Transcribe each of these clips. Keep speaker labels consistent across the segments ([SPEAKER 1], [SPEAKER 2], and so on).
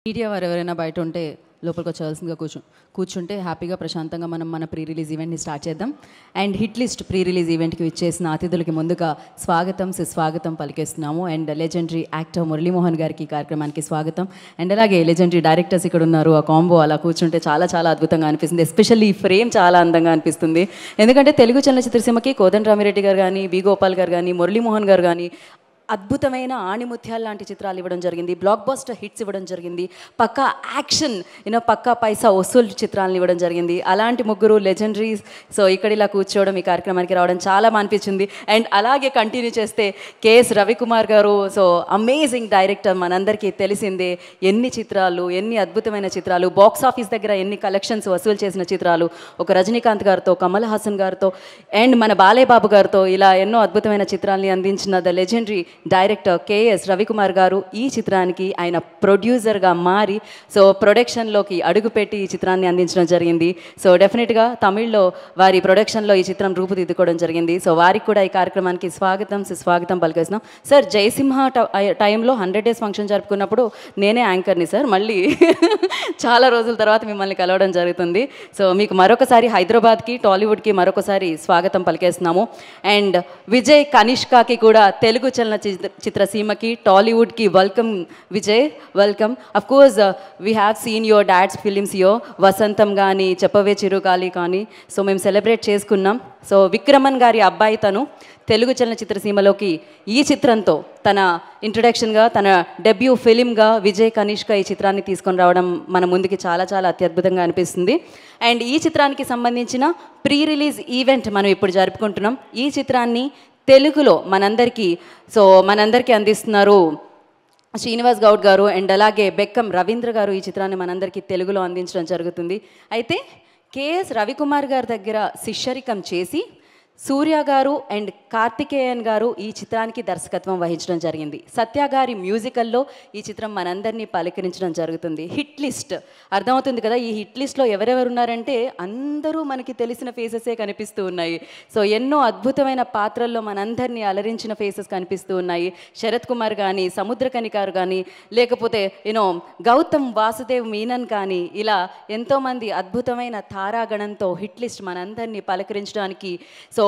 [SPEAKER 1] Media వారు ఎవరైనా బయట ఉంటే లోపలికి వచ్చాల్సిందిగా కూర్చుంటే హ్యాపీగా ప్రశాంతంగా మనం మన ప్రీ రిలీజ్ ఈవెంట్ని స్టార్ట్ చేద్దాం. And hit list pre release ఈవెంట్కి విచ్చేసిన అతిథులకి ముందుగా సుస్వాగతం పలికేస్తున్నాము. అండ్ లెజెండరీ యాక్టర్ మురళీమోహన్ గారికి ఈ కార్యక్రమానికి స్వాగతం. అండ్ అలాగే లెజెండరీ డైరెక్టర్స్ ఇక్కడ ఉన్నారు. ఆ కాంబో అలా కూర్చుంటే చాలా చాలా అద్భుతంగా అనిపిస్తుంది. ఎస్పెషల్లీ ఈ ఫ్రేమ్ చాలా అందంగా అనిపిస్తుంది. ఎందుకంటే తెలుగు చలనచిత్రసీమకి కోదండరామిరెడ్డి గారు కానీ, బి గోపాల్ గారు కానీ, మురళీమోహన్ గారు కానీ అద్భుతమైన ఆణిముత్యాలు లాంటి చిత్రాలు ఇవ్వడం జరిగింది. బ్లాక్ బస్టర్ హిట్స్ ఇవ్వడం జరిగింది. పక్కా యాక్షన్ పక్కా పైసా వసూలు చిత్రాలను ఇవ్వడం జరిగింది. అలాంటి ముగ్గురు లెజెండరీస్ సో ఇక్కడ ఇలా కూర్చోవడం, ఈ కార్యక్రమానికి రావడం చాలా అనిపించింది. అండ్ అలాగే కంటిన్యూ చేస్తే కేఎస్ రవికుమార్ గారు సో అమేజింగ్ డైరెక్టర్, మనందరికీ తెలిసిందే. ఎన్ని చిత్రాలు, ఎన్ని అద్భుతమైన చిత్రాలు, బాక్స్ ఆఫీస్ దగ్గర ఎన్ని కలెక్షన్స్ వసూలు చేసిన చిత్రాలు, ఒక రజనీకాంత్ గారితో, కమల్ హాసన్ గారితో అండ్ మన బాలేబాబు గారితో ఇలా ఎన్నో అద్భుతమైన చిత్రాలని అందించిన the legendary director KS Ravikumar గారు ఈ చిత్రానికి ఆయన ప్రొడ్యూసర్గా మారి సో ప్రొడక్షన్లోకి అడుగుపెట్టి ఈ చిత్రాన్ని అందించడం జరిగింది. సో డెఫినెట్గా తమిళ్లో వారి ప్రొడక్షన్లో ఈ చిత్రం రూపుదిద్దుకోవడం జరిగింది. సో వారికి కూడా ఈ కార్యక్రమానికి సుస్వాగతం పలికేస్తున్నాం. సార్ జయసింహ టైంలో 100 days ఫంక్షన్ జరుపుకున్నప్పుడు నేనే యాంకర్ని సార్. మళ్ళీ చాలా రోజుల తర్వాత మిమ్మల్ని కలవడం జరుగుతుంది. సో మీకు మరొకసారి హైదరాబాద్కి, టాలీవుడ్కి మరొకసారి స్వాగతం పలికేస్తున్నాము. అండ్ విజయ్ కనిష్కాకి కూడా తెలుగు చిత్రసీమకి, టాలీవుడ్కి welcome Vijay, welcome. Of course we have seen your dad's films Vasantham కానీ, చెప్పవే చిరుగాలి కానీ సో మేము సెలబ్రేట్ చేసుకున్నాం. సో విక్రమన్ గారి అబ్బాయి తను తెలుగు చలనచిత్రసీమలోకి ఈ చిత్రంతో తన ఇంట్రడక్షన్గా, తన డెబ్యూ ఫిలింగా విజయ్ కనిష్క ఈ చిత్రాన్ని తీసుకొని రావడం మన ముందుకి చాలా చాలా అత్యద్భుతంగా అనిపిస్తుంది. అండ్ ఈ చిత్రానికి సంబంధించిన ప్రీ రిలీజ్ ఈవెంట్ మనం ఇప్పుడు జరుపుకుంటున్నాం. ఈ చిత్రాన్ని తెలుగులో మనందరికీ అందిస్తున్నారు శ్రీనివాస్ గౌడ్ గారు అండ్ అలాగే బెక్కం రవీంద్ర గారు ఈ చిత్రాన్ని మనందరికీ తెలుగులో అందించడం జరుగుతుంది. అయితే కేఎస్ రవికుమార్ గారి దగ్గర శిష్యరికం చేసి సూర్య గారు అండ్ కార్తికేయన్ గారు ఈ చిత్రానికి దర్శకత్వం వహించడం జరిగింది. సత్య గారి మ్యూజికల్లో ఈ చిత్రం మనందరినీ పలకరించడం జరుగుతుంది. హిట్ లిస్ట్ అర్థమవుతుంది కదా. ఈ హిట్ లిస్ట్లో ఎవరెవరు ఉన్నారంటే అందరూ మనకి తెలిసిన ఫేసెసే కనిపిస్తూ ఉన్నాయి. సో ఎన్నో అద్భుతమైన పాత్రల్లో మనందరినీ అలరించిన ఫేసెస్ కనిపిస్తూ ఉన్నాయి. శరత్ కుమార్ కానీ, సముద్రకని గారు కానీ, లేకపోతే గౌతమ్ వాసుదేవ్ మీనన్ కానీ, ఇలా ఎంతోమంది అద్భుతమైన తారాగణంతో హిట్ లిస్ట్ మనందరినీ పలకరించడానికి సో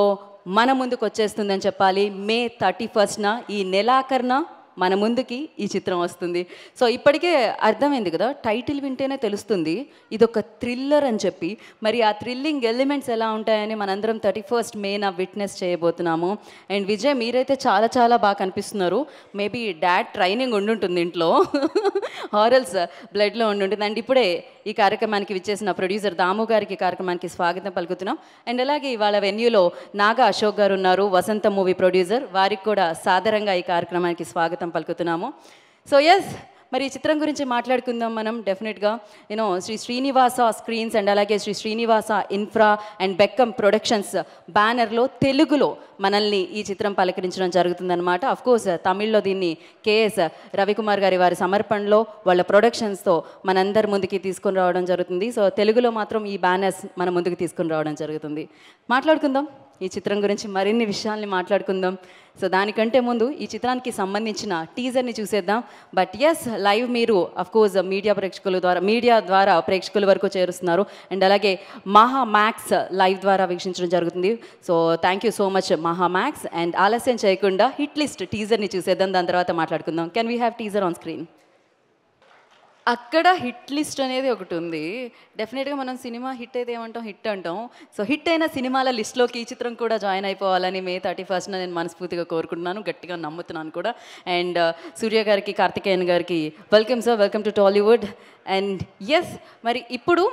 [SPEAKER 1] మన ముందుకు వచ్చేస్తుందని చెప్పాలి. మే 31న ఈ నెలాఖరున మన ముందుకి ఈ చిత్రం వస్తుంది. సో ఇప్పటికే అర్థమైంది కదా, టైటిల్ వింటేనే తెలుస్తుంది ఇదొక థ్రిల్లర్ అని చెప్పి. మరి ఆ థ్రిల్లింగ్ ఎలిమెంట్స్ ఎలా ఉంటాయని మనందరం 31st మేన విట్నెస్ చేయబోతున్నాము. అండ్ విజయ్ మీరైతే చాలా చాలా బాగా కనిపిస్తున్నారు. మేబీ డాడ్ ట్రైనింగ్ ఉండుంటుంది ఇంట్లో హారల్స్ బ్లడ్లో ఉండుంటుంది. అండ్ ఇప్పుడే ఈ కార్యక్రమానికి విచ్చేసిన ప్రొడ్యూసర్ దాము గారికి కార్యక్రమానికి స్వాగతం పలుకుతున్నాం. అండ్ అలాగే ఇవాళ వెన్యూలో నాగా అశోక్ గారు ఉన్నారు, వసంత మూవీ ప్రొడ్యూసర్. వారికి కూడా సాదరంగా ఈ కార్యక్రమానికి స్వాగతం పలుకుతున్నాము. సో ఎస్, మరి ఈ చిత్రం గురించి మాట్లాడుకుందాం మనం. డెఫినెట్గా శ్రీ శ్రీనివాస స్క్రీన్స్ అండ్ అలాగే Sri Srinivasa infra and Bekkam productions బ్యానర్లో తెలుగులో మనల్ని ఈ చిత్రం పలకరించడం జరుగుతుందన్నమాట. అఫ్కోర్స్ తమిళ్లో దీన్ని కేఎస్ రవికుమార్ గారి వారి సమర్పణలో వాళ్ళ ప్రొడక్షన్స్తో మనందరి ముందుకి తీసుకొని రావడం జరుగుతుంది. సో తెలుగులో మాత్రం ఈ బ్యానర్స్ మన ముందుకు తీసుకొని రావడం జరుగుతుంది. మాట్లాడుకుందాం ఈ చిత్రం గురించి, మరిన్ని విషయాల్ని మాట్లాడుకుందాం. సో దానికంటే ముందు ఈ చిత్రానికి సంబంధించిన టీజర్ని చూసేద్దాం. బట్ ఎస్, లైవ్ మీరు అఫ్కోర్స్ మీడియా ద్వారా ప్రేక్షకుల వరకు చేరుస్తున్నారు. అండ్ అలాగే మహా మ్యాక్స్ లైవ్ ద్వారా వీక్షించడం జరుగుతుంది. So thank you so much మహా మ్యాక్స్. అండ్ ఆలస్యం చేయకుండా హిట్ లిస్ట్ టీజర్ని చూసేద్దాం, దాని తర్వాత మాట్లాడుకుందాం. Can we have teaser on screen? అక్కడ హిట్ లిస్ట్ అనేది ఒకటి ఉంది. డెఫినెట్గా మనం సినిమా హిట్ అయితే ఏమంటాం, హిట్ అంటాం. సో హిట్ అయిన సినిమాల లిస్ట్లోకి ఈ చిత్రం కూడా జాయిన్ అయిపోవాలని మే 31న నేను మనస్ఫూర్తిగా కోరుకుంటున్నాను, గట్టిగా నమ్ముతున్నాను కూడా. అండ్ సూర్య గారికి, కార్తికేయన్ గారికి welcome sir, welcome to Tollywood. And yes, మరి ఇప్పుడు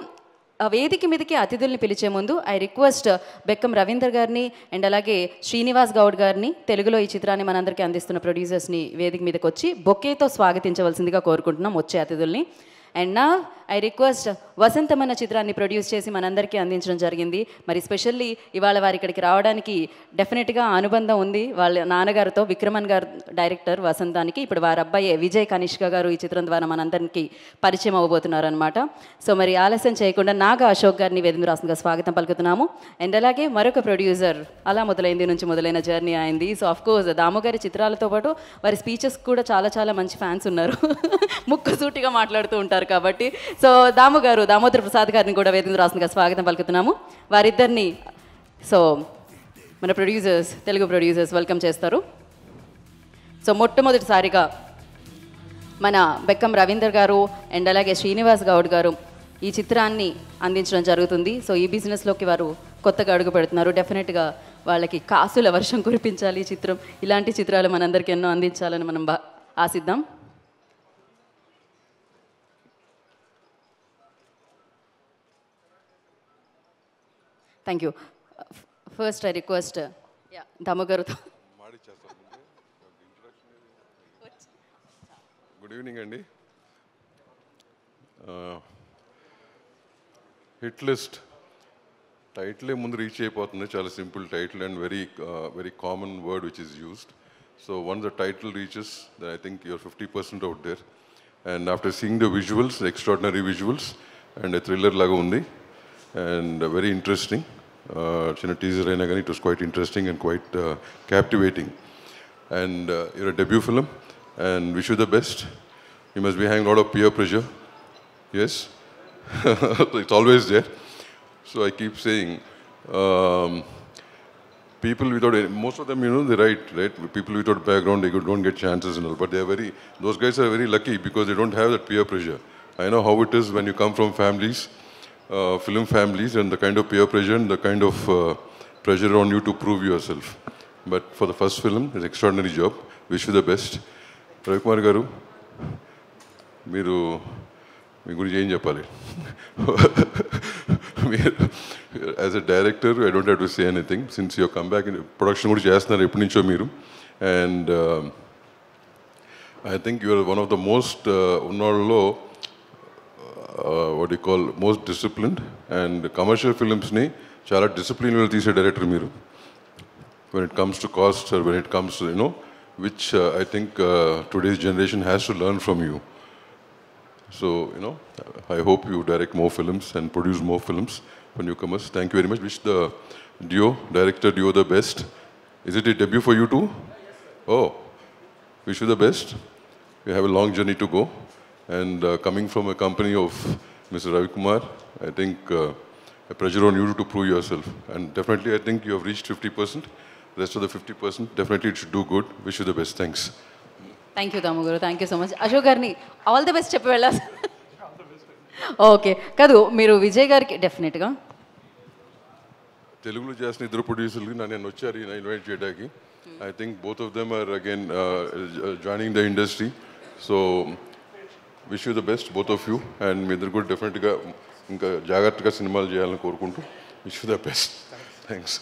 [SPEAKER 1] వేదిక మీదకి అతిథుల్ని పిలిచే ముందు ఐ రిక్వెస్ట్ బెక్కం రవీందర్ గారిని అండ్ అలాగే శ్రీనివాస్ గౌడ్ గారిని, తెలుగులో ఈ చిత్రాన్ని మనందరికీ అందిస్తున్న ప్రొడ్యూసర్స్ని వేదిక మీదకి వచ్చి బొకేతో స్వాగతించవలసిందిగా కోరుకుంటున్నాం వచ్చే అతిథుల్ని. అండ్ నా ఐ రిక్వెస్ట్ వసంతం అన్న చిత్రాన్ని ప్రొడ్యూస్ చేసి మనందరికీ అందించడం జరిగింది. మరి స్పెషల్లీ ఇవాళ వారి ఇక్కడికి రావడానికి డెఫినెట్గా అనుబంధం ఉంది వాళ్ళ నాన్నగారితో. విక్రమన్ గారు డైరెక్టర్ వసంతానికి, ఇప్పుడు వారి అబ్బాయి విజయ్ కనిష్క గారు ఈ చిత్రం ద్వారా మనందరికీ పరిచయం అవ్వబోతున్నారు అనమాట. సో మరి ఆలస్యం చేయకుండా నాగా అశోక్ గారిని వేదిక రాష్ట్రంగా స్వాగతం పలుకుతున్నాము. అండ్ అలాగే మరొక ప్రొడ్యూసర్ అలా మొదలైంది నుంచి మొదలైన జర్నీ అయింది. సో ఆఫ్ కోర్స్ దాము గారి చిత్రాలతో పాటు వారి స్పీచెస్ కూడా చాలా చాలా మంచి ఫ్యాన్స్ ఉన్నారు. ముక్కుసూటిగా మాట్లాడుతూ ఉంటారు కాబట్టి. సో దాము గారు, దామోదర్ ప్రసాద్ గారిని కూడా వేదిక రాష్ట్రంగా స్వాగతం పలుకుతున్నాము. వారిద్దరిని సో మన ప్రొడ్యూసర్స్, తెలుగు ప్రొడ్యూసర్స్ వెల్కమ్ చేస్తారు. సో మొట్టమొదటిసారిగా మన బెక్కం రవీందర్ గారు అండ్ అలాగే శ్రీనివాస్ గౌడ్ గారు ఈ చిత్రాన్ని అందించడం జరుగుతుంది. సో ఈ బిజినెస్లోకి వారు కొత్తగా అడుగు పెడుతున్నారు. డెఫినెట్గా వాళ్ళకి కాసుల వర్షం కురిపించాలి ఈ చిత్రం. ఇలాంటి చిత్రాలు మనందరికీ ఎన్నో అందించాలని మనం ఆశిద్దాం. Thank you. First I request Damu గారితో.
[SPEAKER 2] గుడ్ ఈవినింగ్ అండి. హిట్ లిస్ట్ టైటిలే ముందు రీచ్ అయిపోతుంది. చాలా simple title and very common word which is used. So once the title reaches then I think you're 50% out there. And after seeing the visuals, extraordinary visuals and thriller లాగా ఉంది and very interesting. చిన్న teaser అయినా కానీ it was quite interesting and quite captivating. And your debut film and wish you the best. You must be having a lot of peer pressure. Yes? It's always there. So I keep saying, people without, most of them, you know, they write, right? People without background, they don't get chances and all. But they are those guys are very lucky because they don't have that peer pressure. I know how it is when you come from families, film families, and the kind of peer pressure and the kind of pressure on you to prove yourself. But for the first film, it's an extraordinary job. Wish you the best. Ravikumar గారు, మీరు మీ గురించి ఏం చెప్పాలి? మీరు as a director I don't have to say anything since your come back. Production కూడా చేస్తున్నారు ఎప్పటి నుంచో మీరు. And I think you're one of the most ఉన్నోళ్ళలో what you call most disciplined and commercial ఫిలిమ్స్ని చాలా డిసిప్లిన్లో తీసే డైరెక్టర్ మీరు. when it comes to costs or when it comes to, you know, which I think today's generation has to learn from you. So, you know, I hope you direct more films and produce more films for newcomers. Thank you very much. Wish the director duo the best. Is it a debut for you too? Oh, wish you the best. We have a long journey to go. And coming from a company of Mr. Ravikumar, I think a pressure on you to prove yourself. And definitely I think you have reached 50%. Rest of the 50%, definitely it should do good. Wish you the best. Thanks.
[SPEAKER 1] Thank you, Damu Garu. Thank you so much. Ashok Garni, all the best చెప్పి వెళ్ళాలి. Okay కాదు, మీరు విజయ్ గారికి డెఫినెట్గా
[SPEAKER 2] తెలుగులో చేసిన ఇద్దరు ప్రొడ్యూసర్లు నేను వచ్చారు ఇన్వైట్ చేయడానికి. I think both of them are again joining the industry. So wish you the best both of you. And మీ ఇద్దరు కూడా డెఫినెట్గా ఇంకా జాగ్రత్తగా సినిమాలు చేయాలని కోరుకుంటూ wish you the best. Thanks.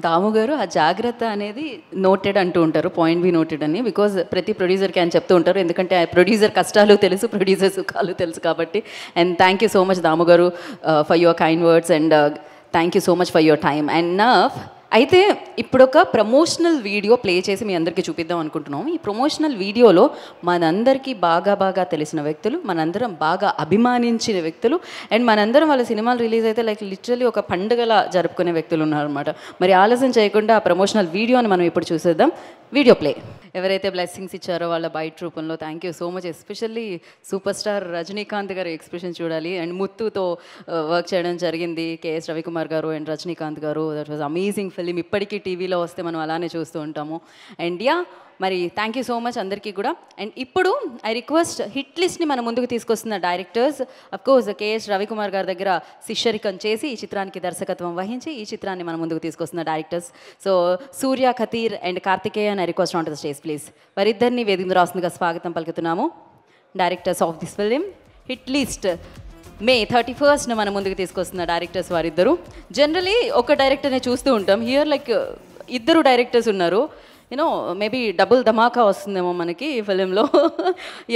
[SPEAKER 1] Damu గారు ఆ జాగ్రత్త అనేది నోటెడ్ అంటూ ఉంటారు, పాయింట్ బి నోటెడ్ అని. బికాజ్ ప్రతి ప్రొడ్యూసర్కి ఆయన చెప్తూ ఉంటారు, ఎందుకంటే ఆ ప్రొడ్యూసర్ కష్టాలు తెలుసు, ప్రొడ్యూసర్ సుఖాలు తెలుసు కాబట్టి. And thank you so much Damu గారు for your kind words and thank you so much for your time. And నా అయితే ఇప్పుడు ఒక ప్రమోషనల్ వీడియో ప్లే చేసి మీ అందరికీ చూపిద్దాం అనుకుంటున్నాము. ఈ ప్రమోషనల్ వీడియోలో మనందరికీ బాగా తెలిసిన వ్యక్తులు, మనందరం బాగా అభిమానించిన వ్యక్తులు అండ్ మనందరం వాళ్ళ సినిమాలు రిలీజ్ అయితే లైక్ లిటరలీ ఒక పండుగలా జరుపుకునే వ్యక్తులు ఉన్నారనమాట. మరి ఆలస్యం చేయకుండా ఆ ప్రమోషనల్ వీడియోని మనం ఇప్పుడు చూసేద్దాం. Video play. ఎవరైతే బ్లెస్సింగ్స్ ఇచ్చారో వాళ్ళ బయట రూపంలో thank you so much. Especially super star Rajinikanth గారి ఎక్స్ప్రెషన్ చూడాలి. అండ్ ముత్తుతో వర్క్ చేయడం జరిగింది కేఎస్ రవికుమార్ గారు అండ్ రజనీకాంత్ గారు. That was amazing film. ఇప్పటికీ టీవీలో వస్తే మనం అలానే చూస్తూ ఉంటాము. అండ్ యా మరి థ్యాంక్ యూ సో మచ్ అందరికీ కూడా. అండ్ ఇప్పుడు ఐ రిక్వెస్ట్ హిట్ లిస్ట్ని మన ముందుకు తీసుకొస్తున్న డైరెక్టర్స్, అఫ్కోర్స్ కేఎస్ రవికుమార్ గారి దగ్గర శిష్యరికం చేసి ఈ చిత్రానికి దర్శకత్వం వహించి ఈ చిత్రాన్ని మన ముందుకు తీసుకొస్తున్న directors. So Surya Khatir and Karthikeyan I request on to the stage please. వారిద్దరిని వేదిక రాస్తుందిగా స్వాగతం పలుకుతున్నాము. Directors of this film hit list May 31st మన ముందుకు తీసుకొస్తున్న డైరెక్టర్స్ వారిద్దరు. జనరలీ ఒక డైరెక్టర్ని చూస్తూ ఉంటాం, హియర్ లైక్ ఇద్దరు డైరెక్టర్స్ ఉన్నారు. యూనో మేబీ డబుల్ ధమాకా వస్తుందేమో మనకి ఈ ఫిలింలో.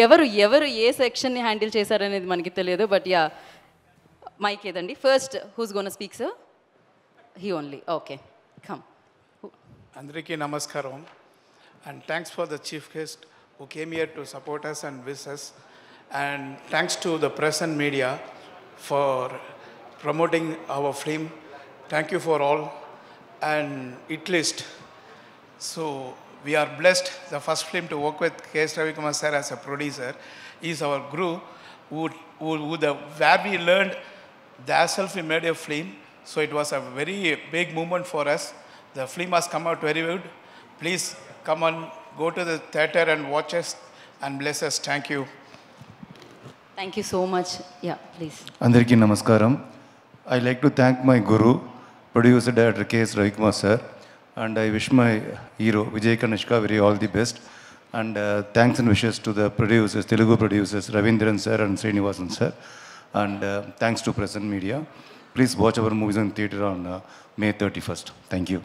[SPEAKER 1] ఎవరు ఎవరు ఏ సెక్షన్ని హ్యాండిల్ చేశారనేది మనకి తెలియదు. బట్ యా, మైక్ ఏదండి. First who's gonna speak sir? He only. Okay, come.
[SPEAKER 3] అందరికీ నమస్కారం. And thanks for the chief guest who came here to support us and wish us. And thanks to the press and media for promoting our film. Thank you for all. And Hitlist. So we are blessed, the first film to work with K.S. Ravikumar sir as a producer. He is our guru where we learned the ourselves we made a film. So it was a very big movement for us. The film has come out very good. Please come and go to the theater and watch us and bless us. Thank you.
[SPEAKER 1] Thank you so much. Yeah please.
[SPEAKER 4] అందరికీ నమస్కారం. I like to thank my Guru, producer director K.S. Ravikumar sir, and I wish my hero Vijay Kanishka very all the best. And thanks and wishes to the producers, Telugu producers Ravindran sir and Srinivasan sir. And thanks to press and media. Please watch our movies in theatre on May 31st. Thank you.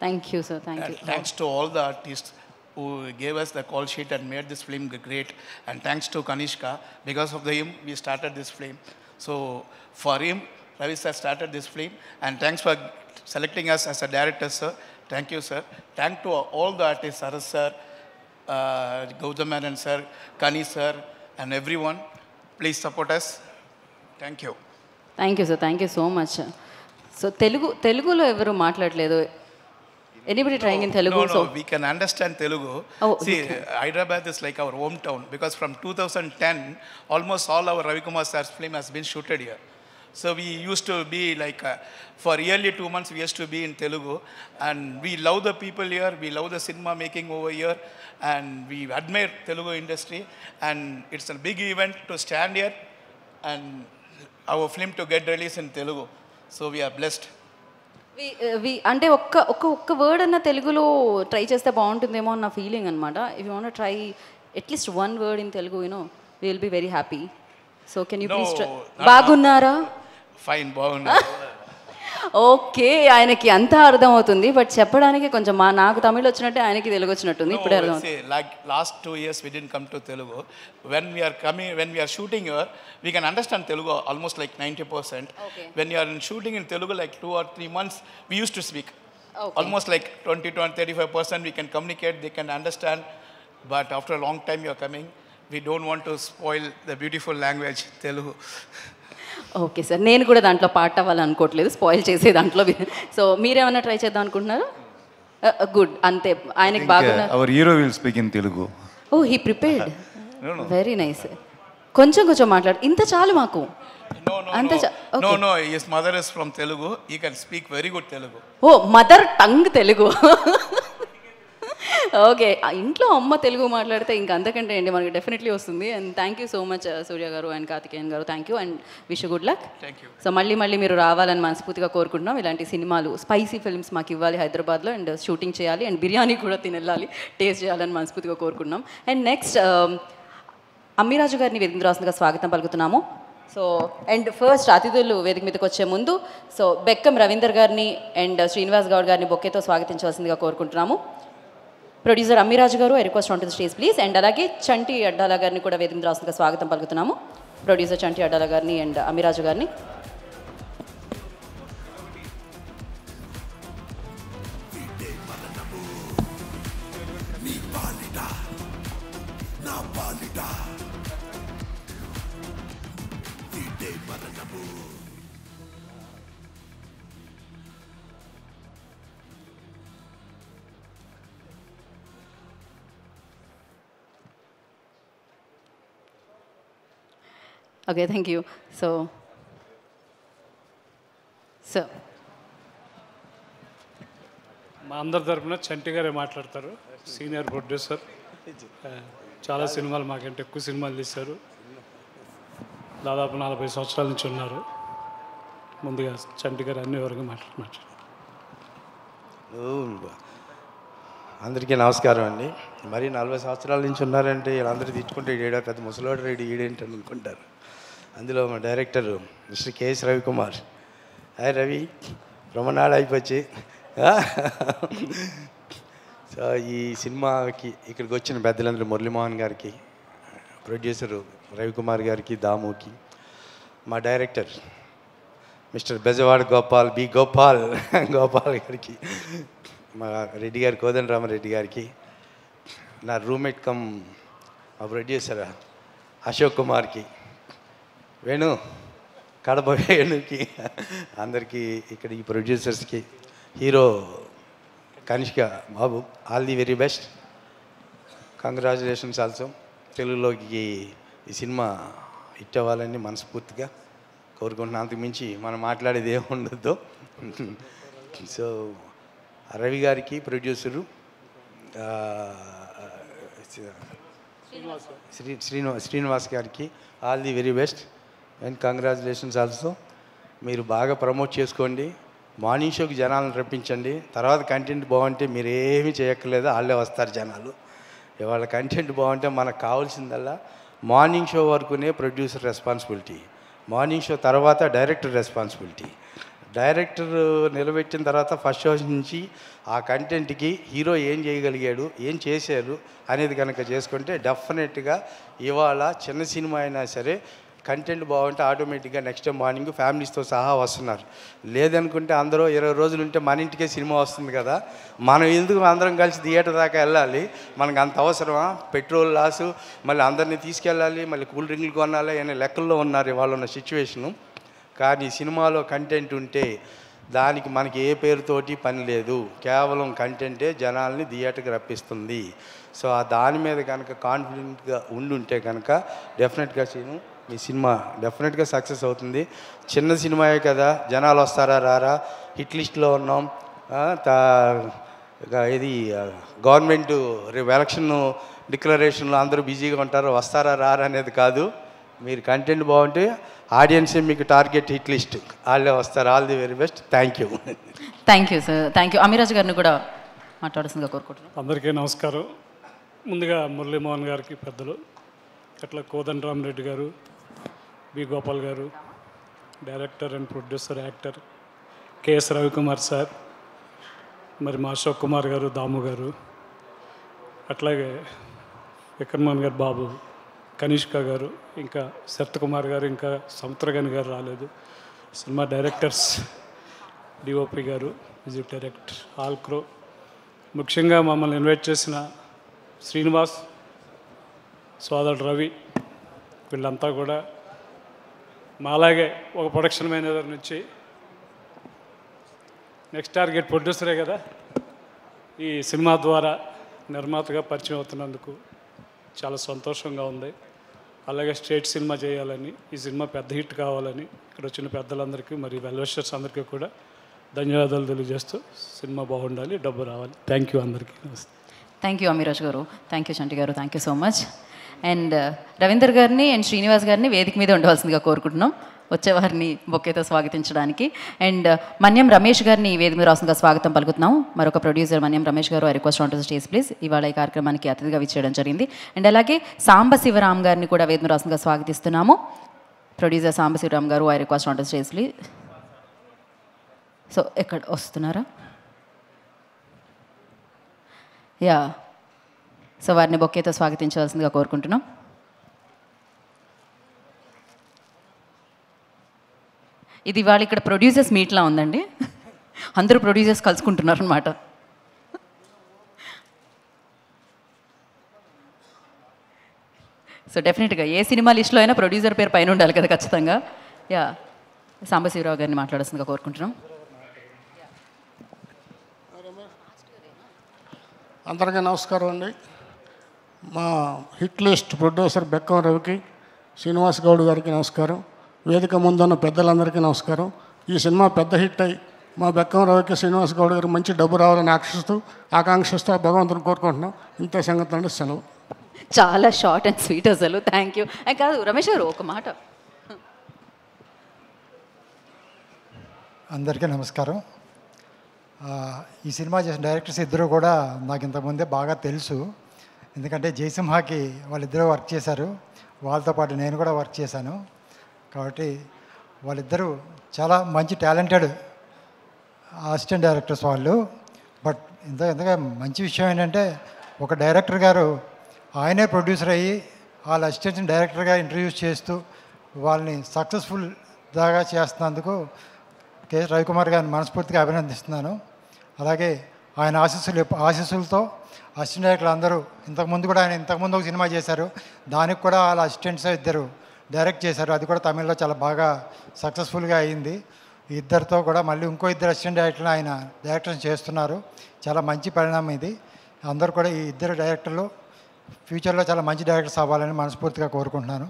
[SPEAKER 1] Thank you sir. Thank you.
[SPEAKER 3] Thanks to all the artists who gave us the call sheet and made this film great. And thanks to Kanishka. Because of him, we started this film. So for him, Ravi sir started this film. And thanks for selecting us as a director, sir. Thank you, sir. Thank to all the artists, Saras sir, Gautam Menon sir, Kani sir, and everyone. Please support us. Thank you.
[SPEAKER 1] Thank you sir. Thank you so much. So తెలుగులో ఎవరు మాట్లాడలేదు? Anybody trying in Telugu?
[SPEAKER 3] No, we can understand Telugu.
[SPEAKER 1] Oh,
[SPEAKER 3] see,
[SPEAKER 1] okay.
[SPEAKER 3] Hyderabad is like our hometown because from 2010, almost all our Ravikumar sir's film has been shooted here. So we used to be like, for nearly 2 months, we used to be in Telugu. And we love the people here, we love the cinema making over here, and we admire Telugu industry. And it's a big event to stand here and our film to get released in Telugu. So we are blessed.
[SPEAKER 1] అంటే ఒక్క word అన్న తెలుగులో try చేస్తే బాగుంటుందేమో అన్న feeling అనమాట. If you want try at least one word in Telugu, you know we will be very happy. So can you please try? బాగున్నారా?
[SPEAKER 3] Fine, బాగున్నారు.
[SPEAKER 1] ఓకే, ఆయనకి అంతా అర్థం అవుతుంది, బట్ చెప్పడానికి కొంచెం నాకు తమిళ్ వచ్చినట్టే ఆయనకి తెలుగు వచ్చినట్టుంది. ఇప్పుడే అర్థం అవుతుంది.
[SPEAKER 3] Like last 2 years we didn't come to Telugu. When we are shooting here, we can understand Telugu almost like 90%.
[SPEAKER 1] Okay.
[SPEAKER 3] When you are shooting in Telugu like 2 or 3 months, we used to speak.
[SPEAKER 1] Okay.
[SPEAKER 3] Almost like 35% we can communicate, they can understand. But after a long time you are coming, we don't want to spoil the beautiful language Telugu.
[SPEAKER 1] Okay sir, నేను కూడా దాంట్లో part అవ్వాలనుకోవట్లేదు, spoil చేసే దాంట్లో. So మీరేమన్నా try చేద్దాం అనుకుంటున్నారా? Good, అంతే. ఆయనకి బాగున్నా.
[SPEAKER 4] Our hero will speak in Telugu.
[SPEAKER 1] Oh, he prepared. Very nice. కొంచెం మాట్లాడు, ఇంత చాలు మాకు.
[SPEAKER 3] No, his mother is from Telugu. He can speak very good Telugu.
[SPEAKER 1] Oh, mother tongue Telugu. Okay, ఇంట్లో అమ్మ తెలుగు మాట్లాడితే ఇంకా అంతకంటే అండి మనకి డెఫినెట్లీ వస్తుంది. And thank you so much Surya గారు అండ్ కార్తికేయన్ గారు. Thank you and wish good luck. So మళ్ళీ మీరు రావాలని మనస్ఫూర్తిగా కోరుకుంటున్నాం. ఇలాంటి సినిమాలు, స్పైసీ ఫిల్మ్స్ మాకు ఇవ్వాలి హైదరాబాద్లో, అండ్ షూటింగ్ చేయాలి, అండ్ బిర్యానీ కూడా తినెళ్ళాలి, టేస్ట్ చేయాలని మనస్ఫూర్తిగా కోరుకుంటున్నాం. అండ్ నెక్స్ట్ అమ్మిరాజు గారిని వేదిక రాస్తుందిగా స్వాగతం పలుకుతున్నాము. సో అండ్ ఫస్ట్ అతిథులు వేదిక మీదకి వచ్చే ముందు సో బెక్కం రవీందర్ గారిని అండ్ శ్రీనివాస్ గౌడ్ గారిని బొక్కేతో స్వాగతించవలసిందిగా కోరుకుంటున్నాము. ప్రొడ్యూసర్ అమ్మిరాజు గారు, I request on to the stage please. And అలాగే చంటి అడ్డాల గారిని కూడా వేదిక రాస్తుందిగా స్వాగతం పలుకుతున్నాము. ప్రొడ్యూసర్ చంటి అడ్డాల గారిని అండ్ అమ్మిరాజు గారిని. Okay, thank you. సో
[SPEAKER 5] మా అందరి తరఫున చంటి గారే మాట్లాడతారు. సీనియర్ ప్రొడ్యూసర్, చాలా సినిమాలు మాకంటే ఎక్కువ సినిమాలు తీశారు. దాదాపు 40 సంవత్సరాల నుంచి ఉన్నారు. ముందుగా చంటి గారు అన్ని వరకు మాట్లాడు.
[SPEAKER 6] అందరికీ నమస్కారం అండి. మరి 40 సంవత్సరాల నుంచి ఉన్నారంటే వీళ్ళందరూ తెచ్చుకుంటే ఈడేడా పెద్ద ముసలోడు రెడీ ఈడేంటి అని అనుకుంటారు. అందులో మా director mister K.S. Ravikumar. Hi Ravi, రొమ్మనాడు అయిపోయి సో ఈ సినిమాకి ఇక్కడికి వచ్చిన పెద్దలందరూ మురళీమోహన్ గారికి, ప్రొడ్యూసరు రవికుమార్ గారికి, దాముకి, మా డైరెక్టర్ మిస్టర్ బెజవాడ గోపాల్ గోపాల్ గారికి, మా రెడ్డి గారి కోదండరామరెడ్డి గారికి, నా రూమ్మేట్ కమ్ మా ప్రొడ్యూసర్ అశోక్ కుమార్కి, కడప వేణుకి, అందరికీ ఇక్కడ ఈ ప్రొడ్యూసర్స్కి, hero Kanishka Babu, all the very best, congratulations also. తెలుగులోకి ఈ సినిమా హిట్ అవ్వాలని మనస్ఫూర్తిగా కోరుకుంటున్నాను. అంతకు మించి మనం మాట్లాడేది ఏముండదు. సో రవి గారికి, ప్రొడ్యూసరు శ్రీనివాస్ గారికి all the very best and congratulations also. మీరు బాగా ప్రమోట్ చేసుకోండి, మార్నింగ్ షోకి జనాలను రప్పించండి. తర్వాత కంటెంట్ బాగుంటే మీరు ఏమీ చేయక్కర్లేదు, వాళ్ళే వస్తారు జనాలు. ఇవాళ కంటెంట్ బాగుంటే మనకు కావాల్సిందల్లా మార్నింగ్ షో వరకునే ప్రొడ్యూసర్ రెస్పాన్సిబిలిటీ, మార్నింగ్ షో తర్వాత డైరెక్టర్ రెస్పాన్సిబిలిటీ. డైరెక్టర్ నిలబెట్టిన తర్వాత ఫస్ట్ షో నుంచి ఆ కంటెంట్కి హీరో ఏం చేయగలిగాడు, ఏం చేశారు అనేది కనుక చేసుకుంటే డెఫినెట్గా ఇవాళ చిన్న సినిమా అయినా సరే కంటెంట్ బాగుంటే ఆటోమేటిక్గా నెక్స్ట్ డే మార్నింగ్ ఫ్యామిలీస్తో సహా వస్తున్నారు. లేదనుకుంటే అందరూ 20 రోజులు ఉంటే మన ఇంటికే సినిమా వస్తుంది కదా, మనం ఎందుకు అందరం కలిసి థియేటర్ దాకా వెళ్ళాలి, మనకు అంత అవసరమా? పెట్రోల్ లాసు, మళ్ళీ అందరినీ తీసుకెళ్ళాలి, మళ్ళీ కూల్ డ్రింక్లు కొనాలి అనే లెక్కల్లో ఉన్నారు ఇవాళ ఉన్న సిచ్యువేషను. కానీ సినిమాలో కంటెంట్ ఉంటే దానికి మనకి ఏ పేరుతోటి పని లేదు, కేవలం కంటెంటే జనాల్ని థియేటర్కి రప్పిస్తుంది. సో ఆ దాని మీద కనుక కాన్ఫిడెంట్గా ఉండుంటే కనుక డెఫినెట్గా మీ సినిమా డెఫినెట్గా సక్సెస్ అవుతుంది. చిన్న సినిమాయే కదా, జనాలు వస్తారా రారా, హిట్ లిస్ట్లో ఉన్నాం, ఇది గవర్నమెంట్ ఎలక్షన్ డిక్లరేషన్లో అందరూ బిజీగా ఉంటారు, వస్తారా రారా అనేది కాదు. మీరు కంటెంట్ బాగుంటే ఆడియన్సే మీకు టార్గెట్, హిట్ లిస్ట్ వాళ్ళే వస్తారు. All the very best. Thank you
[SPEAKER 1] sir. Thank you. Amiraju గారిని కూడా మాట్లాడాల్సిందిగా కోరుకుంటున్నాను.
[SPEAKER 5] అందరికీ నమస్కారం. ముందుగా మురళీమోహన్ గారికి పెద్దలు, అట్లా కోదండరామరెడ్డి గారు, బి గోపాల్ గారు, director and producer, actor KS Ravikumar sir, మరి మా అశోక్ కుమార్ గారు, దాము గారు, అట్లాగే విక్రమోహన్ గారు, బాబు, కనిష్క గారు, ఇంకా శరత్ కుమార్ గారు, ఇంకా సముద్రగని గారు రాలేదు, సినిమా డైరెక్టర్స్, డిఓపి గారు, మ్యూజిక్ డైరెక్టర్, ఆల్ క్రో, ముఖ్యంగా మమ్మల్ని ఇన్వైట్ చేసిన శ్రీనివాస్, సోదరుడు రవి, వీళ్ళంతా కూడా మాలాగే ఒక ప్రొడక్షన్ మేనేజర్ నుంచి నెక్స్ట్ టార్గెట్ ప్రొడ్యూసరే కదా, ఈ సినిమా ద్వారా నిర్మాతగా పరిచయం అవుతున్నందుకు చాలా సంతోషంగా ఉంది. అలాగే స్టేట్ సినిమా చేయాలని, ఈ సినిమా పెద్ద హిట్ కావాలని ఇక్కడ వచ్చిన పెద్దలందరికీ, మరి వెల్విషర్స్ అందరికీ కూడా ధన్యవాదాలు తెలియజేస్తూ, సినిమా బాగుండాలి, డబ్బు రావాలి. థ్యాంక్ యూ అందరికీ. నమస్తే.
[SPEAKER 1] థ్యాంక్ యూ అమీరాజ్ గారు, థ్యాంక్ యూ చంటి గారు, thank you so much. And Ravinder గారిని అండ్ శ్రీనివాస్ గారిని వేదిక మీద ఉండవలసిందిగా కోరుకుంటున్నాం, వచ్చేవారిని బొకేతో స్వాగతించడానికి. అండ్ మన్యం రమేష్ గారిని వేదిక మీద రాసిందిగా స్వాగతం పలుకుతున్నాం. మరొక ప్రొడ్యూసర్ మన్యం రమేష్ గారు, I request on to stage please. ఇవాళ ఈ కార్యక్రమానికి అతిథిగా విచ్చేయడం జరిగింది. అండ్ అలాగే సాంబశివరామ్ గారిని కూడా వేదిక మీద రాసిందిగా స్వాగతిస్తున్నాము. ప్రొడ్యూసర్ సాంబశివరామ్ గారు, I request on to stage please. So ఎక్కడ వస్తున్నారా? యా, సో వారిని బొకేతో స్వాగతించవలసిందిగా కోరుకుంటున్నాం. ఇది వాళ్ళు ఇక్కడ ప్రొడ్యూసర్స్ మీట్లా ఉందండి, అందరూ ప్రొడ్యూసర్స్ కలుసుకుంటున్నారు అనమాట. సో డెఫినెట్గా ఏ సినిమా లిస్ట్లో అయినా ప్రొడ్యూసర్ పేరు పైన ఉండాలి కదా ఖచ్చితంగా. యా, సాంబశివరావు గారిని మాట్లాడాల్సిందిగా కోరుకుంటున్నాం.
[SPEAKER 7] అందరికీ నమస్కారం అండి. మా హిట్ లిస్ట్ ప్రొడ్యూసర్ బెక్కం రవికి, శ్రీనివాస్ గౌడ్ గారికి నమస్కారం. వేదిక ముందున్న పెద్దలందరికీ నమస్కారం. ఈ సినిమా పెద్ద హిట్ అయ్యి మా బెక్కం రవికి, శ్రీనివాస్ గౌడ్ గారికి మంచి డబ్బు రావాలని ఆకాంక్షిస్తూ భగవంతుని కోరుకుంటున్నాం. ఇంతే సంగతి అంటే సెలవు.
[SPEAKER 1] చాలా షార్ట్ అండ్ స్వీట్ అసలు. Thank you. కాదు రమేష్ గారు ఒక మాట.
[SPEAKER 8] అందరికీ నమస్కారం. ఈ సినిమా చేసిన డైరెక్టర్స్ ఇద్దరు కూడా నాకు ఇంతకుముందే బాగా తెలుసు. ఎందుకంటే జయసింహాకి వాళ్ళిద్దరూ వర్క్ చేశారు, వాళ్ళతో పాటు నేను కూడా వర్క్ చేశాను. కాబట్టి వాళ్ళిద్దరూ చాలా మంచి టాలెంటెడ్ అసిస్టెంట్ డైరెక్టర్స్ వాళ్ళు. బట్ ఇంతగా మంచి విషయం ఏంటంటే ఒక డైరెక్టర్ గారు ఆయనే ప్రొడ్యూసర్ అయ్యి వాళ్ళ అసిస్టెంట్ని డైరెక్టర్గా ఇంట్రడ్యూస్ చేస్తూ వాళ్ళని సక్సెస్ఫుల్ దాగా చేస్తున్నందుకు కె రవికుమార్ గారిని మనస్ఫూర్తిగా అభినందిస్తున్నాను. అలాగే ఆయన ఆశీస్సులతో అసిస్టెంట్ డైరెక్టర్లు అందరూ ఇంతకుముందు ఒక సినిమా చేశారు, దానికి కూడా వాళ్ళ అసిస్టెంట్స్ ఇద్దరు డైరెక్ట్ చేశారు, అది కూడా తమిళ్లో చాలా బాగా సక్సెస్ఫుల్గా అయింది. ఇద్దరితో కూడా మళ్ళీ ఇంకో ఇద్దరు అసిస్టెంట్ డైరెక్టర్లు ఆయన డైరెక్షన్ చేస్తున్నారు. చాలా మంచి పరిణామం ఇది. అందరూ కూడా ఈ ఇద్దరు డైరెక్టర్లు ఫ్యూచర్లో చాలా మంచి డైరెక్టర్స్ అవ్వాలని మనస్ఫూర్తిగా కోరుకుంటున్నాను.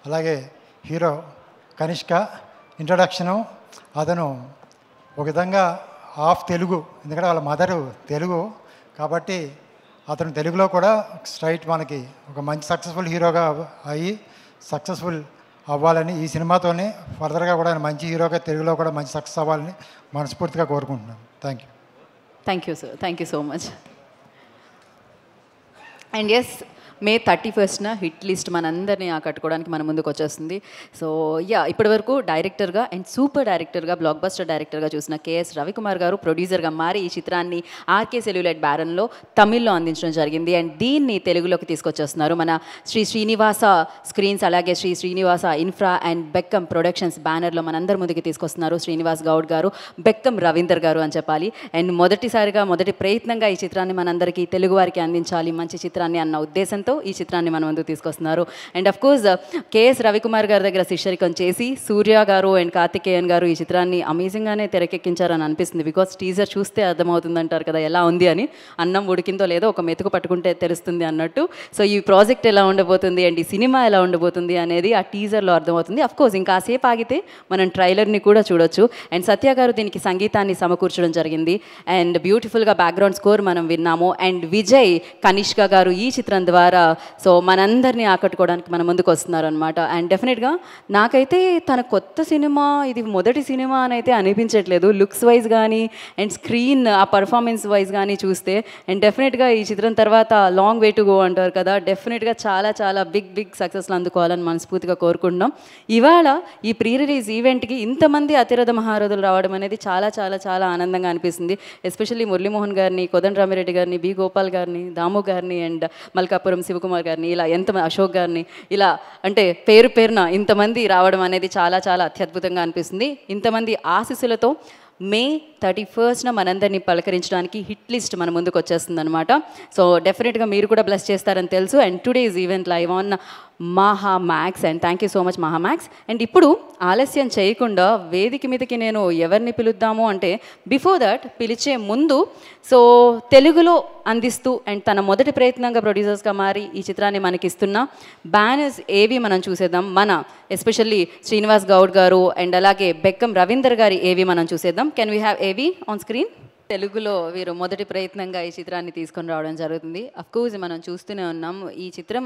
[SPEAKER 8] అలాగే హీరో కనిష్క ఇంట్రడక్షను, అతను ఒక విధంగా హాఫ్ తెలుగు, ఎందుకంటే వాళ్ళ మదరు తెలుగు కాబట్టి అతను తెలుగులో కూడా స్ట్రైట్ మనకి ఒక మంచి సక్సెస్ఫుల్ హీరోగా అయ్యి సక్సెస్ఫుల్ అవ్వాలని ఈ సినిమాతోనే ఫర్దర్గా కూడా ఆయన మంచి హీరోగా తెలుగులో కూడా మంచి సక్సెస్ అవ్వాలని మనస్ఫూర్తిగా కోరుకుంటున్నాను. Thank you
[SPEAKER 1] sir, thank you so much. And yes, May 31st hit list మనందరినీ ఆకట్టుకోవడానికి మన ముందుకు వచ్చేస్తుంది. సో ఇప్పటి వరకు డైరెక్టర్గా అండ్ సూపర్ డైరెక్టర్గా, బ్లాక్ బస్టర్ డైరెక్టర్గా చూసిన కేఎస్ రవికుమార్ గారు ప్రొడ్యూసర్గా మారి ఈ చిత్రాన్ని ఆర్కే సెల్యులైట్ బ్యారన్లో తమిళ్లో అందించడం జరిగింది. అండ్ దీన్ని తెలుగులోకి తీసుకొచ్చేస్తున్నారు మన శ్రీ శ్రీనివాస స్క్రీన్స్, అలాగే Sri Srinivasa infra and Bekkam productions బ్యానర్లో మనందరి ముందుకు తీసుకొస్తున్నారు శ్రీనివాస్ గౌడ్ గారు, బెక్కం రవీందర్ గారు అని చెప్పాలి. అండ్ మొదటి ప్రయత్నంగా ఈ చిత్రాన్ని మనందరికీ తెలుగు వారికి అందించాలి మంచి చిత్రాన్ని అన్న ఉద్దేశంతో ఈ చిత్రాన్ని మన ముందుకు తీసుకొస్తున్నారు. And of course KS Ravikumar గారి దగ్గర శిష్యరికం చేసి సూర్య గారు అండ్ కార్తికేయన్ గారు ఈ చిత్రాన్ని అమేజింగ్గానే తెరకెక్కించారని అనిపిస్తుంది. బికాస్ టీజర్ చూస్తే అర్థమవుతుంది అంటారు కదా ఎలా ఉంది అని, అన్నం ఉడికిందో లేదో ఒక మెతుకు పట్టుకుంటే తెలుస్తుంది అన్నట్టు. సో ఈ ప్రాజెక్ట్ ఎలా ఉండబోతుంది అండ్ ఈ సినిమా ఎలా ఉండబోతుంది అనేది ఆ టీజర్లో అర్థమవుతుంది. అఫ్ కోర్స్ ఇంకాసేపు ఆగితే మనం ట్రైలర్ని కూడా చూడొచ్చు. అండ్ సత్య గారు దీనికి సంగీతాన్ని సమకూర్చడం జరిగింది అండ్ బ్యూటిఫుల్గా బ్యాక్గ్రౌండ్ స్కోర్ మనం విన్నాము. అండ్ విజయ్ కనిష్క గారు ఈ చిత్రం ద్వారా సో మనందరినీ ఆకట్టుకోవడానికి మన ముందుకు వస్తున్నారు అనమాట. అండ్ డెఫినెట్గా నాకైతే తన కొత్త సినిమా ఇది మొదటి సినిమా అని అయితే అనిపించట్లేదు, లుక్స్ వైజ్ కానీ అండ్ స్క్రీన్ ఆ పర్ఫార్మెన్స్ వైజ్ కానీ చూస్తే. అండ్ డెఫినెట్గా ఈ చిత్రం తర్వాత లాంగ్ వే టు గో అంటారు కదా, డెఫినెట్గా చాలా చాలా బిగ్ సక్సెస్లు అందుకోవాలని మనస్ఫూర్తిగా కోరుకుంటున్నాం. ఇవాళ ఈ ప్రీ రిలీజ్ ఈవెంట్కి ఇంతమంది అతిరథ మహారథులు రావడం అనేది చాలా చాలా చాలా ఆనందంగా అనిపిస్తుంది. ఎస్పెషల్లీ మురళీమోహన్ గారిని, కోదండరామిరెడ్డి గారిని, బి గోపాల్ గారిని, దాము గారిని అండ్ మల్కాపురం శివకుమార్ గారిని, ఇలా అశోక్ గారిని, ఇలా అంటే పేరున ఇంతమంది రావడం అనేది చాలా చాలా అత్యద్భుతంగా అనిపిస్తుంది. ఇంతమంది ఆశీస్సులతో May 31st మనందరినీ పలకరించడానికి హిట్ లిస్ట్ మన ముందుకు వచ్చేస్తుంది అనమాట. సో డెఫినెట్గా మీరు కూడా బ్లెస్ చేస్తారని తెలుసు. And today's event live on Mahamax. And thank you so much Mahamax. And ఇప్పుడు ఆలస్యం చేయకుండా వేదిక మీదకి నేను ఎవరిని పిలుద్దాము అంటే బిఫోర్ దట్ పిలిచే ముందు సో తెలుగులో అందిస్తూ అండ్ తన మొదటి ప్రయత్నంగా ప్రొడ్యూసర్స్గా మారి ఈ చిత్రాన్ని మనకిస్తున్న బ్యానర్స్ ఏవి మనం చూసేద్దాం. మన ఎస్పెషల్లీ శ్రీనివాస్ గౌడ్ గారు అండ్ అలాగే బెక్కం రవీందర్ గారి ఏవి మనం చూసేద్దాం. కెన్ వీ హ్యావ్ ఏవి ఆన్ స్క్రీన్? తెలుగులో వీరు మొదటి ప్రయత్నంగా ఈ చిత్రాన్ని తీసుకొని రావడం జరుగుతుంది. అఫ్కోర్స్ మనం చూస్తూనే ఉన్నాం ఈ చిత్రం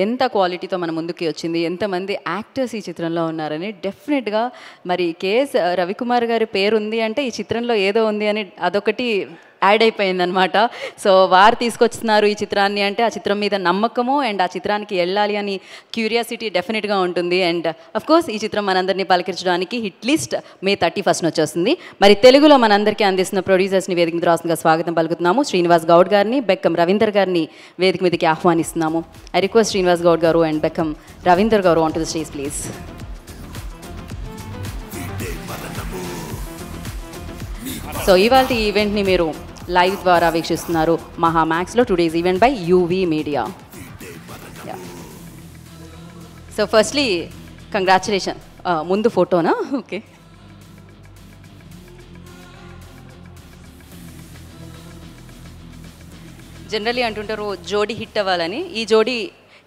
[SPEAKER 1] ఎంత క్వాలిటీతో మన ముందుకి వచ్చింది, ఎంతమంది యాక్టర్స్ ఈ చిత్రంలో ఉన్నారని. డెఫినెట్గా మరి కేఎస్ రవికుమార్ గారి పేరు ఉంది అంటే ఈ చిత్రంలో ఏదో ఉంది అని అదొకటి యాడ్ అయిపోయిందనమాట. సో వారు తీసుకొస్తున్నారు ఈ చిత్రాన్ని అంటే ఆ చిత్రం మీద నమ్మకము అండ్ ఆ చిత్రానికి వెళ్ళాలి అని క్యూరియాసిటీ డెఫినెట్గా ఉంటుంది. అండ్ అఫ్కోర్స్ ఈ చిత్రం మనందరినీ పలకరించడానికి హిట్ లిస్ట్ May 31st వచ్చేస్తుంది. మరి తెలుగులో మనందరికీ అందిస్తున్న ప్రొడ్యూసర్స్ని వేదిక మీద రాష్ట్రంగా స్వాగతం పలుకుతున్నాము. శ్రీనివాస్ గౌడ్ గారిని, బెక్కం రవీందర్ గారిని వేదిక మీదకి ఆహ్వానిస్తున్నాము. ఐ రిక్వెస్ట్ శ్రీనివాస్ గౌడ్ గారు అండ్ బెక్కం రవీందర్ గారు on to the stage please. So ఇవాళ ఈ ఈవెంట్ని మీరు లైవ్ ద్వారా వీక్షిస్తున్నారు మహామాక్స్లో. Today's event by UV media. So firstly congratulation. ముందు ఫోటోనా? ఓకే. జనరల్లీ అంటుంటారు జోడీ హిట్ అవ్వాలని. ఈ జోడీ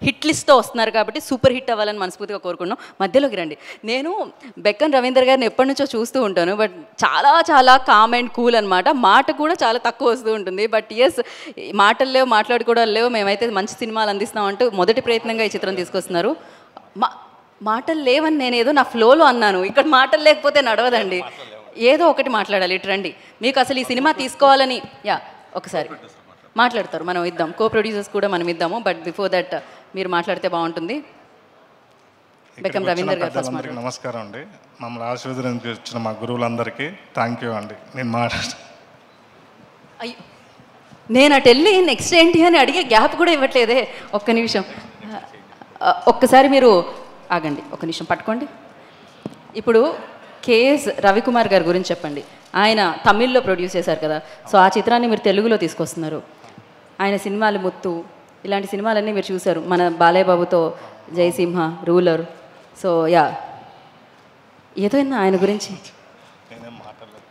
[SPEAKER 1] హిట్ లిస్ట్తో వస్తున్నారు కాబట్టి సూపర్ హిట్ అవ్వాలని మనస్ఫూర్తిగా కోరుకున్నాం. మధ్యలోకి రండి. నేను బెక్కన్ రవీందర్ గారిని ఎప్పటి నుంచో చూస్తూ ఉంటాను, బట్ చాలా చాలా కామ్ అండ్ కూల్ అనమాట. మాట కూడా చాలా తక్కువ వస్తూ ఉంటుంది. బట్ ఎస్, మాటలు లేవు, మాట్లాడుకోవడాలు లేవు, మేమైతే మంచి సినిమాలు అందిస్తామంటూ మొదటి ప్రయత్నంగా ఈ చిత్రం తీసుకొస్తున్నారు. మాటలు లేవని నేను ఏదో నా ఫ్లోలో అన్నాను, ఇక్కడ మాటలు లేకపోతే నడవదండి, ఏదో ఒకటి మాట్లాడాలి. ఇటు రండి. మీకు అసలు ఈ సినిమా తీసుకోవాలని ఒకసారి మాట్లాడతారు, మనం ఇద్దాం. కో ప్రొడ్యూసర్స్ కూడా మనం ఇద్దాము. బట్ బిఫోర్ దట్ మీరు మాట్లాడితే బాగుంటుంది. బెక్కం రవీందర్ గారు ఫస్ట్ మాట్లాడండి.
[SPEAKER 9] నమస్కారం అండి. మమ్మల్ని ఆశీర్వదించిన మా గురువులందరికీ థ్యాంక్ యూ అండి. నేను
[SPEAKER 1] నేను అటు వెళ్ళి నెక్స్ట్ ఏంటి అని అడిగే గ్యాప్ కూడా ఇవ్వట్లేదే. ఒక్క నిమిషం, ఒక్కసారి మీరు ఆగండి, ఒక్క నిమిషం పట్టుకోండి. ఇప్పుడు కేఎస్ రవికుమార్ గారి గురించి చెప్పండి. ఆయన తమిళ్లో ప్రొడ్యూస్ చేశారు కదా, సో ఆ చిత్రాన్ని మీరు తెలుగులో తీసుకొస్తున్నారు. ఆయన సినిమాలు ముత్తు ఇలాంటి సినిమాలన్నీ మీరు చూశారు, మన బాలయ్య బాబుతో జయసింహ, రూలర్. సో యా, ఏదో ఆయన గురించి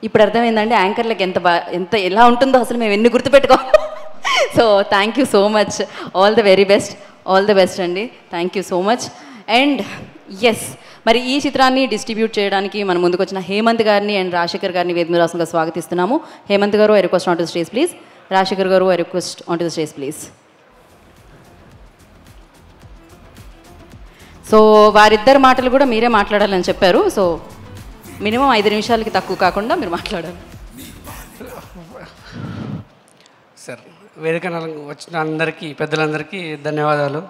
[SPEAKER 1] ఇప్పుడు అర్థమైందండి యాంకర్లకు ఎంత ఎలా ఉంటుందో అసలు మేము ఎన్ని గుర్తుపెట్టుకో. So thank you so much, all the very best, all the best అండి, thank you so much. And yes, మరి ఈ చిత్రాన్ని డిస్ట్రిబ్యూట్ చేయడానికి మన ముందుకు వచ్చిన హేమంత్ గారిని అండ్ రాజశేఖర్ గారిని వేదిక రాష్ట్రంగా స్వాగతిస్తున్నాము. హేమంత్ గారు, I request on to the stage please. Rajasekhar గారు, I request on to the stage please. So వారిద్దరు మాటలు కూడా మీరే మాట్లాడాలని చెప్పారు. సో మినిమం 5 నిమిషాలకి తక్కువ కాకుండా మీరు మాట్లాడాలి.
[SPEAKER 9] సార్, వేదిక వచ్చిన అందరికీ, పెద్దలందరికీ ధన్యవాదాలు.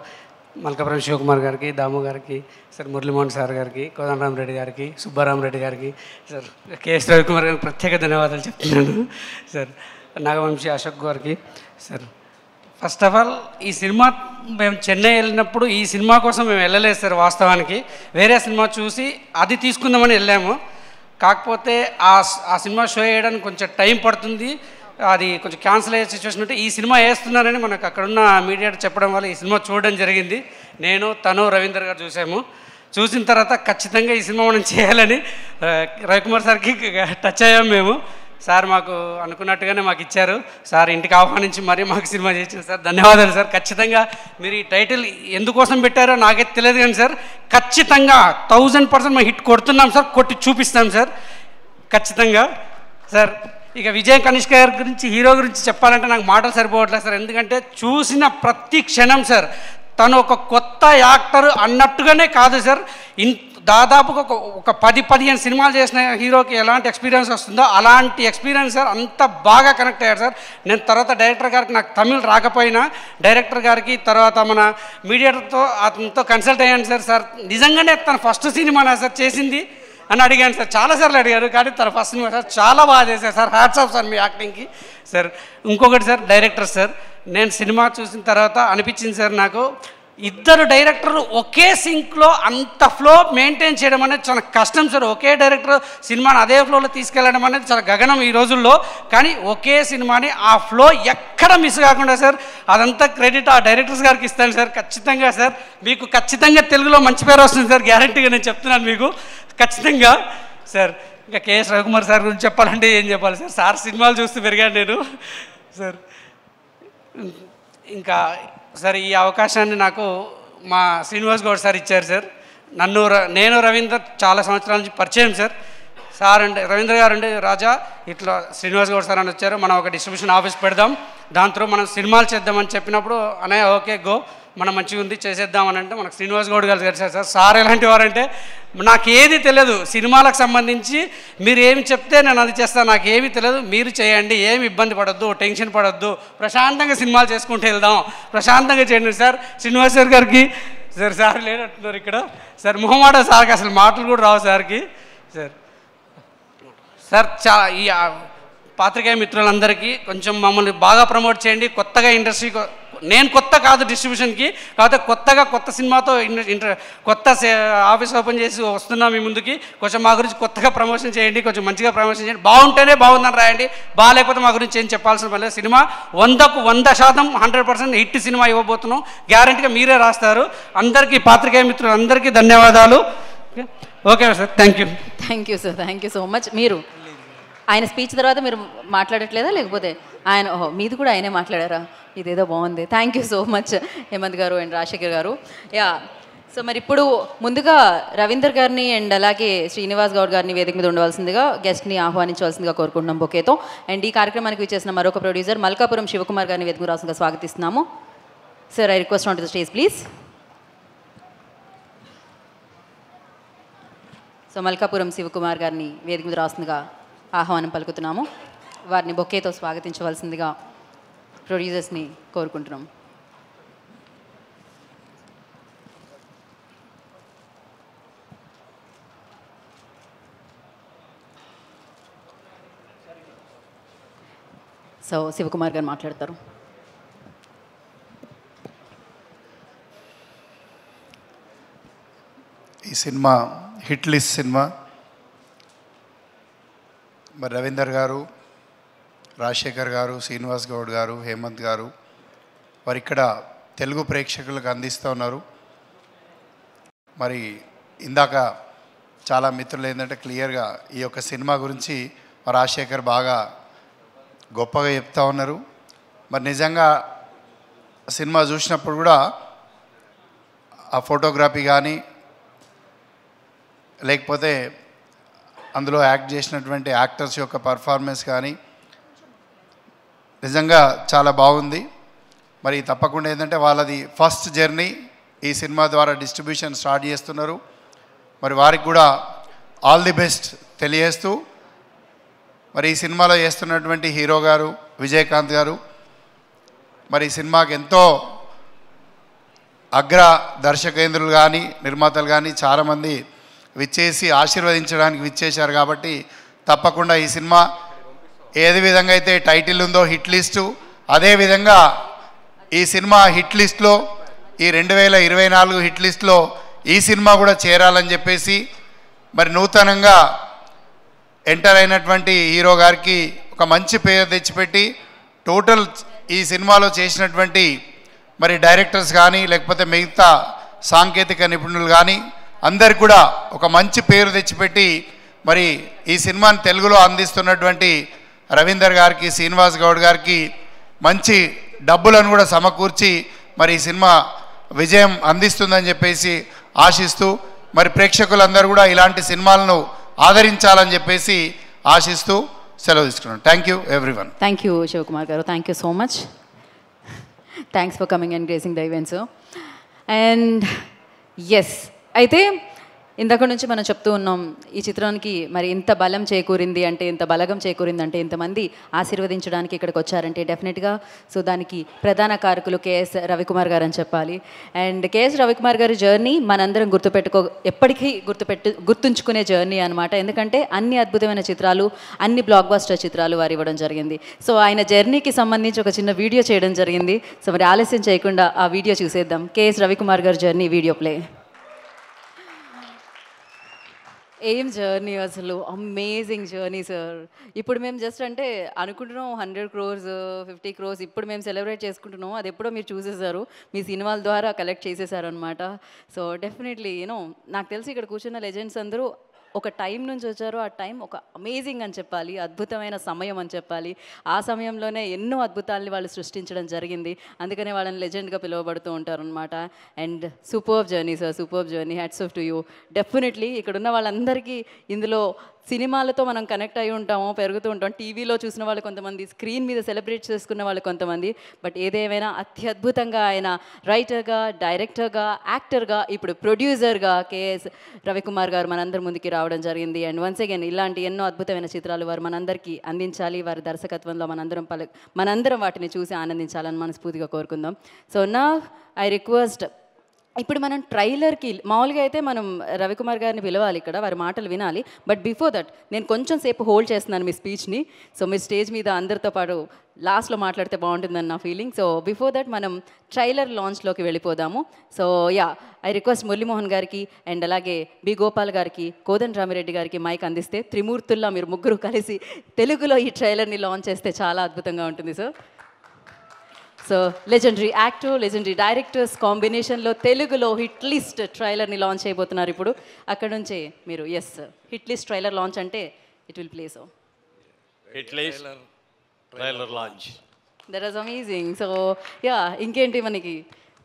[SPEAKER 9] మల్కాపురం శివకుమార్ గారికి, దాము గారికి, సార్ మురళీమోహన్ సార్ గారికి, కోదండరామరెడ్డి గారికి, సుబ్బారామరెడ్డి గారికి, సార్ కేఎస్ రవికుమార్ గారికి ప్రత్యేక ధన్యవాదాలు చెప్తున్నాను. సార్ నాగవంశీ అశోక్ గారికి. సార్ ఫస్ట్ ఆఫ్ ఆల్, ఈ సినిమా మేము చెన్నై వెళ్ళినప్పుడు ఈ సినిమా కోసం మేము వెళ్ళలేదు సార్. వాస్తవానికి వేరే సినిమా చూసి అది తీసుకుందామని వెళ్ళాము. కాకపోతే ఆ సినిమా షో వేయడానికి కొంచెం టైం పడుతుంది, అది కొంచెం క్యాన్సిల్ అయ్యే సిచ్యువేషన్ ఉంటే ఈ సినిమా వేస్తున్నారని మనకు అక్కడున్న మీడియా చెప్పడం వల్ల ఈ సినిమా చూడడం జరిగింది. నేను, తను, రవీందర్ గారు చూసాము. చూసిన తర్వాత ఖచ్చితంగా ఈ సినిమా మనం చేయాలని రవికుమార్ సార్కి టచ్ అయ్యాము మేము. సార్ మాకు అనుకున్నట్టుగానే మాకు ఇచ్చారు. సార్ ఇంటికి ఆహ్వానించి మరీ మాకు సినిమా చేసింది సార్. ధన్యవాదాలు సార్. ఖచ్చితంగా మీరు ఈ టైటిల్ ఎందుకోసం పెట్టారో నాకైతే తెలియదు కానీ సార్, ఖచ్చితంగా 1000% మేము హిట్ కొడుతున్నాం సార్, కొట్టి చూపిస్తాం సార్ ఖచ్చితంగా. సార్ ఇక విజయ్ కనిష్క గారి గురించి, హీరో గురించి చెప్పాలంటే నాకు మాటలు సరిపోవట్లేదు సార్. ఎందుకంటే చూసిన ప్రతి క్షణం సార్, తను ఒక కొత్త యాక్టర్ అన్నట్టుగానే కాదు సార్. దాదాపుగా ఒక 10-15 సినిమాలు చేసిన హీరోకి ఎలాంటి ఎక్స్పీరియన్స్ వస్తుందో అలాంటి ఎక్స్పీరియన్స్ సార్. అంత బాగా కనెక్ట్ అయ్యారు సార్. నేను తర్వాత డైరెక్టర్ గారికి, నాకు తమిళ్ రాకపోయినా డైరెక్టర్ గారికి, తర్వాత మన మీడియాతో అతనితో కన్సల్ట్ అయ్యాను సార్. సార్ నిజంగానే తన ఫస్ట్ సినిమానా సార్ చేసింది అని అడిగాను సార్. చాలాసార్లు అడిగారు, కానీ తన ఫస్ట్ సినిమా సార్ చాలా బాగా చేశారు సార్. హ్యాట్స్ ఆఫ్ సార్ మీ యాక్టింగ్కి సార్. ఇంకొకటి సార్, డైరెక్టర్ సార్, నేను సినిమా చూసిన తర్వాత అనిపించింది సార్ నాకు, ఇద్దరు డైరెక్టర్లు ఒకే సింక్లో అంత ఫ్లో మెయింటైన్ చేయడం అనేది చాలా కష్టం సార్. ఒకే డైరెక్టర్ సినిమాని అదే ఫ్లోలో తీసుకెళ్ళడం అనేది చాలా గగనం ఈ రోజుల్లో. కానీ ఒకే సినిమాని ఆ ఫ్లో ఎక్కడ మిస్ కాకుండా సార్, అదంతా క్రెడిట్ ఆ డైరెక్టర్స్ గారికి ఇస్తాను సార్. ఖచ్చితంగా సార్ మీకు ఖచ్చితంగా తెలుగులో మంచి పేరు వస్తుంది సార్, గ్యారంటీగా నేను చెప్తున్నాను మీకు ఖచ్చితంగా సార్. ఇంకా కేఎస్ రవికుమార్ సార్ గురించి చెప్పాలంటే ఏం చెప్పాలి సార్, సార్ సినిమాలు చూస్తూ పెరిగాను నేను సార్. ఇంకా సార్ ఈ అవకాశాన్ని నాకు మా శ్రీనివాస్ గౌడ్ సార్ ఇచ్చారు సార్. నేను రవీందర్ చాలా సంవత్సరాల నుంచి పరిచయం సార్. సార్ అంటే రవీంద్ర గారు అంటే, రాజా ఇట్లా శ్రీనివాస్ గౌడ్ సార్ అని వచ్చారు, మనం ఒక డిస్ట్రిబ్యూషన్ ఆఫీస్ పెడదాం, దాంతో మనం సినిమాలు చేద్దామని చెప్పినప్పుడు అనే ఓకే గో, మనం మంచిగా ఉంది చేసేద్దామని అంటే మనకు శ్రీనివాస్ గౌడ్ గారు కలిసారు సార్. సార్ ఎలాంటి వారంటే, నాకు ఏది తెలియదు సినిమాలకు సంబంధించి, మీరు ఏమి చెప్తే నేను అది చేస్తాను, నాకు ఏమీ తెలియదు, మీరు చేయండి, ఏమి ఇబ్బంది పడొద్దు, టెన్షన్ పడొద్దు, ప్రశాంతంగా సినిమాలు చేసుకుంటూ వెళ్దాం, ప్రశాంతంగా చేయండి సార్. శ్రీనివాస్ గారికి సార్, సార్ లేనట్టున్నారు ఇక్కడ సార్, మొహమాట సార్కి అసలు మాటలు కూడా రావు సార్కి సార్. సార్ ఈ పాత్రికేయ మిత్రులందరికీ కొంచెం మమ్మల్ని బాగా ప్రమోట్ చేయండి. కొత్తగా ఇండస్ట్రీకి, నేను కొత్త కాదు డిస్ట్రిబ్యూషన్కి, కాకపోతే కొత్త సినిమాతో కొత్త ఆఫీస్ ఓపెన్ చేసి వస్తున్నాం మీ ముందుకి. కొంచెం మా గురించి కొత్తగా ప్రమోషన్ చేయండి, కొంచెం మంచిగా ప్రమోషన్ చేయండి. బాగుంటేనే బాగుందని రాయండి, బాగాలేకపోతే మా గురించి ఏం చెప్పాల్సిన పని లేదు. సినిమా 100% 100% హిట్ సినిమా ఇవ్వబోతున్నాం, గ్యారంటీగా మీరే రాస్తారు. అందరికీ పాత్రికేయ మిత్రులందరికీ ధన్యవాదాలు. Okay sir, thank you.
[SPEAKER 1] Thank you sir, thank you so much. మీరు ఆయన స్పీచ్ తర్వాత మీరు మాట్లాడట్లేదా, లేకపోతే ఆయన మీది కూడా ఆయనే మాట్లాడారా? ఇదేదో బాగుంది. Thank you so much Hemanth గారు అండ్ రాజశేఖర్ గారు. యా, సో మరి ఇప్పుడు ముందుగా రవీందర్ గారిని అండ్ అలాగే శ్రీనివాస్ గౌడ్ గారిని వేదిక మీద ఉండవలసిందిగా, గెస్ట్ని ఆహ్వానించవలసిందిగా కోరుకుంటున్నాం బొకేతో. అండ్ ఈ కార్యక్రమానికి విచ్చేసిన మరొక ప్రొడ్యూసర్ మల్కాపురం శివకుమార్ గారిని వేదిక రాష్ట్రంగా స్వాగతిస్తున్నాము. Sir, I request on to the stage please. So Malkapuram Sivakumar గారిని వేదిక మీద రాస్తుందిగా ఆహ్వానం పలుకుతున్నాము. వారిని బొకేతో స్వాగతించవలసిందిగా ప్రొడ్యూసర్స్ని కోరుకుంటున్నాం. సో శివకుమార్ గారు మాట్లాడతారు.
[SPEAKER 10] ఈ సినిమా హిట్ లిస్ట్ సినిమా. మరి రవీందర్ గారు, రాజశేఖర్ గారు, శ్రీనివాస్ గౌడ్ గారు, హేమంత్ గారు వారు ఇక్కడ తెలుగు ప్రేక్షకులకు అందిస్తూ ఉన్నారు. మరి ఇందాక చాలా మిత్రులు ఏంటంటే క్లియర్గా ఈ యొక్క సినిమా గురించి రాజశేఖర్ బాగా గొప్పగా చెప్తా ఉన్నారు. మరి నిజంగా సినిమా చూసినప్పుడు కూడా ఆ ఫోటోగ్రఫీ కానీ లేకపోతే అందులో యాక్ట్ చేసినటువంటి యాక్టర్స్ యొక్క పర్ఫార్మెన్స్ కానీ నిజంగా చాలా బాగుంది. మరి తప్పకుండా ఏంటంటే వాళ్ళది ఫస్ట్ జర్నీ ఈ సినిమా ద్వారా డిస్ట్రిబ్యూషన్ స్టార్ట్ చేస్తున్నారు. మరి వారికి కూడా ఆల్ ది బెస్ట్ తెలియజేస్తూ మరి ఈ సినిమాలో చేస్తున్నటువంటి హీరో గారు విజయకాంత్ గారు మరి ఈ సినిమాకి ఎంతో అగ్ర దర్శకేంద్రులు కానీ నిర్మాతలు కానీ చాలామంది విచ్చేసి ఆశీర్వదించడానికి విచ్చేశారు. కాబట్టి తప్పకుండా ఈ సినిమా ఏది విధంగా అయితే టైటిల్ ఉందో హిట్ లిస్టు, అదేవిధంగా ఈ సినిమా హిట్ లిస్ట్లో ఈ 2024 హిట్ లిస్ట్లో ఈ సినిమా కూడా చేరాలని చెప్పేసి మరి నూతనంగా ఎంటర్ అయినటువంటి హీరో గారికి ఒక మంచి పేరు తెచ్చిపెట్టి టోటల్ ఈ సినిమాలో చేసినటువంటి మరి డైరెక్టర్స్ కానీ లేకపోతే మిగతా సాంకేతిక నిపుణులు కానీ అందరికి కూడా ఒక మంచి పేరు తెచ్చిపెట్టి మరి ఈ సినిమాని తెలుగులో అందిస్తున్నటువంటి రవీందర్ గారికి, శ్రీనివాస్ గౌడ్ గారికి మంచి డబ్బులను కూడా సమకూర్చి మరి ఈ సినిమా విజయం అందిస్తుందని చెప్పేసి ఆశిస్తూ మరి ప్రేక్షకులందరూ కూడా ఇలాంటి సినిమాలను ఆదరించాలని చెప్పేసి ఆశిస్తూ సెలవు తీసుకున్నాను. Thank you everyone.
[SPEAKER 1] Thank you Sivakumar గారు. Thank you so much. Thanks for coming and gracing the events. And yes, అయితే ఇందాక నుంచి మనం చెప్తూ ఉన్నాం ఈ చిత్రానికి మరి ఇంత బలం చేకూరింది అంటే, ఇంత బలగం చేకూరింది అంటే, ఇంతమంది ఆశీర్వదించడానికి ఇక్కడికి వచ్చారంటే డెఫినెట్గా సో దానికి ప్రధాన కారకులు కేఎస్ రవికుమార్ గారు అని చెప్పాలి. అండ్ కేఎస్ రవికుమార్ గారి జర్నీ మనందరం ఎప్పటికీ గుర్తుంచుకునే జర్నీ అనమాట. ఎందుకంటే అన్ని అద్భుతమైన చిత్రాలు, అన్ని బ్లాక్ బస్టర్ చిత్రాలు వారు ఇవ్వడం జరిగింది. సో ఆయన జర్నీకి సంబంధించి ఒక చిన్న వీడియో చేయడం జరిగింది. సో మరి ఆలస్యం చేయకుండా ఆ వీడియో చూసేద్దాం. కేఎస్ రవికుమార్ గారి జర్నీ వీడియో ప్లే. ఏం జర్నీ అసలు, అమేజింగ్ జర్నీ సార్. ఇప్పుడు మేము జస్ట్ అంటే అనుకుంటున్నాం 100 crores 50 crores ఇప్పుడు మేము సెలబ్రేట్ చేసుకుంటున్నాం, అది ఎప్పుడో మీరు చూసేశారు, మీ సినిమాల ద్వారా కలెక్ట్ చేసేసారు అనమాట. సో డెఫినెట్లీ నాకు తెలిసి ఇక్కడ కూర్చున్న లెజెండ్స్ అందరూ ఒక టైం నుంచి వచ్చారు. ఆ టైం ఒక అమేజింగ్ అని చెప్పాలి, అద్భుతమైన సమయం అని చెప్పాలి. ఆ సమయంలోనే ఎన్నో అద్భుతాలని వాళ్ళు సృష్టించడం జరిగింది. అందుకనే వాళ్ళని లెజెండ్గా పిలువబడుతూ ఉంటారు అనమాట. And superb journey sir, superb journey. Hats off to you. Definitely ఇక్కడున్న వాళ్ళందరికీ ఇందులో సినిమాలతో మనం కనెక్ట్ అయి ఉంటాము, పెరుగుతూ ఉంటాం. టీవీలో చూసిన వాళ్ళు కొంతమంది, స్క్రీన్ మీద సెలబ్రేట్ చేసుకున్న వాళ్ళు కొంతమంది. బట్ ఏదేమైనా అత్యద్భుతంగా ఆయన రైటర్గా, డైరెక్టర్గా, యాక్టర్గా, ఇప్పుడు ప్రొడ్యూసర్గా కేఎస్ రవికుమార్ గారు మనందరి ముందుకి రావడం జరిగింది. అండ్ వన్స్ అగైన్ ఇలాంటి ఎన్నో అద్భుతమైన చిత్రాలు వారు మనందరికీ అందించాలి. వారి దర్శకత్వంలో మనందరం వాటిని చూసి ఆనందించాలని మనస్ఫూర్తిగా కోరుకుందాం. సో నా ఐ రిక్వెస్ట్, ఇప్పుడు మనం ట్రైలర్కి మామూలుగా అయితే మనం రవికుమార్ గారిని పిలవాలి, ఇక్కడ వారి మాటలు వినాలి. బట్ బిఫోర్ దట్ నేను కొంచెం సేపు హోల్డ్ చేస్తున్నాను మీ స్పీచ్ని. సో మీ స్టేజ్ మీద అందరితో పాటు లాస్ట్లో మాట్లాడితే బాగుంటుందని నా ఫీలింగ్. సో బిఫోర్ దట్ మనం ట్రైలర్ లాంచ్లోకి వెళ్ళిపోదాము. సో ఐ రిక్వెస్ట్ మురళీమోహన్ గారికి అండ్ అలాగే బి గోపాల్ గారికి, కోదండ రామిరెడ్డి గారికి మైక్ అందిస్తే త్రిమూర్తుల్లా మీరు ముగ్గురు కలిసి తెలుగులో ఈ ట్రైలర్ని లాంచ్ చేస్తే చాలా అద్భుతంగా ఉంటుంది sir. So legendary actor, legendary directors కాంబినేషన్లో తెలుగులో హిట్ లిస్ట్ ట్రైలర్ని లాంచ్ చేయబోతున్నారు ఇప్పుడు. అక్కడ నుంచే మీరు yes hit list trailer launch అంటే it will play. So
[SPEAKER 11] hit list trailer launch,
[SPEAKER 1] that is amazing. So ఇంకేంటి, మనకి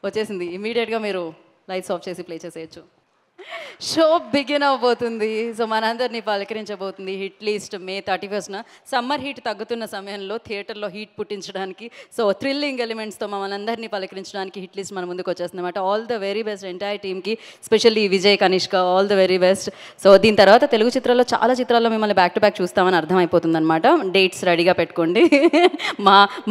[SPEAKER 1] వచ్చేసింది. ఇమీడియట్గా మీరు లైట్స్ ఆఫ్ చేసి ప్లే చేసేయచ్చు. షో బిగిన్ అవబోతుంది. సో మనందరినీ పలకరించబోతుంది హిట్ లిస్ట్ మే 31న. సమ్మర్ హీట్ తగ్గుతున్న సమయంలో థియేటర్లో హీట్ పుట్టించడానికి, సో థ్రిల్లింగ్ ఎలిమెంట్స్తో మనందరినీ పలకరించడానికి హిట్ లిస్ట్ మన ముందుకు వచ్చేస్తుంది అనమాట. All the very best entire టీమ్కి, specially Vijay, Kanishka, all the very best. So దీని తర్వాత తెలుగు చిత్రాల్లో చాలా చిత్రాల్లో మిమ్మల్ని బ్యాక్ టు బ్యాక్ చూస్తామని అర్థమైపోతుంది అనమాట. డేట్స్ రెడీగా పెట్టుకోండి.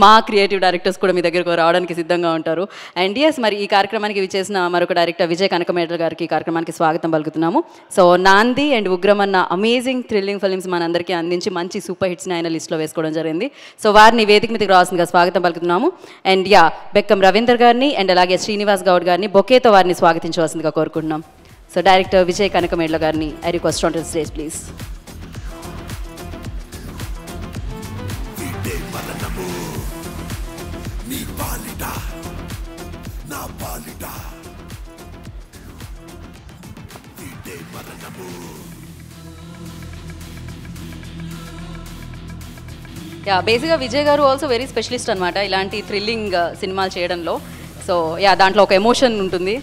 [SPEAKER 1] మా క్రియేటివ్ డైరెక్టర్స్ కూడా మీ దగ్గరకు రావడానికి సిద్ధంగా ఉంటారు. అండ్ ఎస్, మరి ఈ కార్యక్రమానికి విచ్చేసిన మరొక డైరెక్టర్ విజయ్ కనకమేడల్ గారికి ఈ కార్యక్రమానికి స్వాగతం పలుకుతున్నాము. సో నాంది అండ్ ఉగ్రమన్న అమేజింగ్ థ్రిల్లింగ్ ఫిల్మ్స్ మనందరికీ అందించి మంచి సూపర్ హిట్స్ని ఆయన లిస్ట్లో వేసుకోవడం జరిగింది. సో వారిని వేదిక మీదకి రావాల్సిందిగా స్వాగతం పలుకుతున్నాము. అండ్ బెక్కం రవీందర్ గారిని అండ్ అలాగే శ్రీనివాస్ గౌడ్ గారిని బొకేతో వారిని స్వాగతించవలసిందిగా కోరుకుంటున్నాం. సో డైరెక్టర్ విజయ్ కనకమేడ్ల గారిని I request on to the stage please. బేసిక్గా విజయ్ గారు ఆల్సో వెరీ స్పెషలిస్ట్ అనమాట ఇలాంటి థ్రిల్లింగ్ సినిమాలు చేయడంలో. సో దాంట్లో ఒక ఎమోషన్ ఉంటుంది.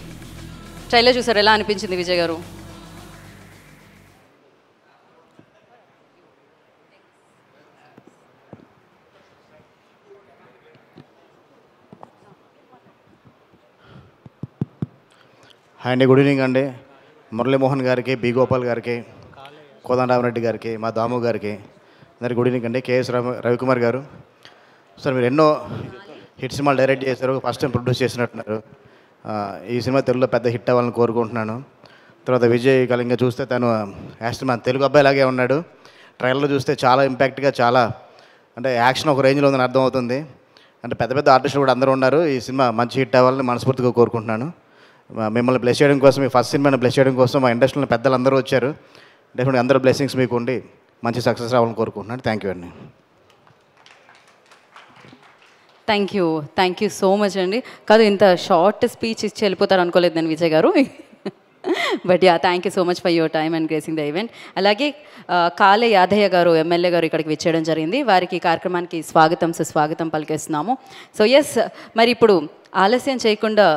[SPEAKER 1] ట్రైలర్ చూసారు, ఎలా అనిపించింది విజయ్ గారు?
[SPEAKER 12] హాయ్ అండి, గుడ్ ఈవినింగ్ అండి. మురళీమోహన్ గారికి, బి గోపాల్ గారికి, కోదండరామరెడ్డి గారికి, మా దాము గారికి అందరికి గుడ్ ఈవినింగ్ అండి. కేఎస్ రవికుమార్ గారు సార్, మీరు ఎన్నో హిట్ సినిమాలు డైరెక్ట్ చేశారు, ఫస్ట్ టైం ప్రొడ్యూస్ చేసినట్టున్నారు. ఈ సినిమా తెలుగులో పెద్ద హిట్ అవ్వాలని కోరుకుంటున్నాను. తర్వాత విజయ్ కళింగ చూస్తే తను యాక్చువల్ మన తెలుగు అబ్బాయిలాగే ఉన్నాడు. ట్రైలర్లో చూస్తే చాలా ఇంపాక్ట్గా, చాలా అంటే యాక్షన్ ఒక రేంజ్లో ఉందని అర్థమవుతుంది. అంటే పెద్ద పెద్ద ఆర్టిస్టులు కూడా అందరూ ఉన్నారు. ఈ సినిమా మంచి హిట్ అవ్వాలని మనస్ఫూర్తిగా కోరుకుంటున్నాను. మిమ్మల్ని బ్లెస్ చేయడం కోసం, మీ ఫస్ట్ సినిమాని బ్లెస్ చేయడం కోసం మా ఇండస్ట్రీలో పెద్దలు అందరూ వచ్చారు. డెఫినెట్గా అందరూ బ్లెస్సింగ్స్ మీకు ఉండి మంచి సక్సెస్ రావాలని కోరుకుంటున్నాను. థ్యాంక్ యూ అండి.
[SPEAKER 1] థ్యాంక్ యూ సో మచ్ అండి. కాదు, ఇంత షార్ట్ స్పీచ్ ఇచ్చి వెళ్ళిపోతారు అనుకోలేదు నేను విజయ్ గారు. But thank you so much for your time and gracing the event. అలాగే కాలే యాదయ్య గారు, ఎమ్మెల్యే గారు ఇక్కడికి విచ్చేయడం జరిగింది. వారికి కార్యక్రమానికి స్వాగతం సుస్వాగతం పలికేస్తున్నాము. సో మరి ఇప్పుడు ఆలస్యం చేయకుండా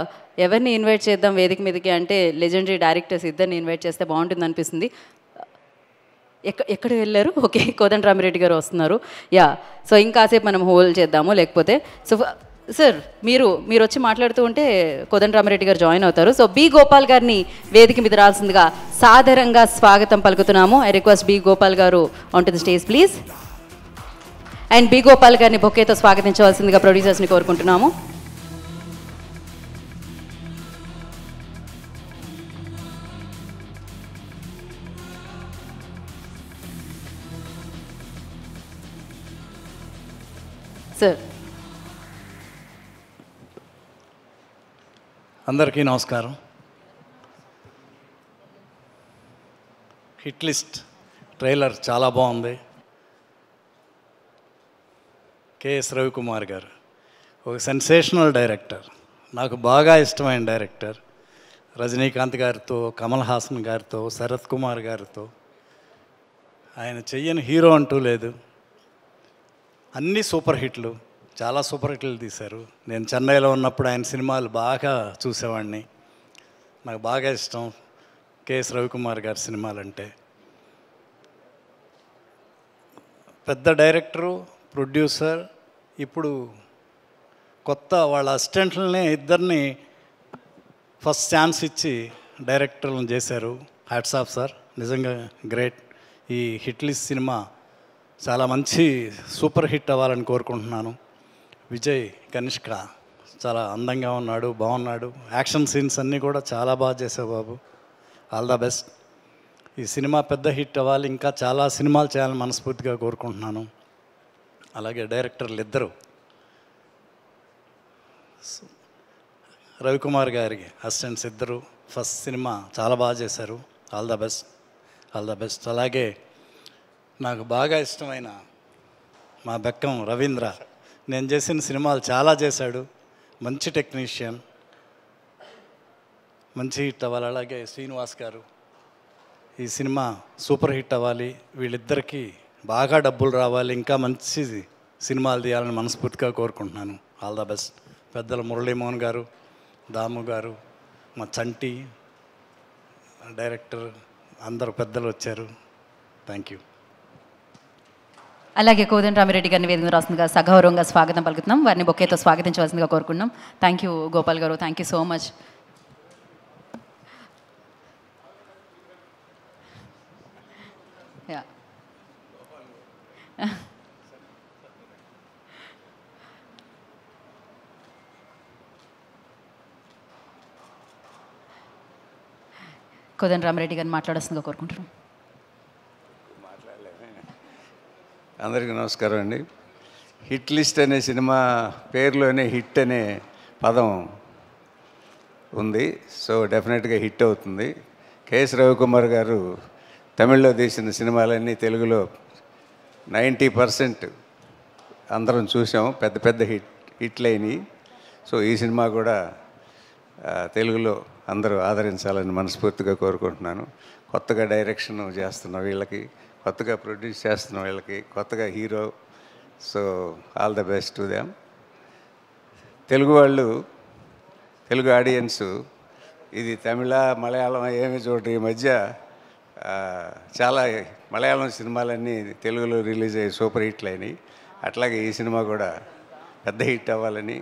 [SPEAKER 1] ఎవరిని ఇన్వైట్ చేద్దాం వేదిక మీదకి అంటే లెజెండరీ డైరెక్టర్స్ ఇద్దరిని ఇన్వైట్ చేస్తే బాగుంటుంది అనిపిస్తుంది. ఎక్కడికి వెళ్ళారు? ఓకే, కోదండరామిరెడ్డి గారు వస్తున్నారు. సో ఇంకాసేపు మనం హోల్డ్ చేద్దాము. లేకపోతే సో సార్ మీరు వచ్చి మాట్లాడుతూ ఉంటే కోదండరామిరెడ్డి గారు జాయిన్ అవుతారు. సో బి గోపాల్ గారిని వేదిక మీద రాల్సిందిగా సాదరంగా స్వాగతం పలుకుతున్నాము. ఐ రిక్వెస్ట్ బి గోపాల్ గారు on to the stage please. And B Gopal గారిని బొకేతో స్వాగతించవలసిందిగా ప్రొడ్యూసర్స్ని కోరుకుంటున్నాము. సార్,
[SPEAKER 13] అందరికీ నమస్కారం. హిట్ లిస్ట్ ట్రైలర్ చాలా బాగుంది. కేఎస్ రవికుమార్ గారు ఒక సెన్సేషనల్ డైరెక్టర్, నాకు బాగా ఇష్టమైన డైరెక్టర్. రజనీకాంత్ గారితో, కమల్ హాసన్ గారితో, శరత్ కుమార్ గారితో ఆయన చెయ్యని హీరో అంటూ లేదు. అన్నీ సూపర్ హిట్లు, చాలా సూపర్ హిట్లు తీశారు. నేను చెన్నైలో ఉన్నప్పుడు ఆయన సినిమాలు బాగా చూసేవాడిని. నాకు బాగా ఇష్టం కేఎస్ రవికుమార్ గారి సినిమాలంటే. పెద్ద డైరెక్టరు, ప్రొడ్యూసర్, ఇప్పుడు కొత్త వాళ్ళ అసిస్టెంట్లని ఇద్దరిని ఫస్ట్ ఛాన్స్ ఇచ్చి డైరెక్టర్లను చేశారు. హ్యాట్స్ ఆఫ్ సార్, నిజంగా గ్రేట్. ఈ హిట్ లిస్ట్ సినిమా చాలా మంచి సూపర్ హిట్ అవ్వాలని కోరుకుంటున్నాను. విజయ్ కనిష్క చాలా అందంగా ఉన్నాడు, బాగున్నాడు. యాక్షన్ సీన్స్ అన్నీ కూడా చాలా బాగా చేసావు బాబు, ఆల్ ద బెస్ట్. ఈ సినిమా పెద్ద హిట్ అవ్వాలి, ఇంకా చాలా సినిమాలు చేయాలని మనస్ఫూర్తిగా కోరుకుంటున్నాను. అలాగే డైరెక్టర్లు ఇద్దరు, రవికుమార్ గారికి అసిస్టెంట్స్ ఇద్దరు ఫస్ట్ సినిమా చాలా బాగా చేశారు. All the best, all the best. అలాగే నాకు బాగా ఇష్టమైన మా బెక్కం రవీంద్ర, నేను చేసిన సినిమాలు చాలా చేశాడు, మంచి టెక్నీషియన్, మంచి హిట్ అవ్వాలి. అలాగే శ్రీనివాస్ గారు, ఈ సినిమా సూపర్ హిట్ అవ్వాలి, వీళ్ళిద్దరికీ బాగా డబ్బులు రావాలి, ఇంకా మంచి సినిమాలు తీయాలని మనస్ఫూర్తిగా కోరుకుంటున్నాను. All the best. పెద్దలు మురళీమోహన్ గారు, దాము గారు, మా చంటి డైరెక్టర్, అందరూ పెద్దలు వచ్చారు. Thank you.
[SPEAKER 1] అలాగే కోదండరామిరెడ్డి గారిని వేదిక రాస్తుందిగా సగౌరవంగా స్వాగతం పలుకుతున్నాం. వారిని బొకేతో స్వాగతించవలసిందిగా కోరుకుంటున్నాం. థ్యాంక్ యూ గోపాల్ గారు, thank you so much. Kodandarama Reddy గారిని మాట్లాడాల్సిందిగా కోరుకుంటున్నాం.
[SPEAKER 14] అందరికీ నమస్కారం అండి. హిట్ లిస్ట్ అనే సినిమా పేరులోనే హిట్ అనే పదం ఉంది. సో డెఫినెట్గా హిట్ అవుతుంది. కేఎస్ రవికుమార్ గారు తమిళ్లో తీసిన సినిమాలన్నీ తెలుగులో 90% అందరం చూసాం. పెద్ద పెద్ద హిట్లైనవి. సో ఈ సినిమా కూడా తెలుగులో అందరూ ఆదరించాలని మనస్ఫూర్తిగా కోరుకుంటున్నాను. కొత్తగా డైరెక్షన్ చేస్తున్న వీళ్ళకి, కొత్తగా ప్రొడ్యూస్ చేస్తున్న వీళ్ళకి, కొత్తగా hero. So all the best to them. Telugu వాళ్ళు, తెలుగు ఆడియన్స్ ఇది తమిళ మలయాళం ఏమి చూడరు. ఈ మధ్య చాలా మలయాళం సినిమాలన్నీ తెలుగులో రిలీజ్ అయ్యి సూపర్ హిట్లు అయినాయి. అట్లాగే ఈ సినిమా కూడా పెద్ద హిట్ అవ్వాలని,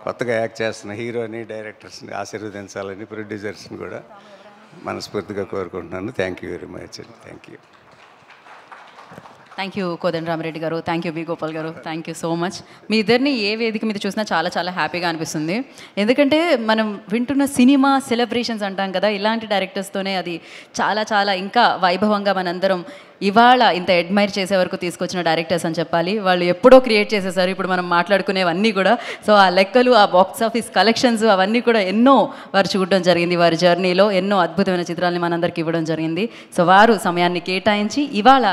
[SPEAKER 14] కొత్తగా యాక్ట్ చేస్తున్న హీరోని, డైరెక్టర్స్ని ఆశీర్వదించాలని, ప్రొడ్యూసర్స్ని కూడా మనస్ఫూర్తిగా కోరుకుంటున్నాను. Thank you very much. Thank you.
[SPEAKER 1] Thank you Kodandarama Reddy గారు, థ్యాంక్ యూ బి గోపాల్ గారు, థ్యాంక్ యూ సో మచ్. మీ ఇద్దరిని ఏ వేదిక మీద చూసినా చాలా చాలా హ్యాపీగా అనిపిస్తుంది. ఎందుకంటే మనం వింటున్న సినిమా సెలబ్రేషన్స్ అంటాం కదా, ఇలాంటి డైరెక్టర్స్తోనే అది చాలా చాలా ఇంకా వైభవంగా మనందరం ఇవాళ ఇంత అడ్మైర్ చేసే వరకు తీసుకొచ్చిన డైరెక్టర్స్ అని చెప్పాలి. వాళ్ళు ఎప్పుడో క్రియేట్ చేసేసారు ఇప్పుడు మనం మాట్లాడుకునేవన్నీ కూడా. సో ఆ లెక్కలు, ఆ బాక్స్ ఆఫీస్ కలెక్షన్స్ అవన్నీ కూడా ఎన్నో వారు చూడడం జరిగింది. వారి జర్నీలో ఎన్నో అద్భుతమైన చిత్రాలని మనందరికీ ఇవ్వడం జరిగింది. సో వారు సమయాన్ని కేటాయించి ఇవాళ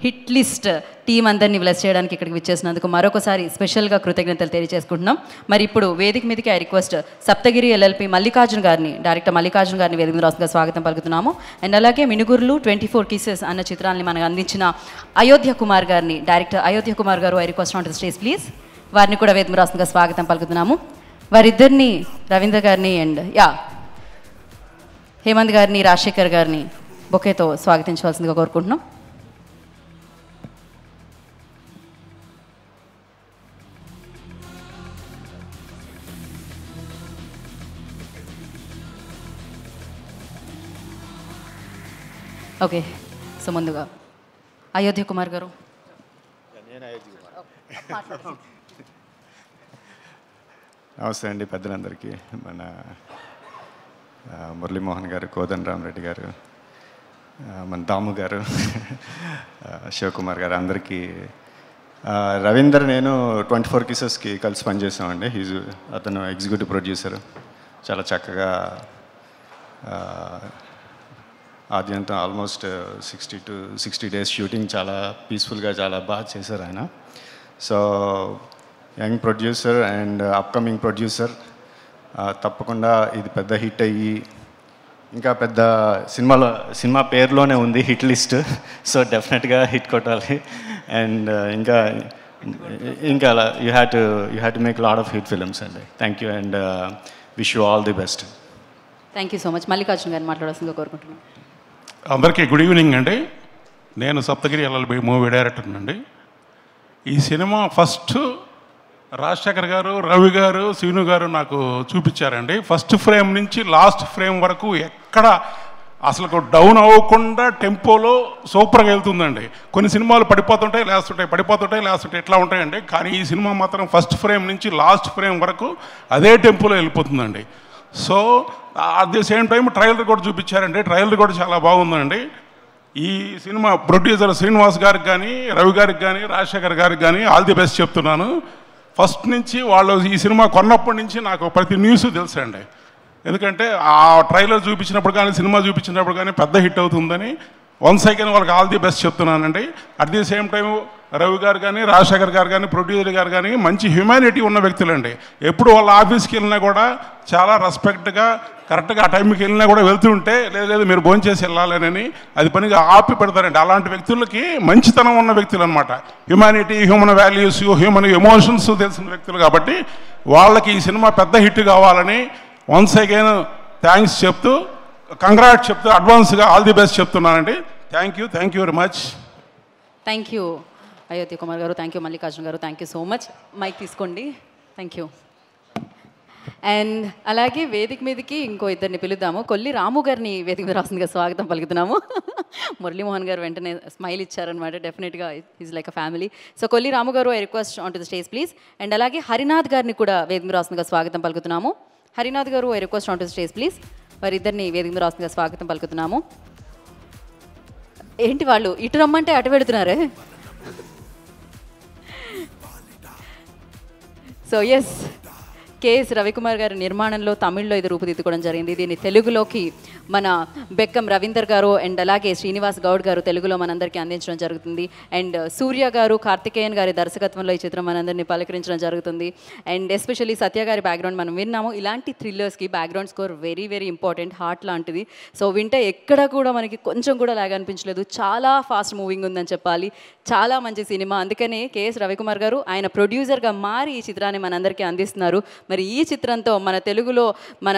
[SPEAKER 1] హిట్ లిస్ట్ టీం అందరినీ బ్లెస్ చేయడానికి ఇక్కడికి విచ్చేసినందుకు మరొకసారి స్పెషల్గా కృతజ్ఞతలు తెలియజేసుకుంటున్నాం. మరి ఇప్పుడు వేదిక మీదకి ఆ రిక్వెస్ట్ సప్తగిరి ఎల్ఎల్పి మల్లికార్జున్ గారిని, డైరెక్టర్ మల్లికార్జున్ గారిని వేదిక మీద రాష్ట్రంగా స్వాగతం పలుకుతున్నాము. అండ్ అలాగే మినుగురులు 24 Kisses అన్న చిత్రాన్ని మనకు అందించిన అయోధ్య కుమార్ గారిని, డైరెక్టర్ అయోధ్య కుమార్ గారు I request on to stage please. వారిని కూడా వేదిక మీద రాష్ట్రంగా స్వాగతం పలుకుతున్నాము. వారిద్దరిని, రవీంద్ర గారిని అండ్ హేమంత్ గారిని, రాజశేఖర్ గారిని బొకేతో స్వాగతించవలసిందిగా కోరుకుంటున్నాం. ఓకే, సో ముందుగా అయోధ్య కుమార్ గారు.
[SPEAKER 15] నమస్తే అండి పెద్దలందరికీ. మన మురళీమోహన్ గారు, కోదండరామరెడ్డి గారు, మన దాము గారు, శివకుమార్ గారు, అందరికీ. రవీందర్ నేను 24 Kissesకి కలిసి పనిచేసామండి. అతను ఎగ్జిక్యూటివ్ ప్రొడ్యూసర్. చాలా చక్కగా ఆద్యంతం ఆల్మోస్ట్ 60 days షూటింగ్ చాలా పీస్ఫుల్గా చాలా బాగా చేశారు ఆయన. So young producer and upcoming producer. తప్పకుండా ఇది పెద్ద హిట్ అయ్యి ఇంకా పెద్ద సినిమా పేరులోనే ఉంది హిట్ లిస్ట్. సో డెఫినెట్గా హిట్ కొట్టాలి. అండ్ ఇంకా అలా you have to make lot of hit films అండి. Thank you and wish you all the best.
[SPEAKER 1] Thank you so much. Mallikarjun గారిని మాట్లాడాల్సిందిగా కోరుకుంటున్నాను.
[SPEAKER 16] అందరికీ గుడ్ ఈవినింగ్ అండి. నేను సప్తగిరి ఎల్ఎల్బి మూవీ డైరెక్టర్ అండి. ఈ సినిమా ఫస్ట్ రాజశేఖర్ గారు, రవి గారు, శ్రీను గారు నాకు చూపించారండి. ఫస్ట్ ఫ్రేమ్ నుంచి లాస్ట్ ఫ్రేమ్ వరకు ఎక్కడ అసలు డౌన్ అవ్వకుండా టెంపోలో సూపర్గా వెళ్తుందండి. కొన్ని సినిమాలు పడిపోతుంటాయి, లేస్తుంటాయి ఇట్లా ఉంటాయండి. కానీ ఈ సినిమా మాత్రం ఫస్ట్ ఫ్రేమ్ నుంచి లాస్ట్ ఫ్రేమ్ వరకు అదే టెంపోలో వెళ్ళిపోతుందండి. So at the same time trailer కూడా చూపించారండి. ట్రైలర్ కూడా చాలా బాగుందండి. ఈ సినిమా ప్రొడ్యూసర్ శ్రీనివాస్ గారికి కానీ, రవి గారికి కానీ, రాజశేఖర్ గారికి కానీ ఆల్ ది బెస్ట్ చెప్తున్నాను. ఫస్ట్ నుంచి వాళ్ళు ఈ సినిమా కొన్నప్పటి నుంచి నాకు ప్రతి న్యూస్ తెలుసండి. ఎందుకంటే ఆ ట్రైలర్ చూపించినప్పుడు కానీ, సినిమా చూపించినప్పుడు కానీ పెద్ద హిట్ అవుతుందని వన్స్ అగైన్ వాళ్ళకి ఆల్ ది బెస్ట్ చెప్తున్నానండి. At the same time Ravi గారు కానీ, రాజశేఖర్ గారు కానీ, ప్రొడ్యూసర్ గారు కానీ మంచి హ్యుమానిటీ ఉన్న వ్యక్తులండి. ఎప్పుడు వాళ్ళ ఆఫీస్కి వెళ్ళినా కూడా చాలా రెస్పెక్ట్గా కరెక్ట్గా ఆ టైంకి వెళ్ళినా కూడా వెళ్తుంటే లేదు మీరు భోంచేసి వెళ్ళాలని అది పనిగా ఆపి పెడతారండి. అలాంటి వ్యక్తులకి మంచితనం ఉన్న వ్యక్తులు అనమాట. Humanity, human values, human emotions తెలిసిన వ్యక్తులు కాబట్టి వాళ్ళకి ఈ సినిమా పెద్ద హిట్ కావాలని వన్స్ అగైన్ థ్యాంక్స్ చెప్తూ, కంగ్రాట్స్ చెప్తూ అడ్వాన్స్గా ఆల్ ది బెస్ట్ చెప్తున్నానండి. Thank you very much.
[SPEAKER 1] Thank you Ayodhya Kumar గారు, థ్యాంక్ యూ మల్లికార్జున గారు, thank you so much. Mike తీసుకోండి. Thank you. అండ్ అలాగే వేదిక మీదకి ఇంకో ఇద్దరిని పిలుద్దాము. కొల్లి రాము గారిని వేదిక మీద రాసిందిగా స్వాగతం పలుకుతున్నాము. మురళీమోహన్ గారు వెంటనే స్మైల్ ఇచ్చారనమాట. డెఫినెట్గా is like a family. So Kolli Ramu గారు I request on to the stage please. And అలాగే హరినాథ్ గారిని కూడా వేదిక మీద రాసిందిగా స్వాగతం పలుకుతున్నాము. హరినాథ్ గారు I request on to the stage please. వారిద్దరిని వేదిక మీద రాస్తుందిగా స్వాగతం పలుకుతున్నాము. ఏంటి వాళ్ళు ఇటు రమ్మంటే అటు పెడుతున్నారే? సో ఎస్, కేఎస్ రవికుమార్ గారి నిర్మాణంలో తమిళ్లో ఇది రూపుదిద్దుకోవడం జరిగింది. దీన్ని తెలుగులోకి మన బెక్కం రవీందర్ గారు అండ్ అలాగే శ్రీనివాస్ గౌడ్ గారు తెలుగులో మనందరికీ అందించడం జరుగుతుంది. అండ్ సూర్య గారు, కార్తికేయన్ గారి దర్శకత్వంలో ఈ చిత్రం మనందరినీ పలకరించడం జరుగుతుంది. అండ్ ఎస్పెషల్లీ సత్య గారి బ్యాక్గ్రౌండ్ మనం విన్నాము. ఇలాంటి థ్రిల్లర్స్కి background score very very important, heart లాంటిది. సో వింటే ఎక్కడ కూడా మనకి కొంచెం కూడా లాగా అనిపించలేదు. చాలా ఫాస్ట్ మూవింగ్ ఉందని చెప్పాలి. చాలా మంచి సినిమా. అందుకనే కేఎస్ రవికుమార్ గారు ఆయన ప్రొడ్యూసర్గా మారి ఈ చిత్రాన్ని మనందరికీ అందిస్తున్నారు. మరి ఈ చిత్రంతో మన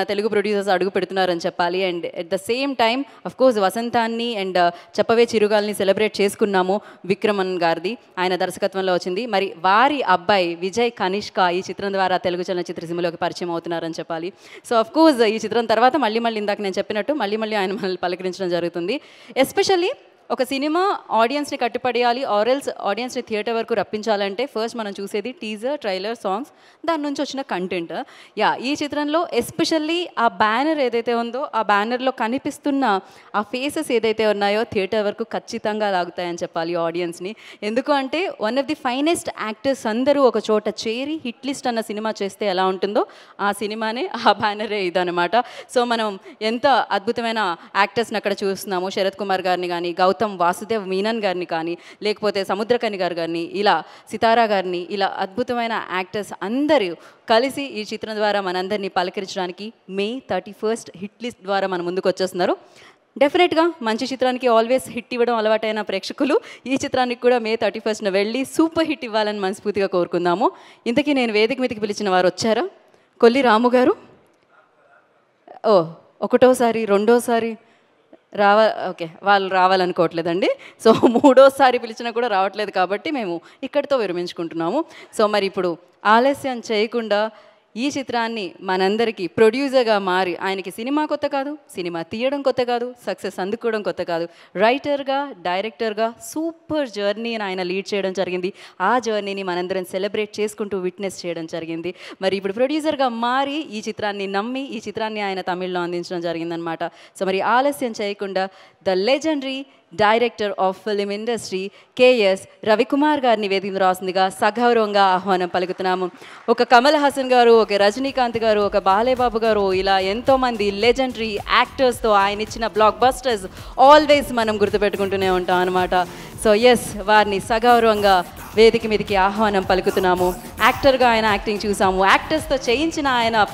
[SPEAKER 1] తెలుగు ప్రొడ్యూసర్స్ అడుగు పెడుతున్నారని చెప్పాలి. And at the same time of course వసంతాన్ని అండ్ చెప్పవే చిరుగాల్ని సెలబ్రేట్ చేసుకున్నాము. విక్రమన్ గారిది ఆయన దర్శకత్వంలో వచ్చింది. మరి వారి అబ్బాయి విజయ్ కనిష్క ఈ చిత్రం ద్వారా తెలుగు చలనచిత్ర సీమలోకి పరిచయం అవుతున్నారని చెప్పాలి. సో అఫ్ కోర్స్ ఈ చిత్రం తర్వాత మళ్ళీ ఇందాక నేను చెప్పినట్టు మళ్ళీ ఆయన మనల్ని పలకరించడం జరుగుతుంది. ఎస్పెషల్లీ ఒక సినిమా ఆడియన్స్ని కట్టుపడేయాలి, ఆరెల్స్ ఆడియన్స్ని థియేటర్ వరకు రప్పించాలంటే ఫస్ట్ మనం చూసేది టీజర్, ట్రైలర్, సాంగ్స్, దాని నుంచి వచ్చిన కంటెంట్. ఈ చిత్రంలో ఎస్పెషల్లీ ఆ బ్యానర్ ఏదైతే ఉందో ఆ బ్యానర్లో కనిపిస్తున్న ఆ ఫేసెస్ ఏదైతే ఉన్నాయో థియేటర్ వరకు ఖచ్చితంగా లాగుతాయని చెప్పాలి ఆడియన్స్ని. ఎందుకు అంటే one of the finest actors అందరూ ఒక చోట చేరి హిట్ లిస్ట్ అన్న సినిమా చేస్తే ఎలా ఉంటుందో ఆ సినిమానే, ఆ బ్యానరే ఇదనమాట. సో మనం ఎంత అద్భుతమైన యాక్టర్స్ని అక్కడ చూస్తున్నాము. శరత్ కుమార్ గారిని కానీ, గౌతమ్ వాసుదేవ్ మీనన్ గారిని కానీ, లేకపోతే సముద్రకని గారు గారిని, ఇలా సితారా గారిని, ఇలా అద్భుతమైన యాక్టర్స్ అందరూ కలిసి ఈ చిత్రం ద్వారా మనందరినీ పలకరించడానికి May 31 హిట్ లిస్ట్ ద్వారా మన ముందుకు వచ్చేస్తున్నారు. డెఫినెట్గా మంచి చిత్రానికి ఆల్వేస్ హిట్ ఇవ్వడం అలవాటైన ప్రేక్షకులు ఈ చిత్రానికి కూడా May 31 వెళ్ళి సూపర్ హిట్ ఇవ్వాలని మనస్ఫూర్తిగా కోరుకుందాము. ఇంతకీ నేను వేదిక మీదకి పిలిచిన వారు వచ్చారా? కొల్లి రాము గారు, ఒకటోసారి, రెండోసారి ఓకే, వాళ్ళు రావాలనుకోవట్లేదండి. సో మూడోసారి పిలిచినా కూడా రావట్లేదు కాబట్టి మేము ఇక్కడితో విరమించుకుంటున్నాము. సో మరి ఇప్పుడు ఆలస్యం చేయకుండా ఈ చిత్రాన్ని మనందరికీ ప్రొడ్యూసర్గా మారి, ఆయనకి సినిమా కొత్త కాదు, సినిమా తీయడం కొత్త కాదు, సక్సెస్ అందుకోవడం కొత్త కాదు, రైటర్గా, డైరెక్టర్గా సూపర్ జర్నీని ఆయన లీడ్ చేయడం జరిగింది. ఆ జర్నీని మనందరం సెలబ్రేట్ చేసుకుంటూ విట్నెస్ చేయడం జరిగింది. మరి ఇప్పుడు ప్రొడ్యూసర్గా మారి ఈ చిత్రాన్ని నమ్మి ఈ చిత్రాన్ని ఆయన తమిళ్లో అందించడం జరిగిందనమాట. సో మరి ఆలస్యం చేయకుండా the legendary director of film industry KS Ravikumar గారిని వేదిక రాసిందిగా సగౌరవంగా ఆహ్వానం పలుకుతున్నాము. ఒక కమల్ హాసన్ గారు, ఒక రజనీకాంత్ గారు, ఒక బాలేబాబు గారు, ఇలా ఎంతోమంది లెజెండరీ యాక్టర్స్తో ఆయన ఇచ్చిన బ్లాక్ బస్టర్స్ ఆల్వేస్ మనం గుర్తుపెట్టుకుంటూనే ఉంటాం అనమాట. సో ఎస్, వారిని సగౌరవంగా వేదిక మీదకి ఆహ్వానం పలుకుతున్నాము. యాక్టర్గా ఆయన యాక్టింగ్ చూసాము, యాక్టర్స్తో చేయించిన ఆయన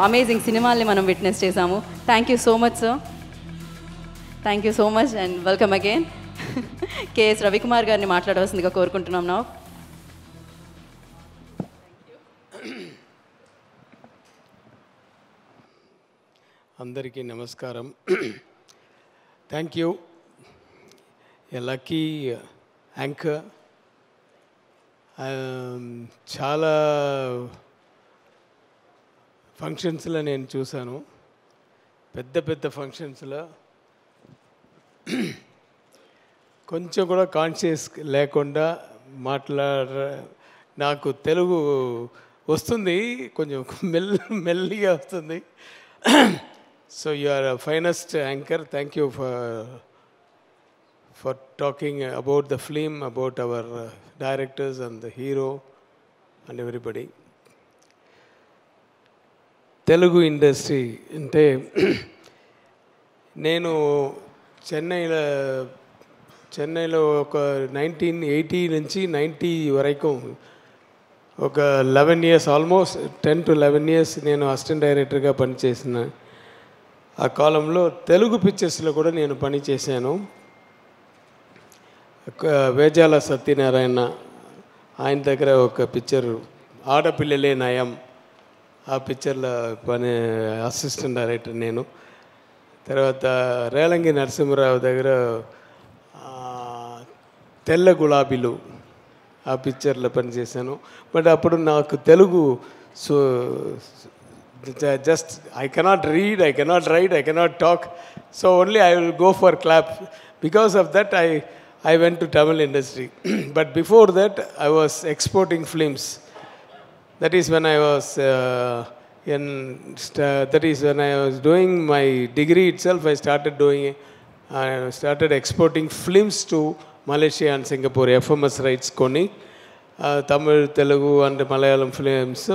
[SPEAKER 1] అమేజింగ్ సినిమాల్ని మనం విట్నెస్ చేసాము. Thank you so much sir. Thank you so much and welcome again. KS Ravikumar గారిని మాట్లాడవలసిందిగా కోరుకుంటున్నాం నా.
[SPEAKER 17] అందరికీ నమస్కారం. Thank you. A lucky anchor. చాలా ఫంక్షన్స్లో నేను చూశాను, పెద్ద ఫంక్షన్స్లో కొంచెం కూడా కాన్షియస్ లేకుండా నాకు తెలుగు వస్తుంది, కొంచెం మెల్లిగా వస్తుంది. So you are finest anchor. Thank you for talking about the film, about our directors and the hero and everybody. Telugu industry అంటే నేను చెన్నైలో ఒక 1980 నుంచి 90 వరకు ఒక 11 ఇయర్స్, ఆల్మోస్ట్ 10 to 11 ఇయర్స్ నేను అసిస్టెంట్ డైరెక్టర్గా పనిచేసిన. ఆ కాలంలో తెలుగు పిక్చర్స్లో కూడా నేను పనిచేశాను. వేజాల సత్యనారాయణ ఆయన దగ్గర ఒక పిక్చర్ ఆడపిల్లలే నయం, ఆ పిక్చర్లో అసిస్టెంట్ డైరెక్టర్ నేను. తర్వాత రేలంగి నరసింహరావు దగ్గర తెల్ల గులాబీలు, ఆ పిక్చర్లో పనిచేశాను. బట్ అప్పుడు నాకు Telugu just I cannot read, I cannot write, I cannot talk. So only I will go for clap. Because of that I went to Tamil industry. But before that I was exporting films. That is when I was that is when I was doing my degree itself, I started exporting films to Malaysia and Singapore, FMS rights కొని Tamil Telugu and Malayalam films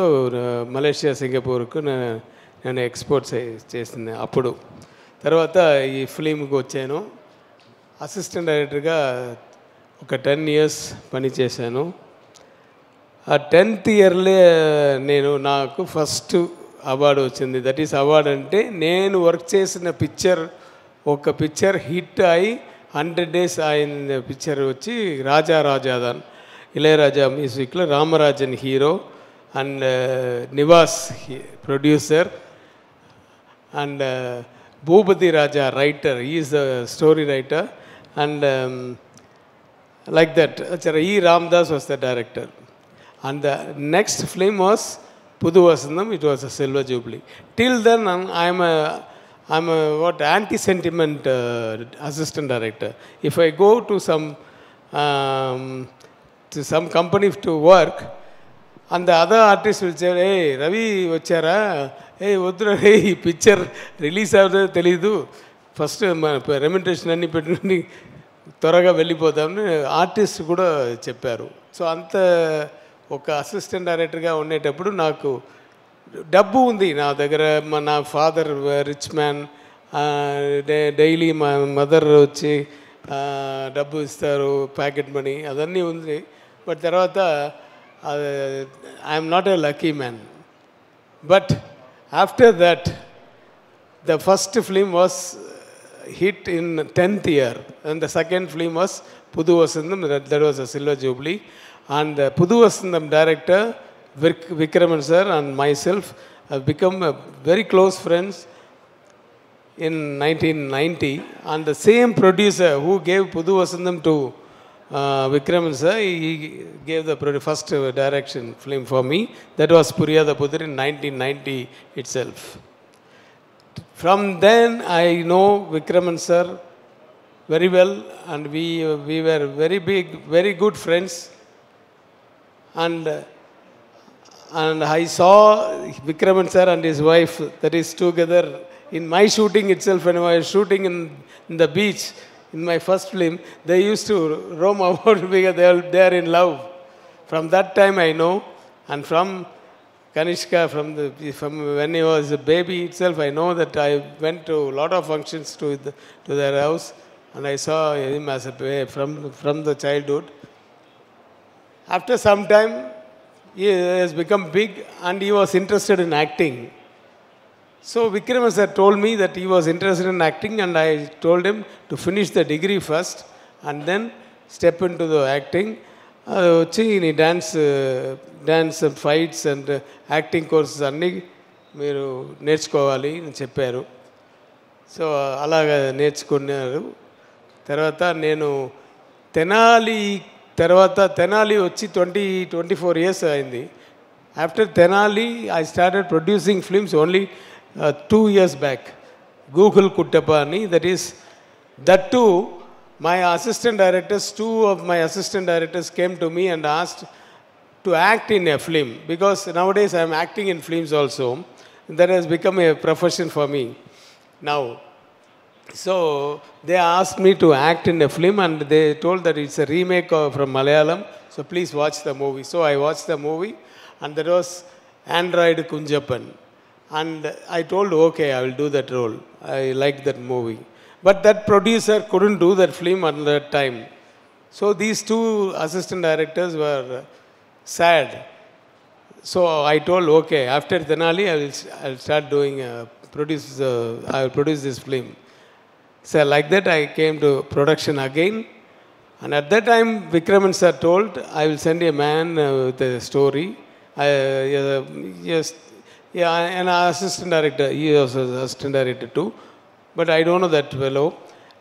[SPEAKER 17] Malaysia సింగపూర్కు నేను export చేసింది అప్పుడు. తర్వాత ఈ ఫిలింకి వచ్చాను. Assistant డైరెక్టర్గా ఒక 10 years పనిచేశాను. ఆ 10th yearలే నాకు ఫస్ట్ అవార్డు వచ్చింది. దట్ ఈస్ అవార్డు అంటే నేను వర్క్ చేసిన ఒక పిక్చర్ హిట్ అయి 100 days అయిన పిక్చర్ వచ్చి రాజా రాజాదాన్, ఇళయరాజా మ్యూజిక్లో Ramarajan hero and Nivas producer and Bhupathi Raja writer, is the story writer and like that. E. Ramdas was the director. And the next film was Pudu Vasandam. It was a Silver Jubilee. Till then, I'm a anti-sentiment assistant director. If I go to some company to work, and the other artist will say, hey, Ravi vachara, hey, Udra, hey, picture release avada telidu. First, remuneration anni peట్టుకొని త్వరగా వెళ్ళిపోతామని artist కూడా చెప్పారు. So అంత ఒక assistant డైరెక్టర్గా ఉండేటప్పుడు నాకు డబ్బు ఉంది నా దగ్గర. నా ఫాదర్ రిచ్ మ్యాన్, డైలీ మా మదర్ వచ్చి డబ్బు ఇస్తారు, ప్యాకెట్ మనీ అదన్నీ ఉంది. బట్ తర్వాత I'm not a lucky man. But after that the first film was hit in 10th year, and the second film was Pudu Vasandam. That was a Silver Jubilee, and Pudu Vasandam director Vikraman sir and myself have become very close friends in 1990. And the same producer who gave Pudu Vasandam to Vikraman sir, he gave the first direction film for me. That was Puriyada Pudir in 1990 itself. From then I know Vikraman sir very well, and we were very good friends. And I saw Vikraman sir and his wife, that is together in my shooting itself. When I was shooting in the beach in my first film, they used to roam about because they are in love. From that time I know, and from Kanishka, from when he was a baby itself, I know that I went to a lot of functions to their house, and I saw him as from the childhood. After some time, he has become big, and he was interested in acting. So Vikraman sir told me that he was interested in acting, and I told him to finish the degree first, and then step into the acting. వచ్చి నీ dance fights and acting courses అన్నీ మీరు నేర్చుకోవాలి అని చెప్పారు. So అలాగా నేర్చుకున్నారు. తర్వాత నేను తెనాలి వచ్చి 24 years అయింది. After Tenali I started producing films only 2 years back. Google Kuttappa అని, that too my assistant directors, 2 of my assistant directors came to me and asked to act in a film, because nowadays I am acting in films also. That has become a profession for me now. So they asked me to act in a film, and they told that it's a remake from Malayalam, so please watch the movie. So I watched the movie, and that was Android Kunjappan. And I told, okay, I will do that role. I liked that movie. But that producer couldn't do that film at that time. So these 2 assistant directors were sad. So I told, okay, after Tenali, I'll start doing, I will produce this film. So like that, I came to production again. And at that time, Vikraman sir told, I will send a man with a story. An assistant director. He was an assistant director too. But I don't know that fellow.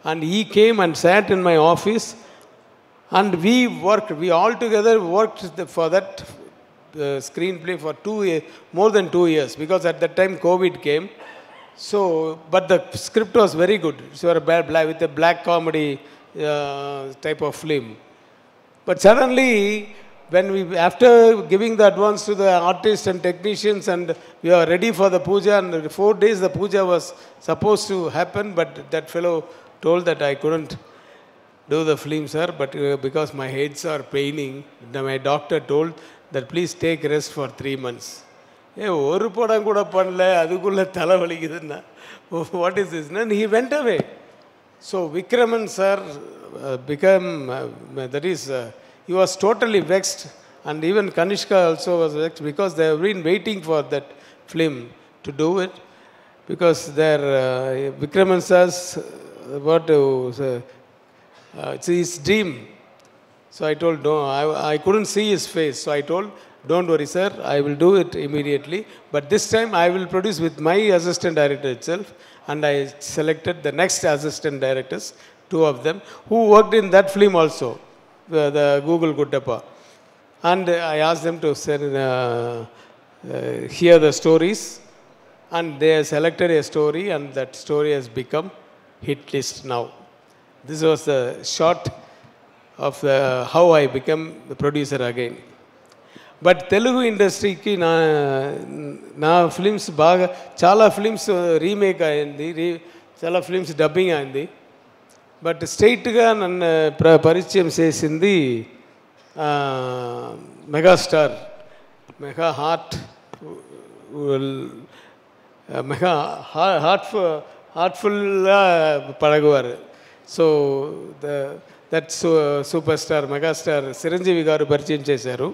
[SPEAKER 17] And he came and sat in my office, and we all together worked for that screenplay for more than 2 years, because at that time COVID came. So, but the script was very good. So with a black comedy type of film. But suddenly when we, after giving the advance to the artists and technicians and we are ready for the puja, and 4 days the puja was supposed to happen, but that fellow told that I couldn't do the film, sir, but because my heads are paining, my doctor told that please take rest for 3 months. ஒரு படம் கூட பண்ணல, அதுக்குள்ள தலை வலிக்குதுன்னா what is this? And he went away. So Vikraman sir became, that is, he was totally vexed, and even Kanishka also was vexed because they have been waiting for that film to do it, because their Vikraman sir's it's his dream. So I told, no, I couldn't see his face. So I told, don't worry, sir, I will do it immediately. But this time I will produce with my assistant director itself. And I selected the next assistant directors, 2 of them, who worked in that film also, the Google Guttappa. And I asked them to hear the stories. And they selected a story, and that story has become hit list now. This was the short of how I became the producer again. But Telugu industry ki na films baga chala films remake ayindi, chala films dubbing ayindi. But straight ga nannu పరిచయం చేసింది megastar, mega హార్ట్ఫుల్గా పడగవారు. So that super star megastar Chiranjeevi గారు పరిచయం చేశారు.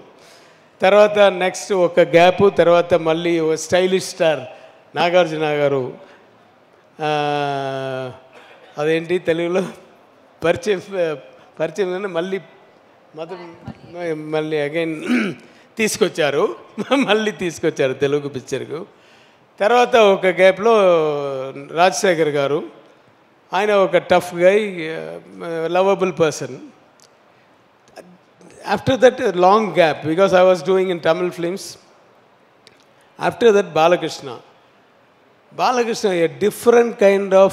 [SPEAKER 17] తర్వాత next ఒక gap, తర్వాత మళ్ళీ స్టైలిష్ స్టార్ నాగార్జున గారు, అదేంటి తెలుగులో పరిచయం మళ్ళీ అగైన్ తీసుకొచ్చారు తెలుగు పిక్చర్కు. తర్వాత ఒక గ్యాప్లో రాజశేఖర్ గారు, ఆయన ఒక tough guy, lovable person. After that, a long gap, because I was doing in Tamil films. After that, Balakrishna, a different kind of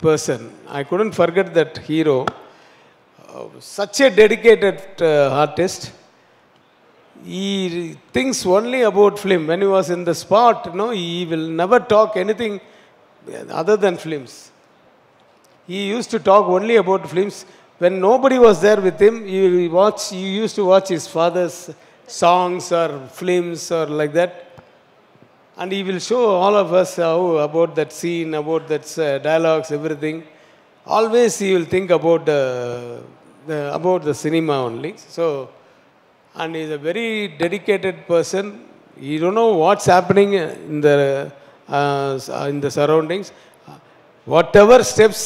[SPEAKER 17] person. I couldn't forget that hero. Such a dedicated artist. He thinks only about film. When he was in the spot, he will never talk anything other than films. He used to talk only about films. When nobody was there with him, you used to watch his father's songs or films or like that. And he will show all of us about that scene, about that dialogues, everything. Always he will think about the cinema only. So, and he is a very dedicated person. You don't know what's happening in the surroundings. Whatever steps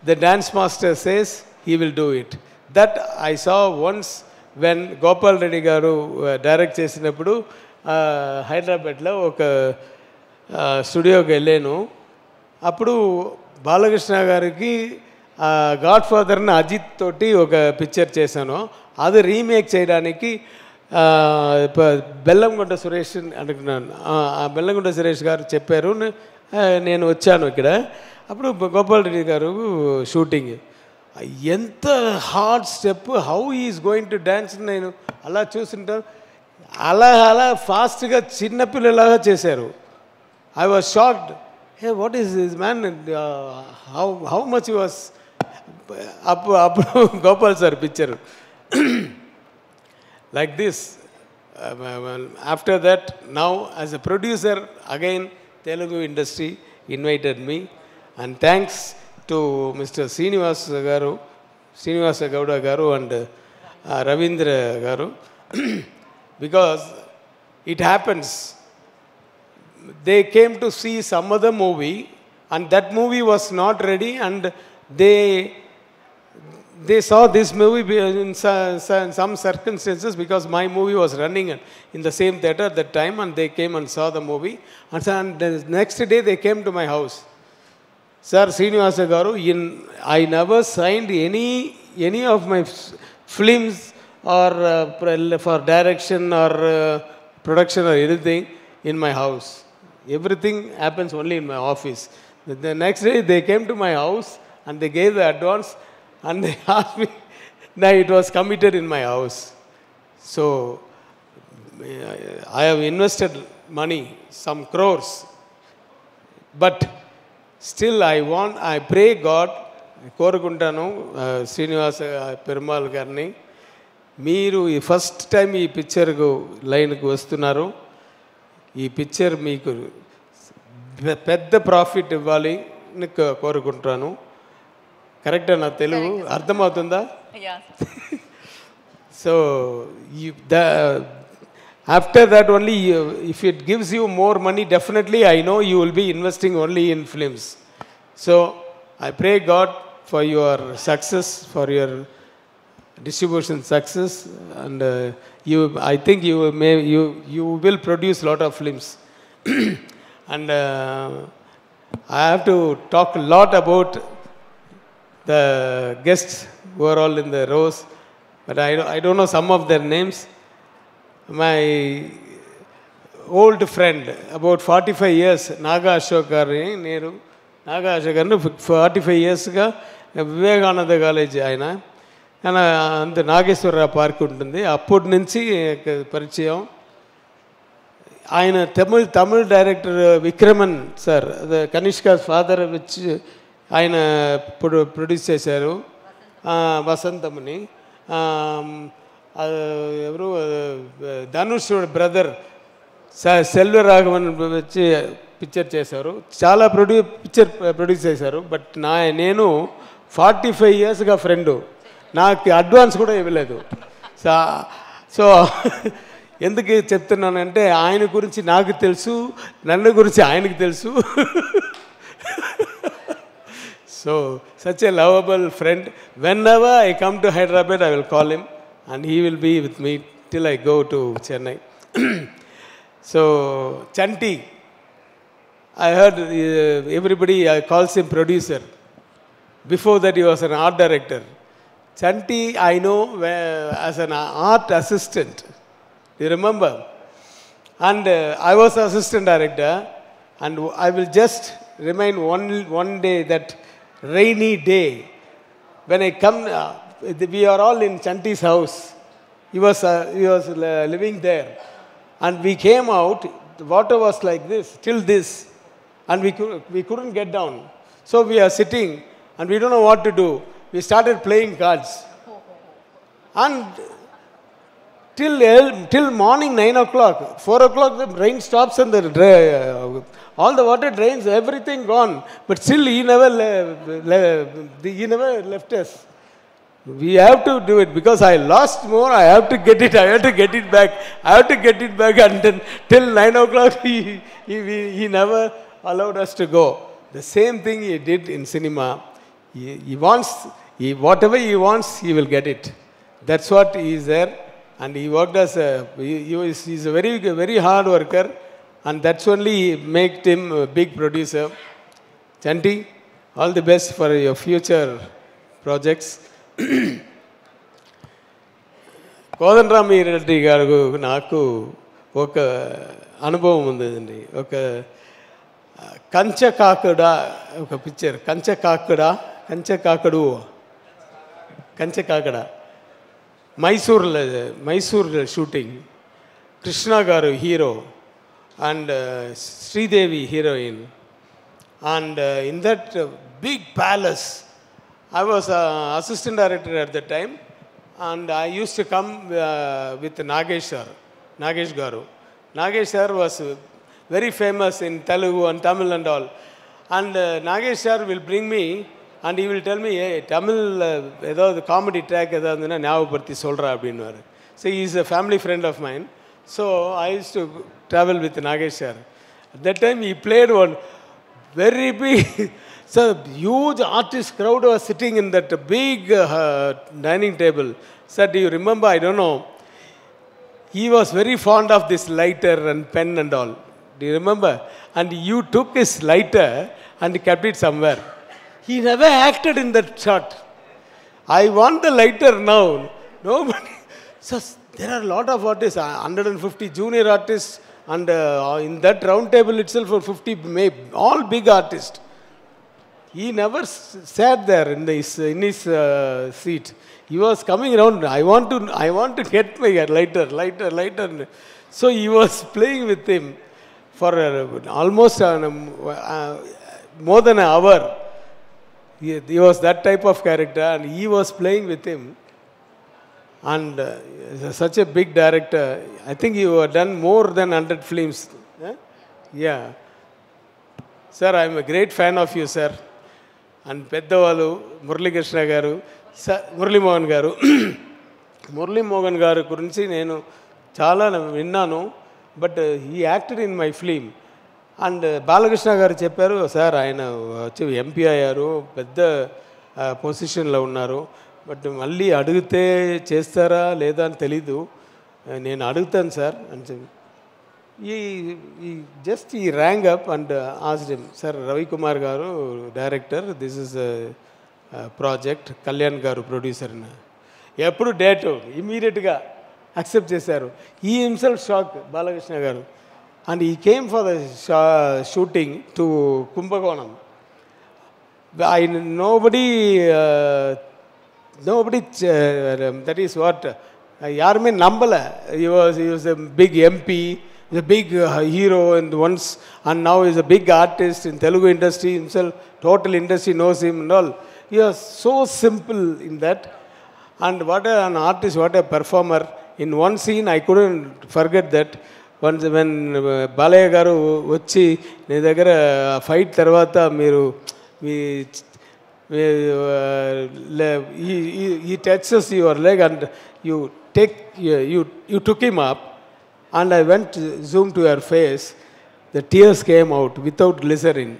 [SPEAKER 17] the dance master says, he will do it. That I saw once when Gopal Reddy garu direct చేసినప్పుడు హైదరాబాద్లో ఒక స్టూడియోకి వెళ్ళాను. అప్పుడు బాలకృష్ణ గారికి God ఫాదర్ని అజిత్ తోటి ఒక పిక్చర్ చేశాను. అది రీమేక్ చేయడానికి బెల్లంకొండ సురేష్ అనుకున్నాను. బెల్లంకొండ సురేష్ గారు చెప్పారు, నేను వచ్చాను ఇక్కడ. అప్పుడు గోపాల్ రెడ్డి గారు షూటింగ్, ఎంత hard step, how is going to dance, నేను అలా చూస్తుంటాను. అలా ఫాస్ట్గా చిన్నపిల్లలాగా చేశారు. I was shocked. Hey, what is this man, how much was. అప్పుడు Gopal sir picture like this. After that, now as a producer, again Telugu industry invited me, and thanks to Mr. Srinivasa Gowda garu and Ravindra garu, because it happens, they came to see some other movie and that movie was not ready, and they saw this movie in some circumstances, because my movie was running in the same theater at that time, and they came and saw the movie. And the next day they came to my house. Sir, Srinivasa garu, I never signed any of my films or for direction or production or anything in my house. Everything happens only in my office. The next day they came to my house and they gave the advance, and they asked me, now it was committed in my house. So I have invested money, some crores, but still I pray God, కోరుకుంటాను శ్రీనివాస పెరుమాళ్ గారిని, మీరు ఈ first time ఈ పిక్చర్కు లైన్కి వస్తున్నారు, ఈ picture మీకు పెద్ద ప్రాఫిట్ ఇవ్వాలి అని కోరుకుంటాను. కరెక్టా నా తెలుగు అర్థమవుతుందా? So after that only, if it gives you more money, definitely I know you will be investing only in films. So I pray God for your success, for your distribution success, and I think you will produce lot of films. And I have to talk a lot about the guests who are all in the rows, but I don't know some of their names. My old friend, about 45 years, Naga Ashok గారిని, నేను నాగా అశోక్ గారిని 45 yearsగా Vivekananda college ఆయన అంత Nageswararao park ఉంటుంది, అప్పటి నుంచి పరిచయం. ఆయన Tamil director Vikraman sir, Kanishka father వచ్చి ఆయన ప్రొడ్యూస్ చేశారు వసంతముని. ఎవరు ధనుష్ బ్రదర్ సెల్వరాఘవన్ వచ్చి పిక్చర్ చేశారు, చాలా పిక్చర్ ప్రొడ్యూస్ చేశారు. బట్ నేను 45 yearsగా ఫ్రెండు, నాకు అడ్వాన్స్ కూడా ఇవ్వలేదు. సో ఎందుకు చెప్తున్నానంటే ఆయన గురించి నాకు తెలుసు, నన్ను గురించి ఆయనకు తెలుసు. So such a lovable friend. Whenever I come to Hyderabad, I will call him and he will be with me till I go to Chennai. So Chanti, I heard everybody calls him producer. Before that he was an art director. Chanti I know as an art assistant. Do you remember? And I was assistant director, and I will just remind one day, that rainy day, when I come, we are all in Chanti's house. He was living there, and we came out. The water was like this, till this, and we couldn't get down. So we are sitting, and we don't know what to do. We started playing cards, and till morning 9 o'clock, 4 o'clock the rain stops and all the water drains, everything gone. But still he never left us. We have to do it, because I lost more. I have to get it. I have to get it back. I have to get it back. And then till 9 o'clock he never allowed us to go. The same thing he did in cinema. He wants, whatever he wants, he will get it. That's what he is there. And he worked as he's a very, very hard worker, and that's only made him a big producer. Chanti, all the best for your future projects. Kodandarami Reddy గారు నాకు ఒక అనుభవం ఉందండి. ఒక కంచకాకుడ, ఒక picture కంచకాకడ Mysore shooting. Krishna గారు hero and Sridevi heroine, and in that big palace, I was assistant director at the time, and I used to come with Nagesh Garu. Nagesh sir was very famous in Telugu and Tamil and all, and Nagesh sir will bring me and he will tell me, hey, Tamil edo the comedy track edavaduna nyabaparthi solra abinnuvaru. So he is a family friend of mine, so I used to travel with Nagesh sir. At that time he played one very big, so huge artist crowd was sitting in that big dining table. Sir, do you remember? I don't know. He was very fond of this lighter and pen and all. Do you remember? And you took his lighter and kept it somewhere. He never acted in that shot. I want the lighter now. Nobody. So there are a lot of artists, 150 junior artists, and in that round table itself for 50, all big artists. he never sat there in his seat. He was coming around. I want to get my lighter. So he was playing with him for almost more than an hour. He was that type of character, and he was playing with him. And such a big director. I think you have done more than 100 films. Yeah. Sir, I am a great fan of you, sir. And Peddavalu, Murali Krishna garu, Murali Mohan garu. Murali Mohan garu gurinchi nenu chaala vinnanu, but he acted in my film. And Balakrishna garu chepparu, sir, ayana vachi MP ayyaru, pedda position lo unnaru, but malli adugute chestara leda ani telidu, nenu adugutanu sir ani. He rang up and asked him, sir, Ravi Kumar garu director, this is a project, Kalyan garu producer. Eppudu date immediate ga accept chesaru. He himself shocked, Balakrishna garu, and he came for the shooting to Kumbakonam. Nobody that is what yarume nambala. He was a big MP, a big hero, and now is a big artist in Telugu industry himself. Total industry knows him and all. He was so simple in that, and what an artist, what a performer. In one scene, I couldn't forget that. Once when Balaya garu వచ్చి నీ దగ్గర fight తర్వాత మీరు he touches your leg and you took him up. And I went to zoom to her face. The tears came out without glycerin.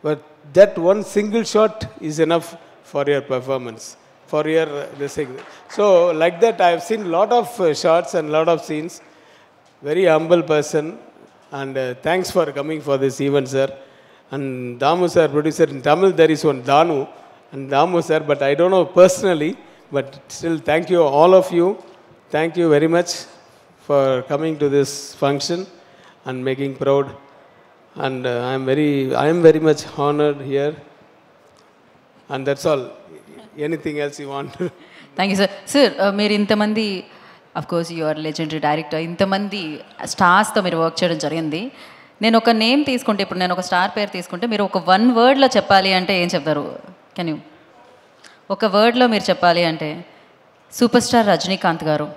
[SPEAKER 17] But that one single shot is enough for your performance, for your listening. So like that, I have seen lot of shots and lot of scenes. Very humble person. And thanks for coming for this event, sir. And Damu sir, producer in Tamil, there is one Danu and Damu sir, but I don't know personally. But still, thank you all of you. Thank you very much for coming to this function and making proud, and I am very much honored here, and that's all. Anything else you want?
[SPEAKER 1] Thank you, sir. Sir, మీరు ఇంతమంది, of course you are legendary director, ఇంతమంది స్టార్స్తో మీరు work చేయడం జరిగింది. నేను ఒక name తీసుకుంటే, ఇప్పుడు నేను ఒక స్టార్ పేరు తీసుకుంటే మీరు ఒక 1 వర్డ్లో చెప్పాలి అంటే ఏం చెప్తారు? కెన్ యూ ఒక వర్డ్లో మీరు చెప్పాలి అంటే? సూపర్ స్టార్ రజనీకాంత్ గారు.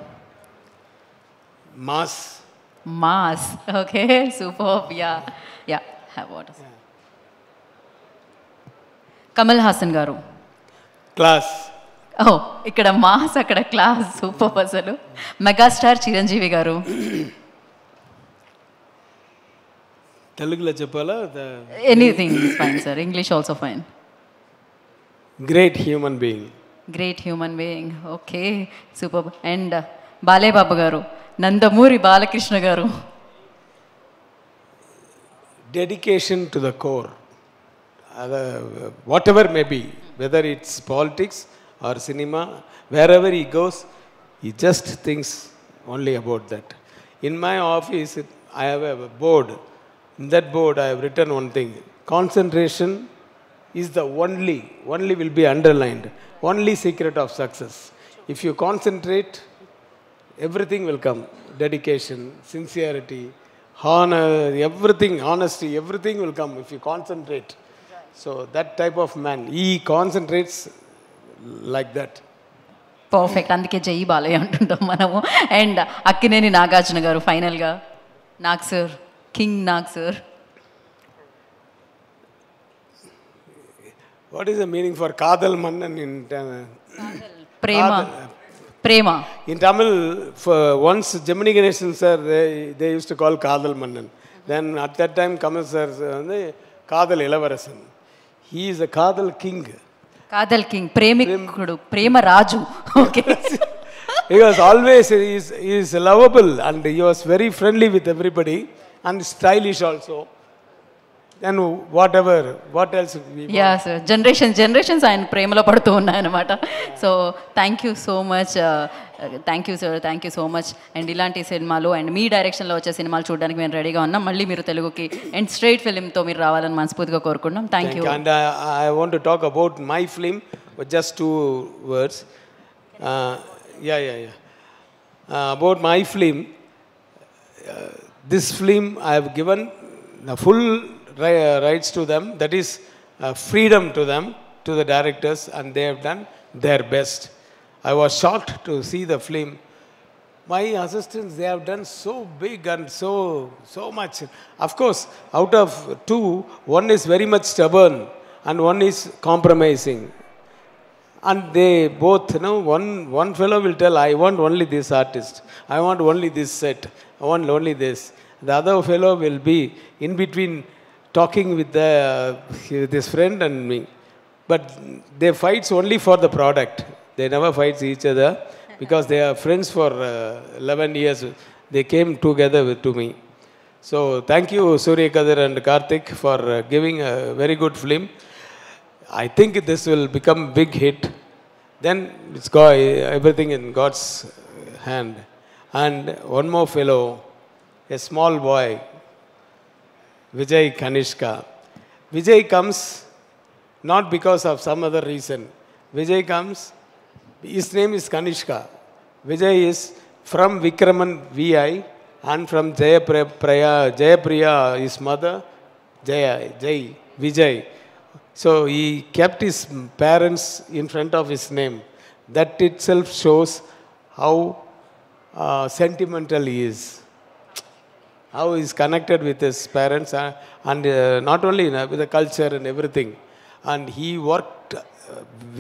[SPEAKER 17] Mass.
[SPEAKER 1] Okay, superb. Yeah. Have water. Kamal Hassan garu.
[SPEAKER 17] Class.
[SPEAKER 1] Oh, ikkada mass, akkada class. Superb asalu. Megastar Chiranjeevi garu.
[SPEAKER 17] Telugulo cheppala?
[SPEAKER 1] Anything is fine, sir. English also fine.
[SPEAKER 17] Great human being.
[SPEAKER 1] Okay, superb. And Balaya Baba garu. Nandamuri Balakrishna garu.
[SPEAKER 17] Dedication to the core. Whatever may be, whether it's politics or cinema, wherever he goes, he just thinks only about that. In my office, I have a board. In that board, I have written one thing. Concentration is the only will be underlined, only secret of success. If you concentrate, everything will come. Dedication, sincerity, honor, everything, honesty, everything will come if you concentrate. So that type of man, he concentrates like that.
[SPEAKER 1] Perfect. అందుకే జై బాలయ్య అంటుంటాం మనము. And Akkineni Nagarjuna గారు ఫైనల్గా. Nag sir, king Nag sir.
[SPEAKER 17] What is the meaning for Kadal Mannan in
[SPEAKER 1] Prema.
[SPEAKER 17] In Tamil, for once Gemini Ganesan sir, they used to call Kadal Mannan. Then at that time, Kamal sir, Kadal Ilavarasan. He is a Kadal king.
[SPEAKER 1] Kadal king, Premikudu, Prema Raju. Okay.
[SPEAKER 17] He was always, he is lovable, and he was very friendly with everybody and stylish also. then whatever, what else we want?
[SPEAKER 1] Yeah sir generations ఆయన ప్రేమలో పడుతూ ఉన్నాయన్నమాట. So thank you so much, thank you sir, thank you so much. And ఇలాంటి సినిమాలు and మీ డైరెక్షన్లో వచ్చే సినిమాలు చూడడానికి మేము రెడీగా ఉన్నాం. మళ్ళీ మీరు తెలుగుకి అండ్ స్ట్రైట్ ఫిలింతో మీరు రావాలని మనస్ఫూర్తిగా కోరుకుంటున్నాం. Thank you.
[SPEAKER 17] And I want to talk about my film with just 2 words. About my film, this film I have given the full rights to them, that is freedom to them, to the directors, and they have done their best. I was shocked to see the film. My assistants, they have done so big and so much. Of course, out of 2, one is very much stubborn and one is compromising. And they both, one fellow will tell, I want only this artist, I want only this set, I want only this. The other fellow will be in between talking with this friend and me. But they fights only for the product. They never fights each other because they are friends for 11 years. They came together to me. So thank you Surya Kadar and Karthik for giving a very good film. I think this will become big hit. Then it's got everything in God's hand. And one more fellow, a small boy, Vijay Kanishka. Vijay comes not because of some other reason. Vijay comes, his name is Kanishka. Vijay is from Vikraman VI and from Jayapriya, his mother, Jai, Vijay. So he kept his parents in front of his name. That itself shows how sentimental he is, how he is connected with his parents, and not only with the culture and everything. And he worked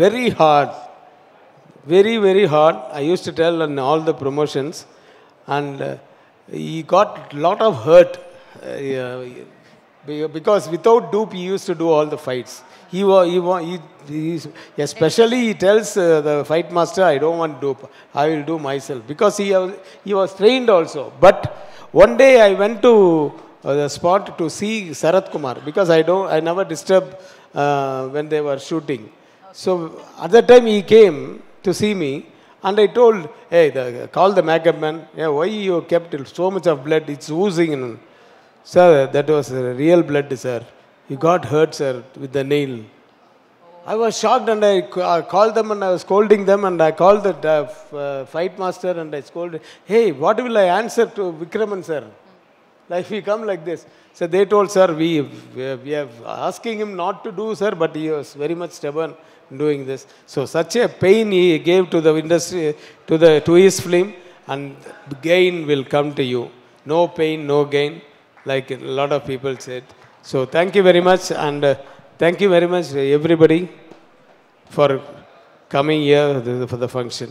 [SPEAKER 17] very hard, very, very hard. I used to tell on all the promotions, and he got a lot of hurt. Because without dupe, he used to do all the fights. Especially he tells the fight master, I don't want dupe, I will do myself. Because he was trained also. But one day I went to the spot to see Sarath Kumar, because I never disturb when they were shooting. So at that time he came to see me, and I told, hey, call the makeup man. Yeah, why you kept so much of blood? It's oozing. Sir, that was real blood, sir. You got hurt, sir, with the nail. I was shocked, and I called them, and I was scolding them, and I called the fight master, and I scolded, hey, what will I answer to Vikraman, sir? Like, we come like this. So they told, sir, we are asking him not to do, sir, but he was very much stubborn doing this. So such a pain he gave to the industry, to his film, and gain will come to you. No pain, no gain, like a lot of people said. So thank you very much, and thank you very much everybody for coming here for the function.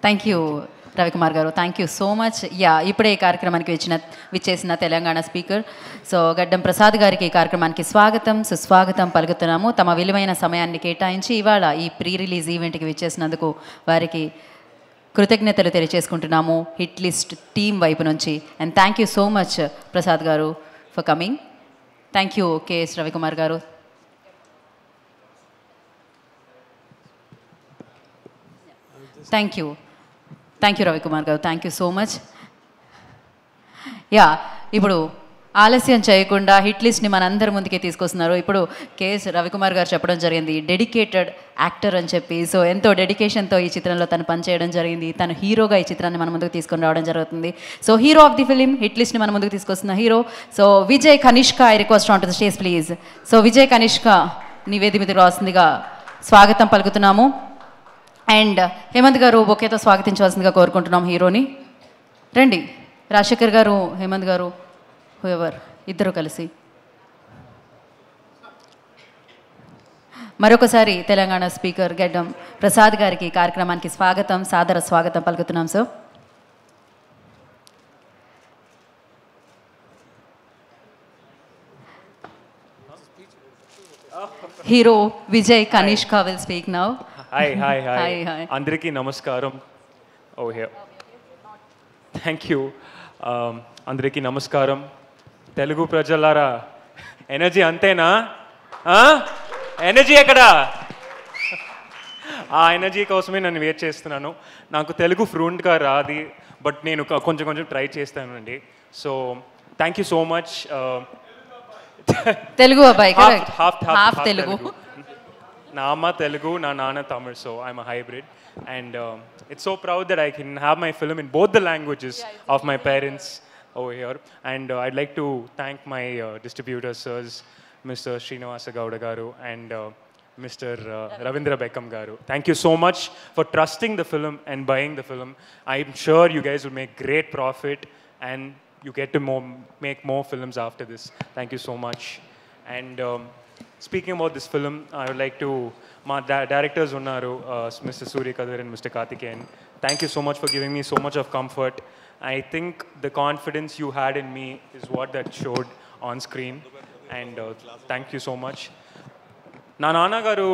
[SPEAKER 1] Thank you Ravikumar గారు, thank you so much. ఇప్పుడే ఈ కార్యక్రమానికి విచ్చేసిన Telangana speaker Gaddam Prasad గారికి ఈ కార్యక్రమానికి స్వాగతం సుస్వాగతం పలుకుతున్నాము. తమ విలువైన సమయాన్ని కేటాయించి ఇవాళ ఈ ప్రీ రిలీజ్ ఈవెంట్కి విచ్చేసినందుకు వారికి కృతజ్ఞతలు తెలియజేసుకుంటున్నాము హిట్ లిస్ట్ టీం వైపు నుంచి. And thank you so much Prasad గారు for coming. Thank you K S Ravikumar గారు. థ్యాంక్ యూ రవికుమార్ గారు, థ్యాంక్ యూ సో మచ్. ఇప్పుడు ఆలస్యం చేయకుండా హిట్ లిస్ట్ని మనందరి ముందుకే తీసుకొస్తున్నారు. ఇప్పుడు కేఎస్ రవికుమార్ గారు చెప్పడం జరిగింది డెడికేటెడ్ యాక్టర్ అని చెప్పి. సో ఎంతో డెడికేషన్తో ఈ చిత్రంలో తను పనిచేయడం జరిగింది. తను హీరోగా ఈ చిత్రాన్ని మన ముందుకు తీసుకొని రావడం జరుగుతుంది. So hero of the film hit లిస్ట్ని మన ముందుకు తీసుకొస్తున్న hero so Vijay Kanishka. I request on to the stage please. So Vijay Kanishka నివేది మీద రావాల్సిందిగా స్వాగతం పలుకుతున్నాము. అండ్ హేమంత్ గారు బొకేతో స్వాగతించవలసిందిగా కోరుకుంటున్నాం హీరోని. రండి రాజశేఖర్ గారు, హేమంత్ గారు, హూఎవర్ ఇద్దరు కలిసి. మరొకసారి తెలంగాణ స్పీకర్ గడ్డం ప్రసాద్ గారికి కార్యక్రమానికి స్వాగతం, సాదర స్వాగతం పలుకుతున్నాం sir. Hero Vijay Kanishka will speak now.
[SPEAKER 18] Hi అందరికీ నమస్కారం. Thank you. అందరికీ నమస్కారం. తెలుగు ప్రజలారా, ఎనర్జీ అంతేనా? ఎనర్జీ ఎక్కడా? ఆ ఎనర్జీ కోసమే నేను వెయిట్ చేస్తున్నాను. నాకు తెలుగు ఫ్లూయెంట్గా రాది, బట్ నేను కొంచెం కొంచెం ట్రై చేస్తానండి. So thank you so much.
[SPEAKER 1] Telugu అబ్బాయి,
[SPEAKER 18] హాఫ్ తెలుగు. నా అమ్మ తెలుగు, నా నాన్న Tamil, so I'm a hybrid. And it's so proud that I can have my film in both the languages of my parents over here. And I'd like to thank my distributors, sirs, Mr. Srinivasa Gowda Garu and Mr. Ravindra Beckham Garu. Thank you so much for trusting the film and buying the film. I'm sure you guys will make great profit and you get to make more films after this. Thank you so much. And speaking about this film, I would like to, my directors unnaru, Mr. Surya Kadir and Mr. Karthikeyan. Thank you so much for giving me so much of comfort. I think the confidence you had in me is what that showed on screen. And thank you so much. నా నాన్నగారు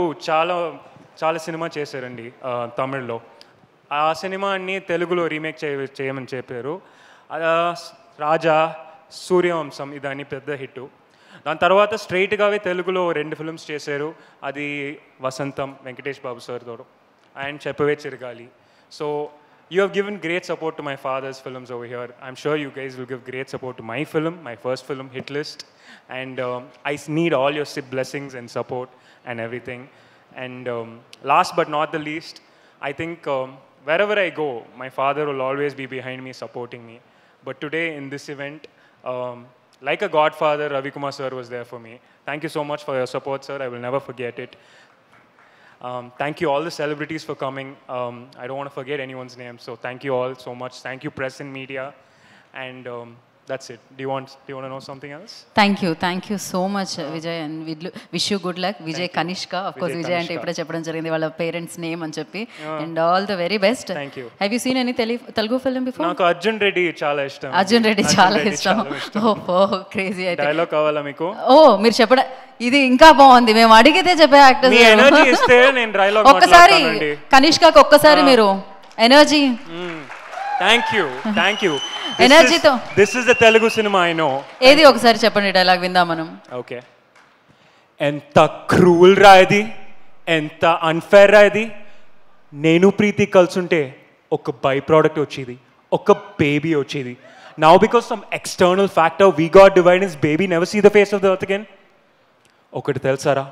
[SPEAKER 18] చాలా cinema చేశారండి తమిళ్లో. ఆ సినిమాని తెలుగులో remake చేయమని చెప్పారు. రాజా, సూర్యవంశం ఇదని పెద్ద హిట్. దాని తర్వాత స్ట్రైట్గావే తెలుగులో 2 ఫిల్మ్స్ చేశారు. అది వసంతం వెంకటేష్ బాబు సార్తో and Cheppave Chirugali. So you have given great support to my father's films over here. I'm sure you guys will give great support to my film, my first film, Hit List. And I need all your blessings and support and everything. And last but not the least, I think wherever I go, my father will always be behind me, supporting me. But today in this event, like a godfather, Ravi Kumar sir was there for me. Thank you so much for your support, sir. I will never forget it. Thank you all the celebrities for coming. I don't want to forget anyone's name, so thank you all so much. Thank you press and media. And that's it. Do you want to know something else?
[SPEAKER 1] Thank you so much, Vijay, and wish you good luck. Vijay Kanishka, of course, Vijay ante ippude cheppadam jarigindi valla parents name ani cheppi, and all the very best.
[SPEAKER 18] Thank you.
[SPEAKER 1] Have you seen any Telugu film before?
[SPEAKER 18] Naaku Arjun Reddy chaala ishtam.
[SPEAKER 1] Arjun Reddy chaala ishtam. Oh crazy aithe
[SPEAKER 18] dialogue kavala meeku?
[SPEAKER 1] Oh మీరు చెప్పడ ఇది ఇంకా బాగుంది. మేము అడిగితే చెప్పే actors
[SPEAKER 18] మీ energy ఇస్తే నేను dialogue
[SPEAKER 1] ఒక్కసారి కనిష్కకి ఒక్కసారి మీరు ఎనర్జీ.
[SPEAKER 18] థ్యాంక్ యూ
[SPEAKER 1] ఎనర్జీతో.
[SPEAKER 18] This is the Telugu cinema I know.
[SPEAKER 1] ఏది ఒకసారి చెప్పండి డైలాగ్ విందాం మనం.
[SPEAKER 18] ఓకే. ఎంత క్రూల్ రా ఇది, ఎంత అన్ఫేర్ రా ఇది. నేను ప్రీతి కలుసుంటే ఒక బై ప్రోడక్ట్ వచ్చేది, ఒక బేబీ వచ్చేది. Now because some external factor we got divide his baby never see the face of the earth again. ఒకటి తెలుసారా,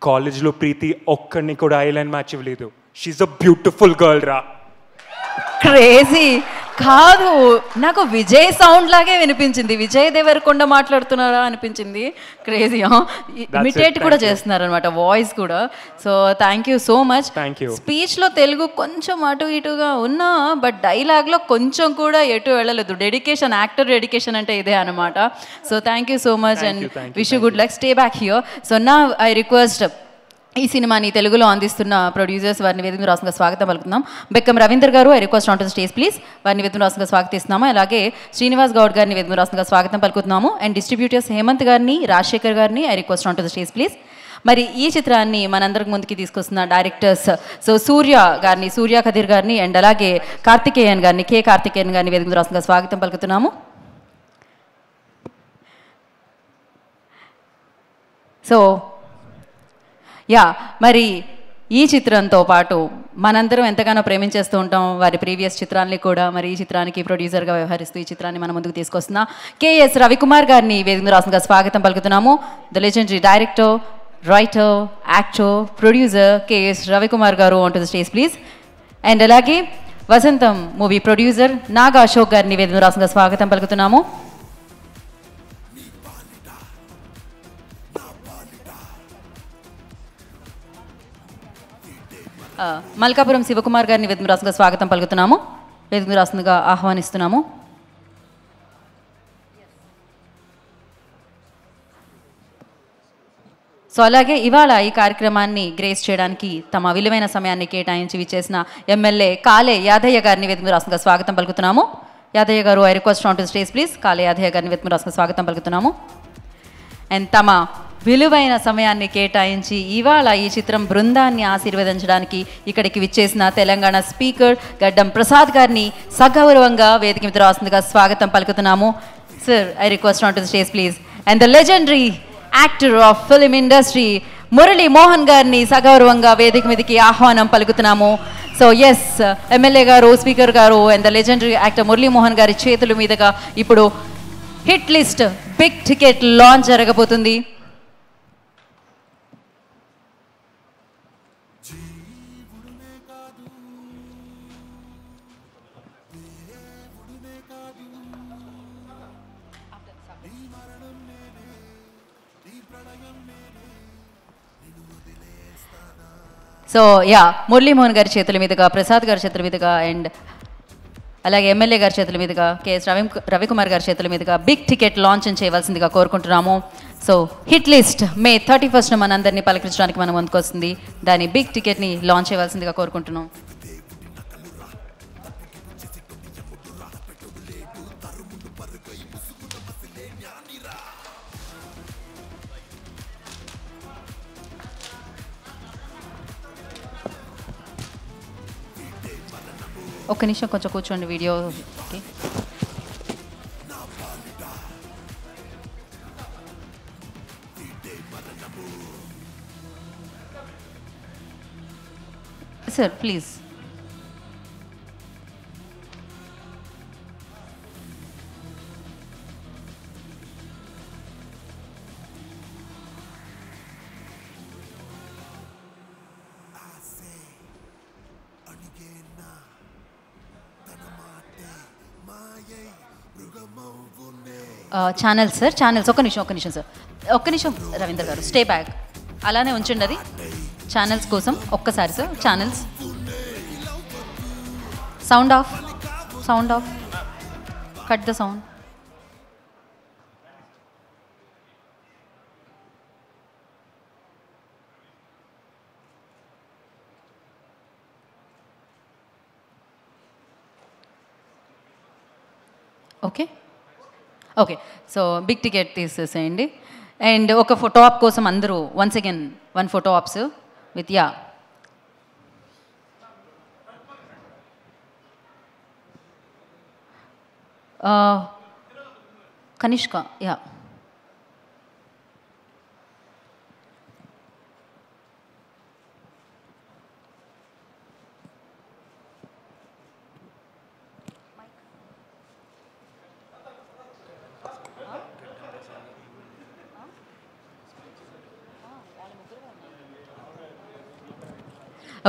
[SPEAKER 18] కాలేజ్లో ప్రీతి ఒక్కడిని కూడా ఐలాండ్ మ్యాచ్ ఇవ్వలేదు. షీఈస్ అ బ్యూటిఫుల్ గర్ల్ రా.
[SPEAKER 1] క్రేజీ కాదు, నాకు విజయ్ సౌండ్ లాగే వినిపించింది. విజయ్ దేవరకొండ మాట్లాడుతున్నారా అనిపించింది. క్రేజీ. ఇమిటేట్ కూడా చేస్తున్నారు అనమాట, వాయిస్ కూడా. So thank you so much. స్పీచ్లో తెలుగు కొంచెం అటు ఇటుగా ఉన్నా, బట్ డైలాగ్లో కొంచెం కూడా ఎటు వెళ్ళలేదు. డెడికేషన్, యాక్టర్ డెడికేషన్ అంటే ఇదే అనమాట. So thank you so much and wish you good luck. Stay back here. So నా ఐ రిక్వెస్ట్ ఈ సినిమాని తెలుగులో అందిస్తున్న ప్రొడ్యూసర్స్ వారిని వేదిక రాష్ట్రంగా స్వాగతం పలుకుతున్నాం. బెక్కం రవీందర్ గారు, I request on to stage please. వారిని వేదిక రాష్ట్రంగా స్వాగతిస్తున్నాము. అలాగే శ్రీనివాస్ గౌడ్ గారిని వేదిక రాష్ట్రంగా స్వాగతం పలుకుతున్నాము. అండ్ డిస్ట్రిబ్యూటర్స్ హేమంత్ గారిని, రాజశేఖర్ గారిని, I request on to stage please. మరి ఈ చిత్రాన్ని మనందరికి ముందుకి తీసుకొస్తున్న డైరెక్టర్స్, సో సూర్య గారిని, సూర్య కదీర్ గారిని, అండ్ అలాగే కార్తికేయన్ గారిని, కే కార్తికేయన్ గారిని వేదిక రాష్ట్రంగా స్వాగతం పలుకుతున్నాము. సో మరి ఈ చిత్రంతో పాటు మనందరం ఎంతగానో ప్రేమించేస్తూ ఉంటాం వారి ప్రీవియస్ చిత్రాన్ని కూడా. మరి ఈ చిత్రానికి ప్రొడ్యూసర్గా వ్యవహరిస్తూ ఈ చిత్రాన్ని మన ముందుకు తీసుకొస్తున్న కేఎస్ రవికుమార్ గారిని వేదిక రాష్ట్రంగా స్వాగతం పలుకుతున్నాము. The legendary director, writer, actor, producer KS Ravikumar garu on to the stage please. And అలాగే వసంతం మూవీ ప్రొడ్యూసర్ నాగా అశోక్ గారిని వేదిక రాష్ట్రంగా స్వాగతం పలుకుతున్నాము. మల్కాపురం శివకుమార్ గారిని వేదిక రాష్ట్రంగా స్వాగతం పలుకుతున్నాము, వేదిక రాష్ట్రంగా ఆహ్వానిస్తున్నాము. సో అలాగే ఇవాళ ఈ కార్యక్రమాన్ని గ్రేస్ చేయడానికి తమ విలువైన సమయాన్ని కేటాయించి విచ్చేసిన ఎమ్మెల్యే కాలే యాదయ్య గారిని వేదిక రాష్ట్రంగా స్వాగతం పలుకుతున్నాము. యాదయ్య గారు, I request on to stage please. కాలే యాదయ్య గారిని వేదిక రాష్ట్రంగా స్వాగతం పలుకుతున్నాము. అండ్ తమ విలువైన సమయాన్ని కేటాయించి ఇవాళ ఈ చిత్రం బృందాన్ని ఆశీర్వదించడానికి ఇక్కడికి విచ్చేసిన తెలంగాణ స్పీకర్ గడ్డం ప్రసాద్ గారిని సగౌరవంగా వేదిక మీద రాస్తుందిగా స్వాగతం పలుకుతున్నాము. Sir, I request on to the stage please. And the legendary actor of film industry Murali Mohan గారిని సగౌరవంగా వేదిక మీదకి ఆహ్వానం పలుకుతున్నాము. So yes, MLA garu, speaker garu and the legendary actor Murali Mohan గారి చేతుల మీదుగా ఇప్పుడు hit list big ticket launch జరగబోతుంది. సో యా, మురళీమోహన్ గారి చేతుల మీదుగా, ప్రసాద్ గారి చేతుల మీదుగా అండ్ అలాగే ఎమ్మెల్యే గారి చేతుల మీదుగా, కేఎస్ రవికుమార్ గారి చేతుల మీదుగా బిగ్ టికెట్ లాంచ్ చేయవలసిందిగా కోరుకుంటున్నాము. So hit list May 31st మనందరినీ పలకరించడానికి మనం ముందుకు వస్తుంది. దాని బిగ్ టికెట్ని లాంచ్ చేయవలసిందిగా కోరుకుంటున్నాం. ఒక్క నిమిషం కొంచెం కూర్చోండి వీడియోకి. Sir please. Channels sir, channels ఒక్క నిమిషం సార్, ఒక్క నిమిషం రవీంద్ర గారు, స్టే బ్యాక్ అలానే ఉంచండి. అది ఛానల్స్ కోసం ఒక్కసారి sir. Channels sound off, cut the sound. Okay, so big ticket తీసేసేయండి. అండ్ ఒక ఫోటో ఆప్ కోసం అందరూ once again 1 photo ops with yeah Kanishka. Yeah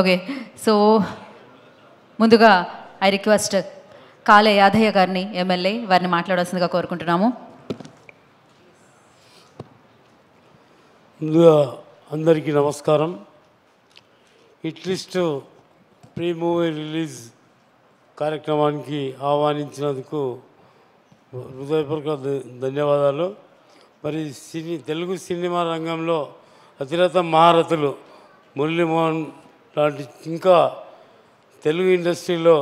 [SPEAKER 1] okay. So ముందుగా ఐ రిక్వెస్ట్ కాలే యాదయ్య గారిని, ఎమ్మెల్యే వారిని మాట్లాడాల్సిందిగా కోరుకుంటున్నాము.
[SPEAKER 17] ముందుగా అందరికీ నమస్కారం. Hit list pre movie release కార్యక్రమానికి ఆహ్వానించినందుకు హృదయపూర్వక ధన్యవాదాలు. మరి తెలుగు సినిమా రంగంలో అతిరథ మహారథులు మురళీమోహన్ లాంటి, ఇంకా తెలుగు ఇండస్ట్రీలో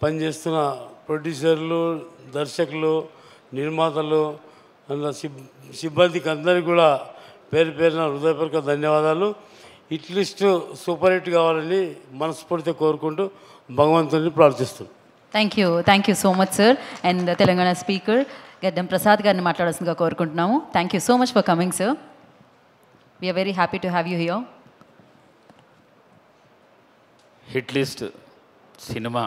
[SPEAKER 17] పనిచేస్తున్న ప్రొడ్యూసర్లు, దర్శకులు, నిర్మాతలు, అందులో సిబ్బందికి అందరికీ కూడా పేరు పేరున హృదయపూర్వక ధన్యవాదాలు. హిట్ లిస్ట్ సూపర్ హిట్ కావాలని మనస్ఫూర్తిగా కోరుకుంటూ భగవంతుని ప్రార్థిస్తున్నాను.
[SPEAKER 1] Thank you so much sir. And Telangana speaker Gaddam Prasad గారిని మాట్లాడాల్సిందిగా కోరుకుంటున్నాము. Thank you so much for coming sir. We are very happy to have you here.
[SPEAKER 19] Hit list సినిమా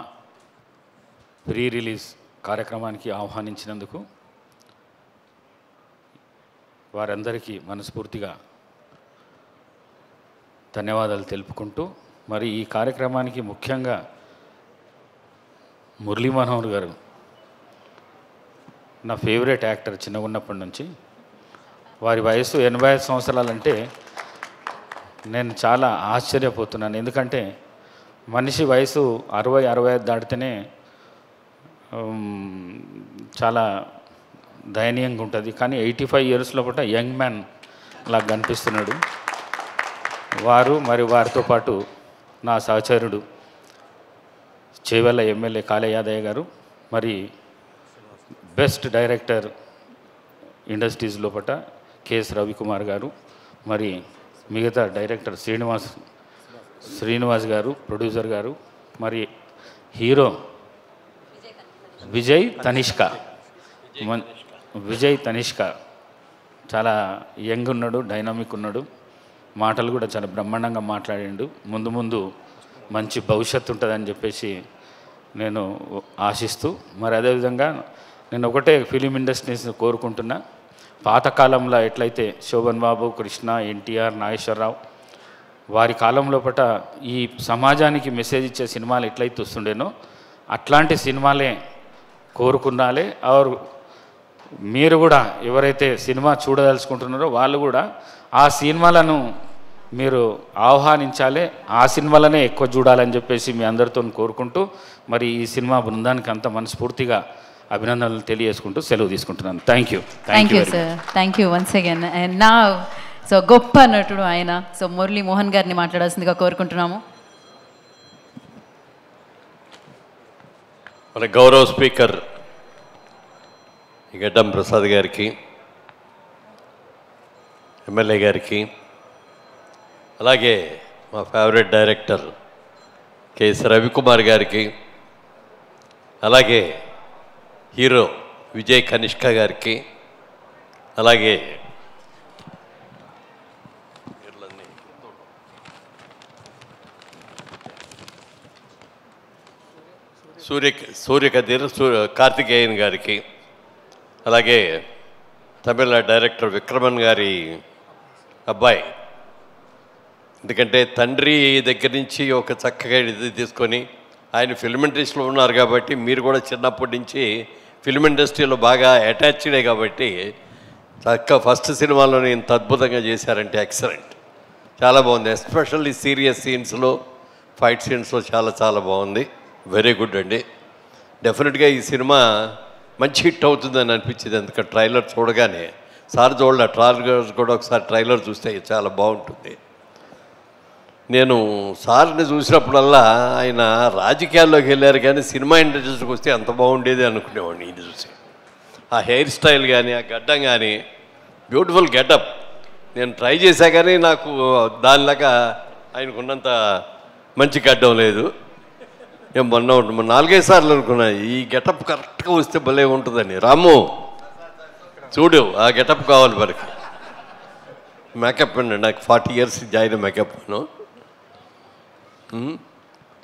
[SPEAKER 19] ప్రీ రిలీజ్ కార్యక్రమానికి ఆహ్వానించినందుకు వారందరికీ మనస్ఫూర్తిగా ధన్యవాదాలు తెలుపుకుంటూ, మరి ఈ కార్యక్రమానికి ముఖ్యంగా మురళీ మనోహర్ గారు నా ఫేవరెట్ యాక్టర్ చిన్నగా ఉన్నప్పటి నుంచి. వారి వయసు 85 సంవత్సరాలంటే నేను చాలా ఆశ్చర్యపోతున్నాను. ఎందుకంటే మనిషి వయసు 60-65 దాటితేనే చాలా దయనీయంగా ఉంటుంది. కానీ 85 ఇయర్స్ లోపల యంగ్ మ్యాన్ లాగా కనిపిస్తున్నాడు. వారితో పాటు నా సహచరుడు చేవెళ్ళ ఎమ్మెల్యే కాలే యాదయ్య గారు, మరి బెస్ట్ డైరెక్టర్ ఇండస్ట్రీస్ లోపల కేఎస్ రవికుమార్ గారు, మరి మిగతా డైరెక్టర్ శ్రీనివాస్ గారు, ప్రొడ్యూసర్ గారు, మరి హీరో విజయ్ తనిష్క చాలా యంగ్ ఉన్నాడు, డైనామిక్ ఉన్నాడు, మాటలు కూడా చాలా బ్రహ్మాండంగా మాట్లాడిండు. ముందు ముందు మంచి భవిష్యత్తు ఉంటుందని చెప్పేసి నేను ఆశిస్తూ, మరి అదేవిధంగా నేను ఒకటే ఫిలిం ఇండస్ట్రీస్ని కోరుకుంటున్నా. పాతకాలంలో ఎట్లయితే శోభన్ బాబు, కృష్ణ, ఎన్టీఆర్, నాగేశ్వరరావు వారి కాలంలో పట ఈ సమాజానికి మెసేజ్ ఇచ్చే సినిమాలు ఎట్లయితే వస్తుండేనో అట్లాంటి సినిమాలే కోరుకున్నాలే. ఆర్ మీరు కూడా ఎవరైతే సినిమా చూడదలుచుకుంటున్నారో వాళ్ళు కూడా ఆ సినిమాలను మీరు ఆహ్వానించాలి, ఆ సినిమాలనే ఎక్కువ చూడాలని చెప్పేసి మీ అందరితో కోరుకుంటూ, మరి ఈ సినిమా బృందానికి అంత మనస్ఫూర్తిగా అభినందనలు తెలియజేసుకుంటూ సెలవు తీసుకుంటున్నాను. Thank you.
[SPEAKER 1] Thank you sir. Thank you once again. And నా సో గొప్ప నటుడు ఆయన, సో మురళీ మోహన్ గారిని మాట్లాడాల్సిందిగా కోరుకుంటున్నాము.
[SPEAKER 11] మన గౌరవ స్పీకర్ గడ్డం ప్రసాద్ గారికి, ఎమ్మెల్యే గారికి, అలాగే మా ఫేవరెట్ డైరెక్టర్ కేఎస్ రవికుమార్ గారికి, అలాగే హీరో విజయ్ కనిష్క గారికి, అలాగే సూర్యకదీర్ కార్తికేయన్ గారికి, అలాగే తమిళ డైరెక్టర్ విక్రమన్ గారి అబ్బాయి, ఎందుకంటే తండ్రి దగ్గర నుంచి ఒక చక్కగా ఇది తీసుకొని ఆయన ఫిల్మ్ ఇండస్ట్రీలో ఉన్నారు కాబట్టి మీరు కూడా చిన్నప్పటి నుంచి ఫిల్మ్ ఇండస్ట్రీలో బాగా అటాచ్డే కాబట్టి చక్కగా ఫస్ట్ సినిమాలోనే ఇంత అద్భుతంగా చేశారంటే ఎక్సలెంట్, చాలా బాగుంది. ఎస్పెషల్లీ సీరియస్ సీన్స్లో, ఫైట్ సీన్స్లో చాలా చాలా బాగుంది. వెరీ గుడ్ అండి. డెఫినెట్గా ఈ సినిమా మంచి హిట్ అవుతుందని అనిపించింది. ఎందుకంటే ట్రైలర్ చూడగానే సార్ చూడాలి, ట్రైలర్ కూడా ఒకసారి ట్రైలర్ చూస్తే చాలా బాగుంటుంది. నేను సార్ని చూసినప్పుడల్లా ఆయన రాజకీయాల్లోకి వెళ్ళారు కానీ సినిమా ఇండస్ట్రీకి వస్తే అంత బాగుండేది అనుకునేవాడిని. ఇది చూసి ఆ హెయిర్ స్టైల్ కానీ ఆ గడ్డం కానీ బ్యూటిఫుల్ గెటప్. నేను ట్రై చేశా కానీ నాకు దానిలాగా ఆయనకున్నంత మంచి గడ్డం లేదు. నేను మొన్న 4-5 సార్లు అనుకున్నా ఈ గెటప్ కరెక్ట్గా వస్తే భలే ఉంటుందని. రాము చూడు ఆ గెటప్ కావాలి మనకి. మేకప్ అండి, నాకు 40 years జాయిన్ మేకప్ను.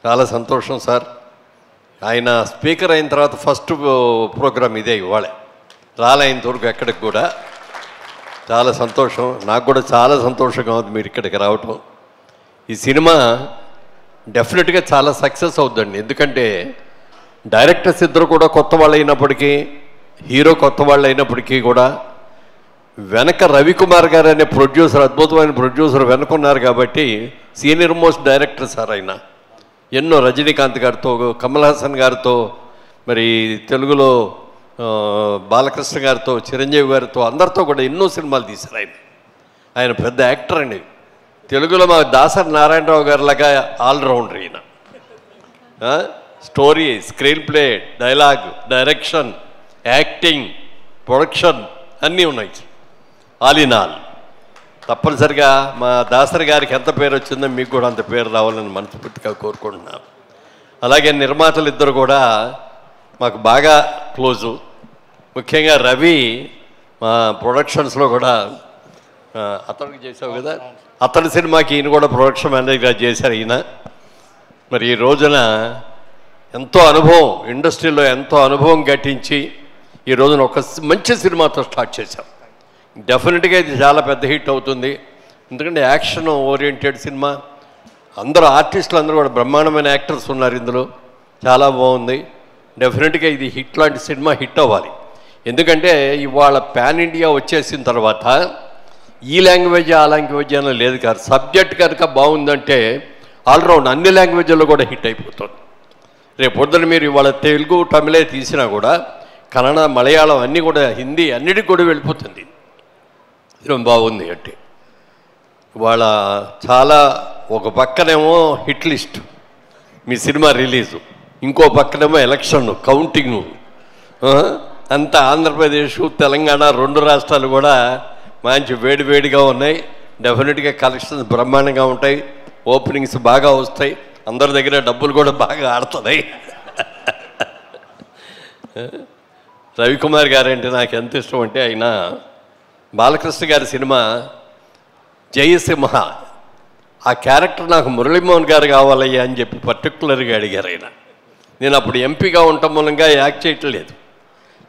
[SPEAKER 11] చాలా సంతోషం సార్. ఆయన స్పీకర్ అయిన తర్వాత ఫస్ట్ ప్రోగ్రామ్ ఇదే ఇవాళే, రాలేంతవరకు ఎక్కడికి కూడా. చాలా సంతోషం, నాకు కూడా చాలా సంతోషంగా ఉంది మీరు ఇక్కడికి రావటం. ఈ సినిమా డెఫినెట్గా చాలా సక్సెస్ అవుతుందండి. ఎందుకంటే డైరెక్టర్స్ ఇద్దరు కూడా కొత్త వాళ్ళు అయినప్పటికీ, హీరో కొత్త వాళ్ళు అయినప్పటికీ కూడా వెనక రవికుమార్ గారు అనే ప్రొడ్యూసర్, అద్భుతమైన ప్రొడ్యూసర్ వెనుకున్నారు కాబట్టి సీనియర్ మోస్ట్ డైరెక్టర్ సార్ ఆయన. ఎన్నో రజనీకాంత్ గారితో, కమల్ హాసన్ గారితో, మరి తెలుగులో బాలకృష్ణ గారితో, చిరంజీవి గారితో, అందరితో కూడా ఎన్నో సినిమాలు తీశారు ఆయన. ఆయన పెద్ద యాక్టర్ అండి. తెలుగులో మా దాసరి నారాయణరావు గారిలాగా ఆల్రౌండర్ ఈయన. Story, screen play, dialogue, direction, acting, production అన్నీ ఉన్నాయి. All in all. తప్పనిసరిగా మా దాసరి గారికి ఎంత పేరు వచ్చిందో మీకు కూడా అంత పేరు రావాలని మనస్ఫూర్తిగా కోరుకుంటున్నాను. అలాగే నిర్మాతలు ఇద్దరు కూడా మాకు బాగా క్లోజు. ముఖ్యంగా రవి మా ప్రొడక్షన్స్లో కూడా అతనికి చేసావు కదా, అతని సినిమాకి ఈయన కూడా ప్రొడక్షన్ మేనేజర్గా చేశారు ఈయన. మరి ఈ రోజున ఎంతో అనుభవం, ఇండస్ట్రీలో ఎంతో అనుభవం గట్టించి ఈ రోజున ఒక మంచి సినిమాతో స్టార్ట్ చేశాం. డెఫినెట్గా ఇది చాలా పెద్ద హిట్ అవుతుంది. ఎందుకంటే యాక్షన్ ఓరియంటెడ్ సినిమా, అందరూ ఆర్టిస్టులు అందరూ కూడా బ్రహ్మాండమైన యాక్టర్స్ ఉన్నారు ఇందులో, చాలా బాగుంది. డెఫినెట్గా ఇది హిట్ లాంటి సినిమా హిట్ అవ్వాలి. ఎందుకంటే ఇవాళ పాన్ ఇండియా వచ్చేసిన తర్వాత ఈ లాంగ్వేజ్ ఆ లాంగ్వేజ్ అని లేదు కాదు. సబ్జెక్ట్ కనుక బాగుందంటే ఆల్రౌండ్ అన్ని లాంగ్వేజ్లో కూడా హిట్ అయిపోతుంది. రేపు పొద్దున మీరు ఇవాళ తెలుగు, తమిళే తీసినా కూడా కన్నడ, మలయాళం అన్నీ కూడా, హిందీ అన్నిటికి కూడా వెళ్ళిపోతుంది. బాగుంది అంటే ఇవాళ చాలా, ఒక పక్కనేమో హిట్ లిస్ట్ మీ సినిమా రిలీజు, ఇంకో పక్కనేమో ఎలక్షన్ కౌంటింగు, అంతా ఆంధ్రప్రదేశ్, తెలంగాణ 2 రాష్ట్రాలు కూడా మంచి వేడివేడిగా ఉన్నాయి. డెఫినెట్గా కలెక్షన్స్ బ్రహ్మాండంగా ఉంటాయి, ఓపెనింగ్స్ బాగా వస్తాయి, అందరి దగ్గర డబ్బులు కూడా బాగా ఆడుతున్నాయి. రవికుమార్ గారు అంటే నాకు ఎంత ఇష్టం అంటే ఆయన బాలకృష్ణ గారి సినిమా జయసింహ, ఆ క్యారెక్టర్ నాకు మురళీమోహన్ గారు కావాలయ్యా అని చెప్పి పర్టికులర్గా అడిగారు ఆయన. నేను అప్పుడు ఎంపీగా ఉండటం మూలంగా యాక్ట్ చేయట్లేదు.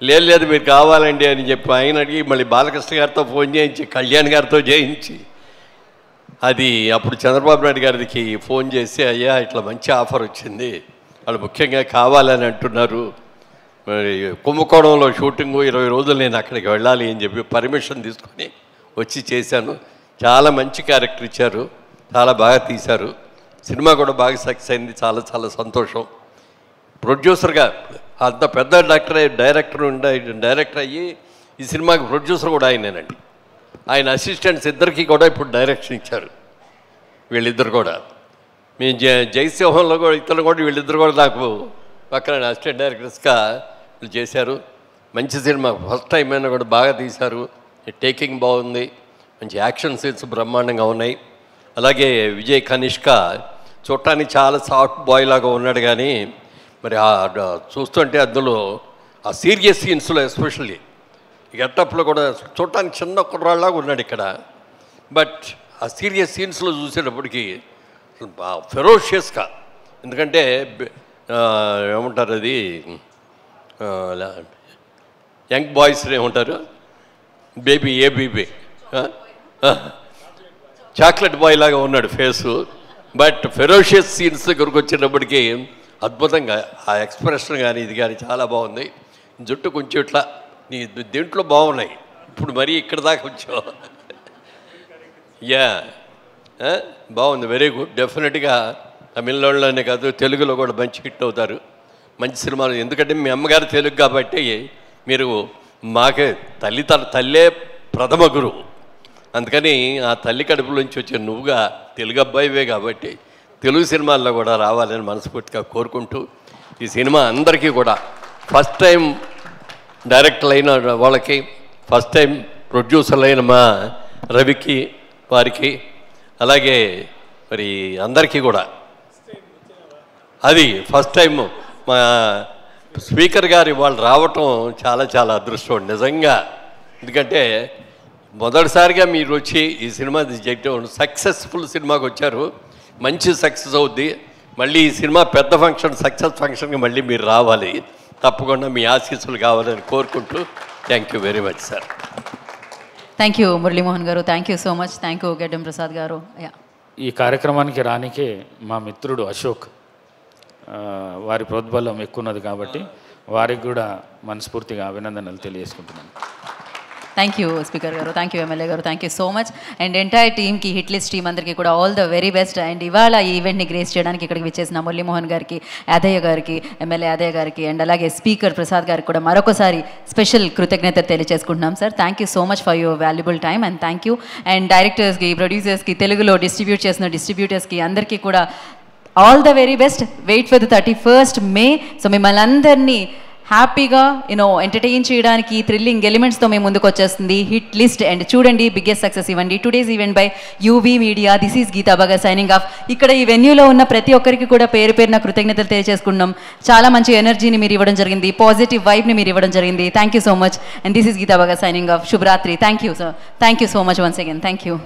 [SPEAKER 11] లేదు మీరు కావాలండి అని చెప్పి ఆయన అడిగి మళ్ళీ బాలకృష్ణ గారితో ఫోన్ చేయించి కళ్యాణ్ గారితో చేయించి, అది అప్పుడు చంద్రబాబు నాయుడు గారికి ఫోన్ చేసి, అయ్యా ఇట్లా మంచి ఆఫర్ వచ్చింది, వాళ్ళు ముఖ్యంగా కావాలని అంటున్నారు, మరి కుంభకోణంలో షూటింగు 20 రోజులు నేను అక్కడికి వెళ్ళాలి అని చెప్పి పర్మిషన్ తీసుకొని వచ్చి చేశాను. చాలా మంచి క్యారెక్టర్ ఇచ్చారు, చాలా బాగా తీశారు. సినిమా కూడా బాగా సక్సెస్ అయింది. చాలా చాలా సంతోషం. ప్రొడ్యూసర్గా అంత పెద్ద డైరెక్టర్ అయ్యి ఈ సినిమాకి ప్రొడ్యూసర్ కూడా ఆయనేనండి. ఆయన అసిస్టెంట్స్ ఇద్దరికి కూడా ఇప్పుడు డైరెక్షన్ ఇచ్చారు. వీళ్ళిద్దరు కూడా మేము జయసింహంలో కూడా ఇతరులు కూడా వీళ్ళిద్దరు కూడా నాకు పక్కన అసిస్టెంట్ డైరెక్టర్స్గా వీళ్ళు చేశారు. మంచి సినిమా, ఫస్ట్ టైం అయినా కూడా బాగా తీశారు. టేకింగ్ బాగుంది, మంచి యాక్షన్ సీన్స్ బ్రహ్మాండంగా ఉన్నాయి. అలాగే విజయ్ కనిష్క చూడటానికి చాలా సాఫ్ట్ బాయ్ లాగా ఉన్నాడు, కానీ మరి చూస్తుంటే అందులో ఆ సీరియస్ సీన్స్లో ఎస్పెషల్లీ గెటప్లో కూడా చూడటానికి చిన్న కుర్రాళ్ళలాగా ఉన్నాడు ఇక్కడ. బట్ ఆ సీరియస్ సీన్స్లో చూసేటప్పటికి ఫెరోషియస్గా, ఎందుకంటే ఏమంటారు అది యంగ్ బాయ్స్ ఏమంటారు, బేబీ చాక్లెట్ బాయ్ లాగా ఉన్నాడు ఫేసు. బట్ ఫెరోషియస్ సీన్స్ దగ్గరకు వచ్చేటప్పటికి అద్భుతంగా ఆ ఎక్స్ప్రెషన్ కానీ ఇది కానీ చాలా బాగుంది. జుట్టు కొంచెం ఇట్లా నీ దీంట్లో బాగున్నాయి, ఇప్పుడు మరీ ఇక్కడ దాకా వచ్చావు. యా బాగుంది, వెరీ గుడ్. డెఫినెట్గా తమిళనాడులోనే కాదు తెలుగులో కూడా మంచి హిట్ అవుతారు. మంచి సినిమాలు, ఎందుకంటే మీ అమ్మగారు తెలుగు కాబట్టి మీరు మాకే తల్లే ప్రథమ గురువు. అందుకని ఆ తల్లి కడుపులోంచి వచ్చే నువ్వుగా తెలుగు అబ్బాయివే కాబట్టి తెలుగు సినిమాల్లో కూడా రావాలని మనస్ఫూర్తిగా కోరుకుంటూ, ఈ సినిమా అందరికీ కూడా ఫస్ట్ టైం డైరెక్టర్ అయిన వాళ్ళకి, ఫస్ట్ టైం ప్రొడ్యూసర్లు అయిన మా రవికి వారికి, అలాగే మరి అందరికీ కూడా అది ఫస్ట్ టైం మా స్పీకర్ గారు వాళ్ళు రావటం చాలా చాలా అదృష్టం నిజంగా. ఎందుకంటే మొదటిసారిగా మీరు వచ్చి ఈ సినిమా చేయటం సక్సెస్ఫుల్ సినిమాకి వచ్చారు, మంచి సక్సెస్ అవుద్ది. మళ్ళీ ఈ సినిమా పెద్ద ఫంక్షన్, సక్సెస్ ఫంక్షన్కి మళ్ళీ మీరు రావాలి, తప్పకుండా మీ ఆశీస్సులు కావాలని కోరుకుంటూ thank you very much sir.
[SPEAKER 1] Thank you Muralimohan garu, thank you so much. Thank you Geddam Prasad గారు.
[SPEAKER 19] ఈ కార్యక్రమానికి రానికే మా మిత్రుడు అశోక్ వారి ప్రోద్బలం ఎక్కువ ఉన్నది కాబట్టి వారికి కూడా మనస్ఫూర్తిగా అభినందనలు తెలియజేసుకుంటున్నాను.
[SPEAKER 1] థ్యాంక్ యూ స్పీకర్ గారు, థ్యాంక్ యూ ఎమ్మెల్యే గారు, thank you so much. And entire టీమ్కి, హిట్ లిస్ట్ టీమ్ అందరికీ కూడా all the very best. And ఇవాళ ఈ ఈవెంట్ని గ్రేస్ చేయడానికి ఇక్కడికి విచ్చేసిన మురళీమోహన్ గారికి, యాదయ్య గారికి, ఎమ్మెల్యే యాదయ్య గారికి, అండ్ అలాగే స్పీకర్ ప్రసాద్ గారికి కూడా మరొకసారి స్పెషల్ కృతజ్ఞత తెలియజేసుకుంటున్నాం sir. Thank you so much for your valuable time and thank you. And డైరెక్టర్స్కి, ప్రొడ్యూసర్స్కి, తెలుగులో డిస్ట్రిబ్యూట్ చేసిన డిస్ట్రిబ్యూటర్స్కి అందరికీ కూడా all the very best. Wait for the 31st May. So మిమ్మల్ని అందరినీ హ్యాపీగా ఎంటర్టైన్ చేయడానికి థ్రిల్లింగ్ ఎలిమెంట్స్తో మేము ముందుకు వచ్చేస్తుంది హిట్ లిస్ట్. అండ్ చూడండి, బిగ్గెస్ట్ సక్సెస్ ఇవ్వండి. Today's event by UV media. This is Geetha బాగా సైనింగ్ ఆఫ్. ఇక్కడ ఈ వెన్యూలో ఉన్న ప్రతి ఒక్కరికి కూడా పేరు పేరున కృతజ్ఞతలు తెలియజేసుకుంటున్నాం. చాలా మంచి ఎనర్జీని మీరు ఇవ్వడం జరిగింది, పాజిటివ్ వైబ్ని మీరు ఇవ్వడం జరిగింది. Thank you so much. And this is Geetha బాగా సైనింగ్ ఆఫ్. శుభరాత్రి. Thank you sir, thank you so much once again. Thank you.